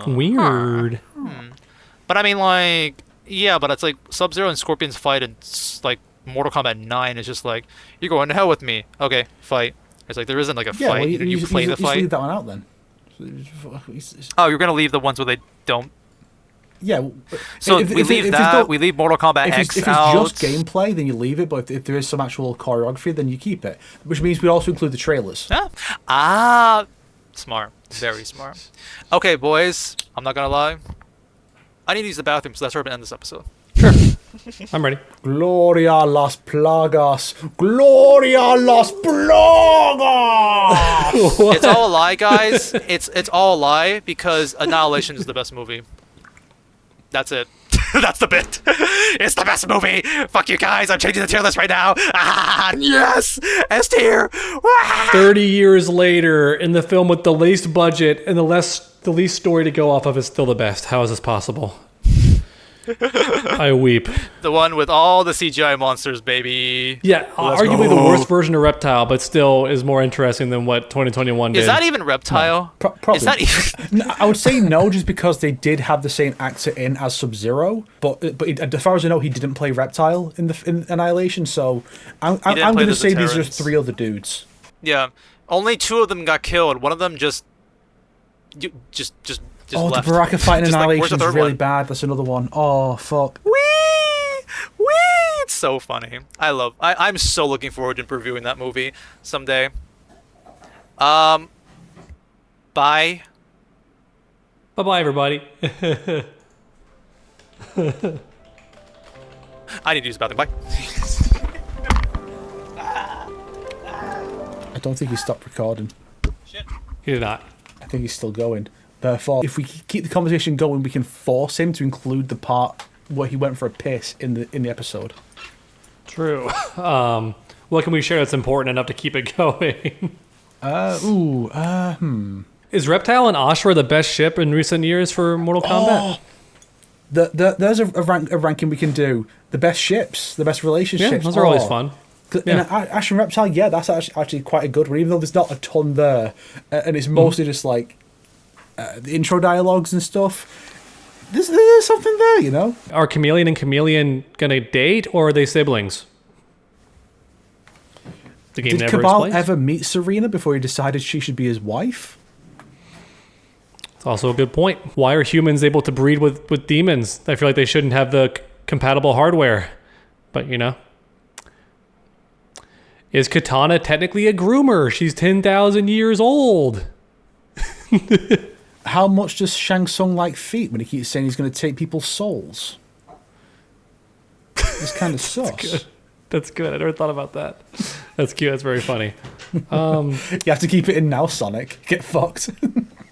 Weird. But I mean, like, yeah, but it's like Sub-Zero and Scorpion's fight in like Mortal Kombat 9 is just like, you're going to hell with me. Okay, fight. It's like there isn't like a fight. Well, you play the fight. Leave that one out then. Oh, you're gonna leave the ones where they don't. Yeah. So we leave Mortal Kombat X if it's out. just gameplay, then you leave it. But if there is some actual choreography, then you keep it. Which means we also include the trailers. Smart. Very smart. Okay, boys. I'm not gonna lie. I need to use the bathroom, so that's where I'm gonna end this episode. Sure. I'm ready. Gloria las plagas. Gloria las plagas. It's all a lie, guys. It's all a lie because Annihilation is the best movie. That's it. That's the bit. It's the best movie. Fuck you guys. I'm changing the tier list right now. Yes. S tier. 30 years later, in the film with the least budget and the least story to go off of is still the best. How is this possible? I weep. The one with all the CGI monsters, baby. Yeah, arguably the worst version of Reptile, but still is more interesting than what 2021 did. Is that even Reptile? No. Probably. Is that even... I would say no, just because they did have the same actor in as Sub-Zero, but as far as I know, he didn't play Reptile in Annihilation. So I'm going to say these are 3 other dudes. Yeah, only 2 of them got killed. One of them just left. The Baraka fight in Annihilation is really one? bad. That's another one. Oh, fuck. Wee! It's so funny. I'm so looking forward to reviewing that movie someday. Bye. Bye-bye, everybody. I need to use the bathroom. Bye. I don't think he stopped recording. Shit. He did not. I think he's still going. Therefore, if we keep the conversation going, we can force him to include the part where he went for a piss in the episode. True. What can we share that's important enough to keep it going? Is Reptile and Ashura the best ship in recent years for Mortal Kombat? There's a ranking we can do. The best ships, the best relationships. Yeah, those are always fun. Yeah. Ash and Reptile, yeah, that's actually quite a good one, even though there's not a ton there. And it's mostly just like the intro dialogues and stuff. There's something there, you know? Are Chameleon and Chameleon gonna date, or are they siblings? The game Did never Cabal explains. ever meet Serena before he decided she should be his wife? It's also a good point. Why are humans able to breed with demons? I feel like they shouldn't have the compatible hardware. But, you know. Is Katana technically a groomer? She's 10,000 years old. How much does Shang Tsung like feet when he keeps saying he's going to take people's souls? It's kind of sus. That's good. I never thought about that. That's cute. That's very funny. You have to keep it in now, Sonic. Get fucked.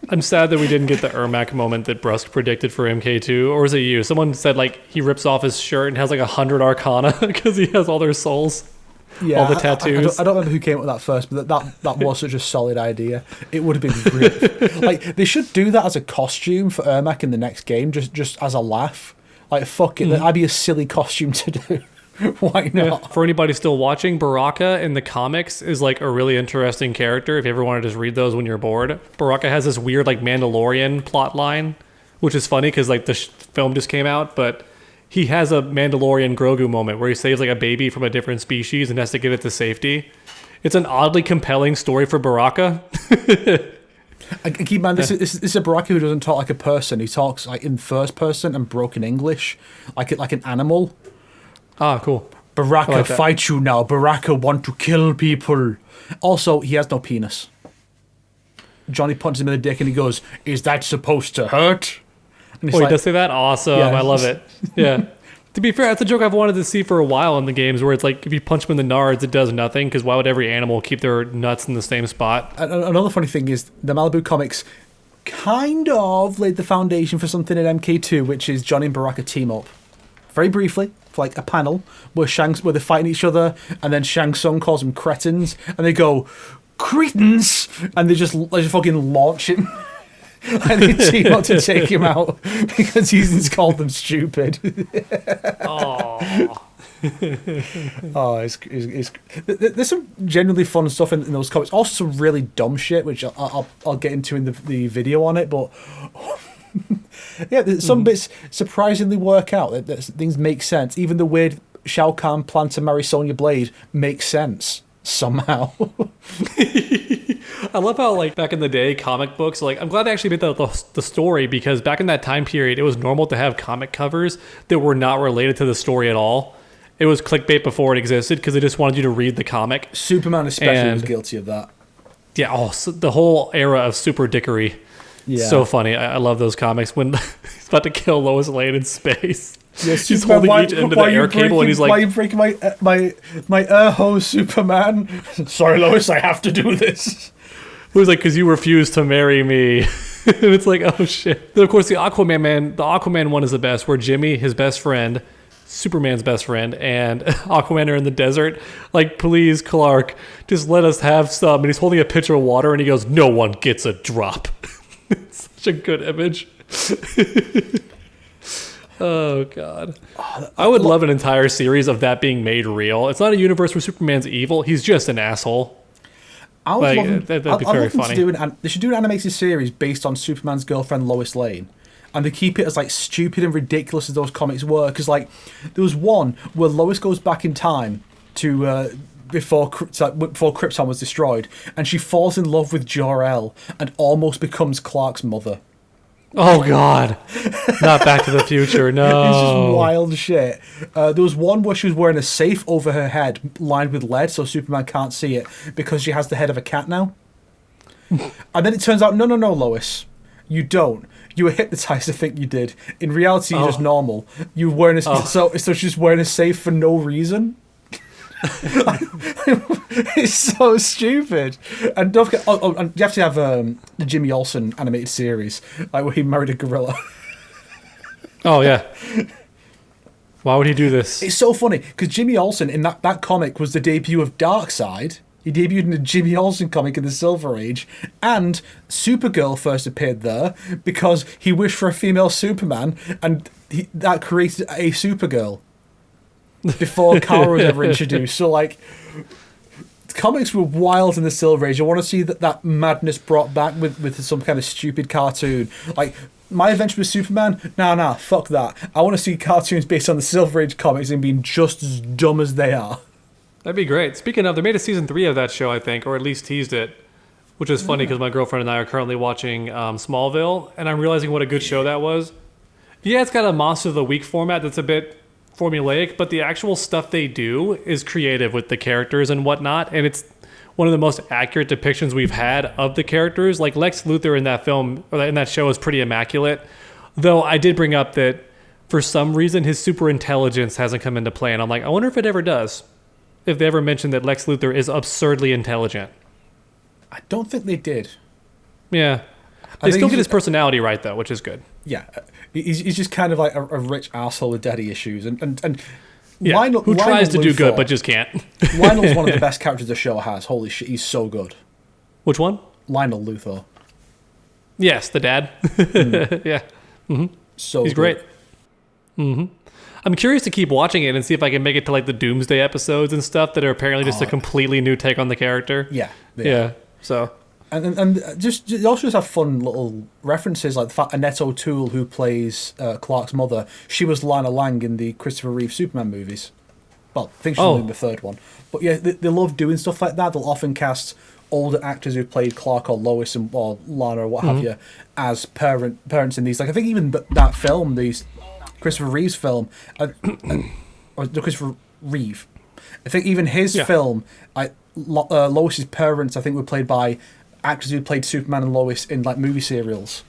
I'm sad that we didn't get the Ermac moment that Brusk predicted for MK2. Or was it you? Someone said, like, he rips off his shirt and has, like, 100 Arcana because he has all their souls. Yeah, all the tattoos. I don't remember who came up with that first, but that was such a solid idea. It would have been really... like, they should do that as a costume for Ermac in the next game, just as a laugh. Like, fuck it, that'd be a silly costume to do. Why not? Yeah. For anybody still watching, Baraka in the comics is like a really interesting character. If you ever want to just read those when you're bored, Baraka has this weird like Mandalorian plot line, which is funny because like the film just came out, but he has a Mandalorian Grogu moment where he saves like a baby from a different species and has to get it to safety. It's an oddly compelling story for Baraka. And keep in mind, this is a Baraka who doesn't talk like a person. He talks like in first person and broken English, like an animal. Ah, cool. Baraka, like that. fight you now. Baraka want to kill people. Also, he has no penis. Johnny punches him in the dick and he goes, "Is that supposed to hurt?" And he's Oh, he like, does say that? Awesome. Yeah. I love it. Yeah. To be fair, that's a joke I've wanted to see for a while in the games where it's like if you punch them in the nards, it does nothing because why would every animal keep their nuts in the same spot? Another funny thing is the Malibu comics kind of laid the foundation for something in MK2, which is Johnny and Baraka team up. Very briefly, for like a panel where they're fighting each other, and then Shang Tsung calls them cretins, and they go, "Cretins!" and they just fucking launch him. And they team up to take him out because he's called them stupid. Oh. There's some genuinely fun stuff in those comics. Also some really dumb shit, which I'll get into in the video on it. But yeah, some bits surprisingly work out. That things make sense. Even the weird Shao Kahn plan to marry Sonya Blade makes sense somehow. I love how, like, back in the day, comic books, like, I'm glad they actually made the story because back in that time period, it was normal to have comic covers that were not related to the story at all. It was clickbait before it existed because they just wanted you to read the comic. Superman especially was guilty of that. Yeah, so the whole era of super dickery. Yeah. So funny. I love those comics when he's about to kill Lois Lane in space. Yes, he's holding each end of the air cable and he's like, "Why are you breaking my air hose, Superman?" "Sorry, Lois, I have to do this." It was like, "Because you refused to marry me." And it's like, oh shit. Then of course the Aquaman one is the best, where Jimmy, his best friend, Superman's best friend, and Aquaman are in the desert. Like, "Please, Clark, just let us have some." And he's holding a pitcher of water and he goes, "No one gets a drop." It's such a good image. Oh god. I would love an entire series of that being made real. It's not a universe where Superman's evil, he's just an asshole. That'd be very funny. They should do an animated series based on Superman's girlfriend Lois Lane, and they keep it as like stupid and ridiculous as those comics were. Because like there was one where Lois goes back in time to before Krypton was destroyed, and she falls in love with Jor-El and almost becomes Clark's mother. Oh god, not Back to the Future. No, it's just wild shit. There was one where she was wearing a safe over her head lined with lead so Superman can't see it because she has the head of a cat now. And then it turns out, no, Lois, you don't. You were hypnotized to think you did. In reality, you're just normal. You're wearing so she's just wearing a safe for no reason. It's so stupid. And don't forget, and you have to have the Jimmy Olsen animated series, like where he married a gorilla. Oh yeah. Why would he do this? It's so funny because Jimmy Olsen in that comic was the debut of Darkseid. He debuted in the Jimmy Olsen comic in the Silver Age, and Supergirl first appeared there because he wished for a female Superman, and that created a Supergirl. Before Kara was ever introduced. So, like, comics were wild in the Silver Age. I want to see that madness brought back with some kind of stupid cartoon. Like, My Adventure with Superman? Nah, fuck that. I want to see cartoons based on the Silver Age comics and being just as dumb as they are. That'd be great. Speaking of, they made a season 3 of that show, I think, or at least teased it, which is funny because my girlfriend and I are currently watching Smallville, and I'm realizing what a good show that was. Yeah, it's got a Monster of the Week format that's a bit formulaic, but the actual stuff they do is creative with the characters and whatnot, and it's one of the most accurate depictions we've had of the characters. Like Lex Luthor in that film, or in that show, is pretty immaculate, though I did bring up that for some reason his super intelligence hasn't come into play, and I'm like, I wonder if it ever does, if they ever mention that Lex Luthor is absurdly intelligent. I don't think they did. Yeah, they still get his personality right though, which is good. Yeah, he's just kind of like a rich asshole with daddy issues, and yeah, Lionel, who tries to Luthor, do good but just can't. Lionel's one of the best characters the show has. Holy shit, he's so good. Which one? Lionel Luthor. Yes, the dad. Yeah, So he's good. great. I'm curious to keep watching it and see if I can make it to like the Doomsday episodes and stuff that are apparently just a completely new take on the character. Yeah. So. And just they also just have fun little references, like the fact Annette O'Toole, who plays Clark's mother, she was Lana Lang in the Christopher Reeve Superman movies. Well, I think she's in the third one. But yeah, they love doing stuff like that. They'll often cast older actors who played Clark or Lois or Lana or what have you as parents in these. Like I think even that film, these Christopher Reeve's film, or Christopher Reeve. I think even his film, Lois's parents, I think, were played by actors who played Superman and Lois in like movie serials.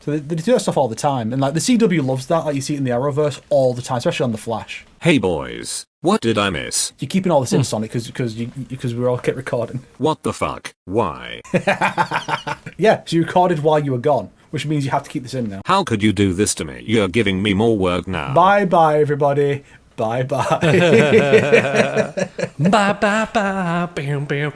So they do that stuff all the time, and like the CW loves that. Like you see it in the Arrowverse all the time, especially on the Flash. Hey boys, what did I miss? You're keeping all this in, Sonic, because we all kept recording. What the fuck? Why? Yeah, so you recorded while you were gone, which means you have to keep this in now. How could you do this to me? You're giving me more work now. Bye bye, everybody. Bye bye. Bye bye bye. Bam bam.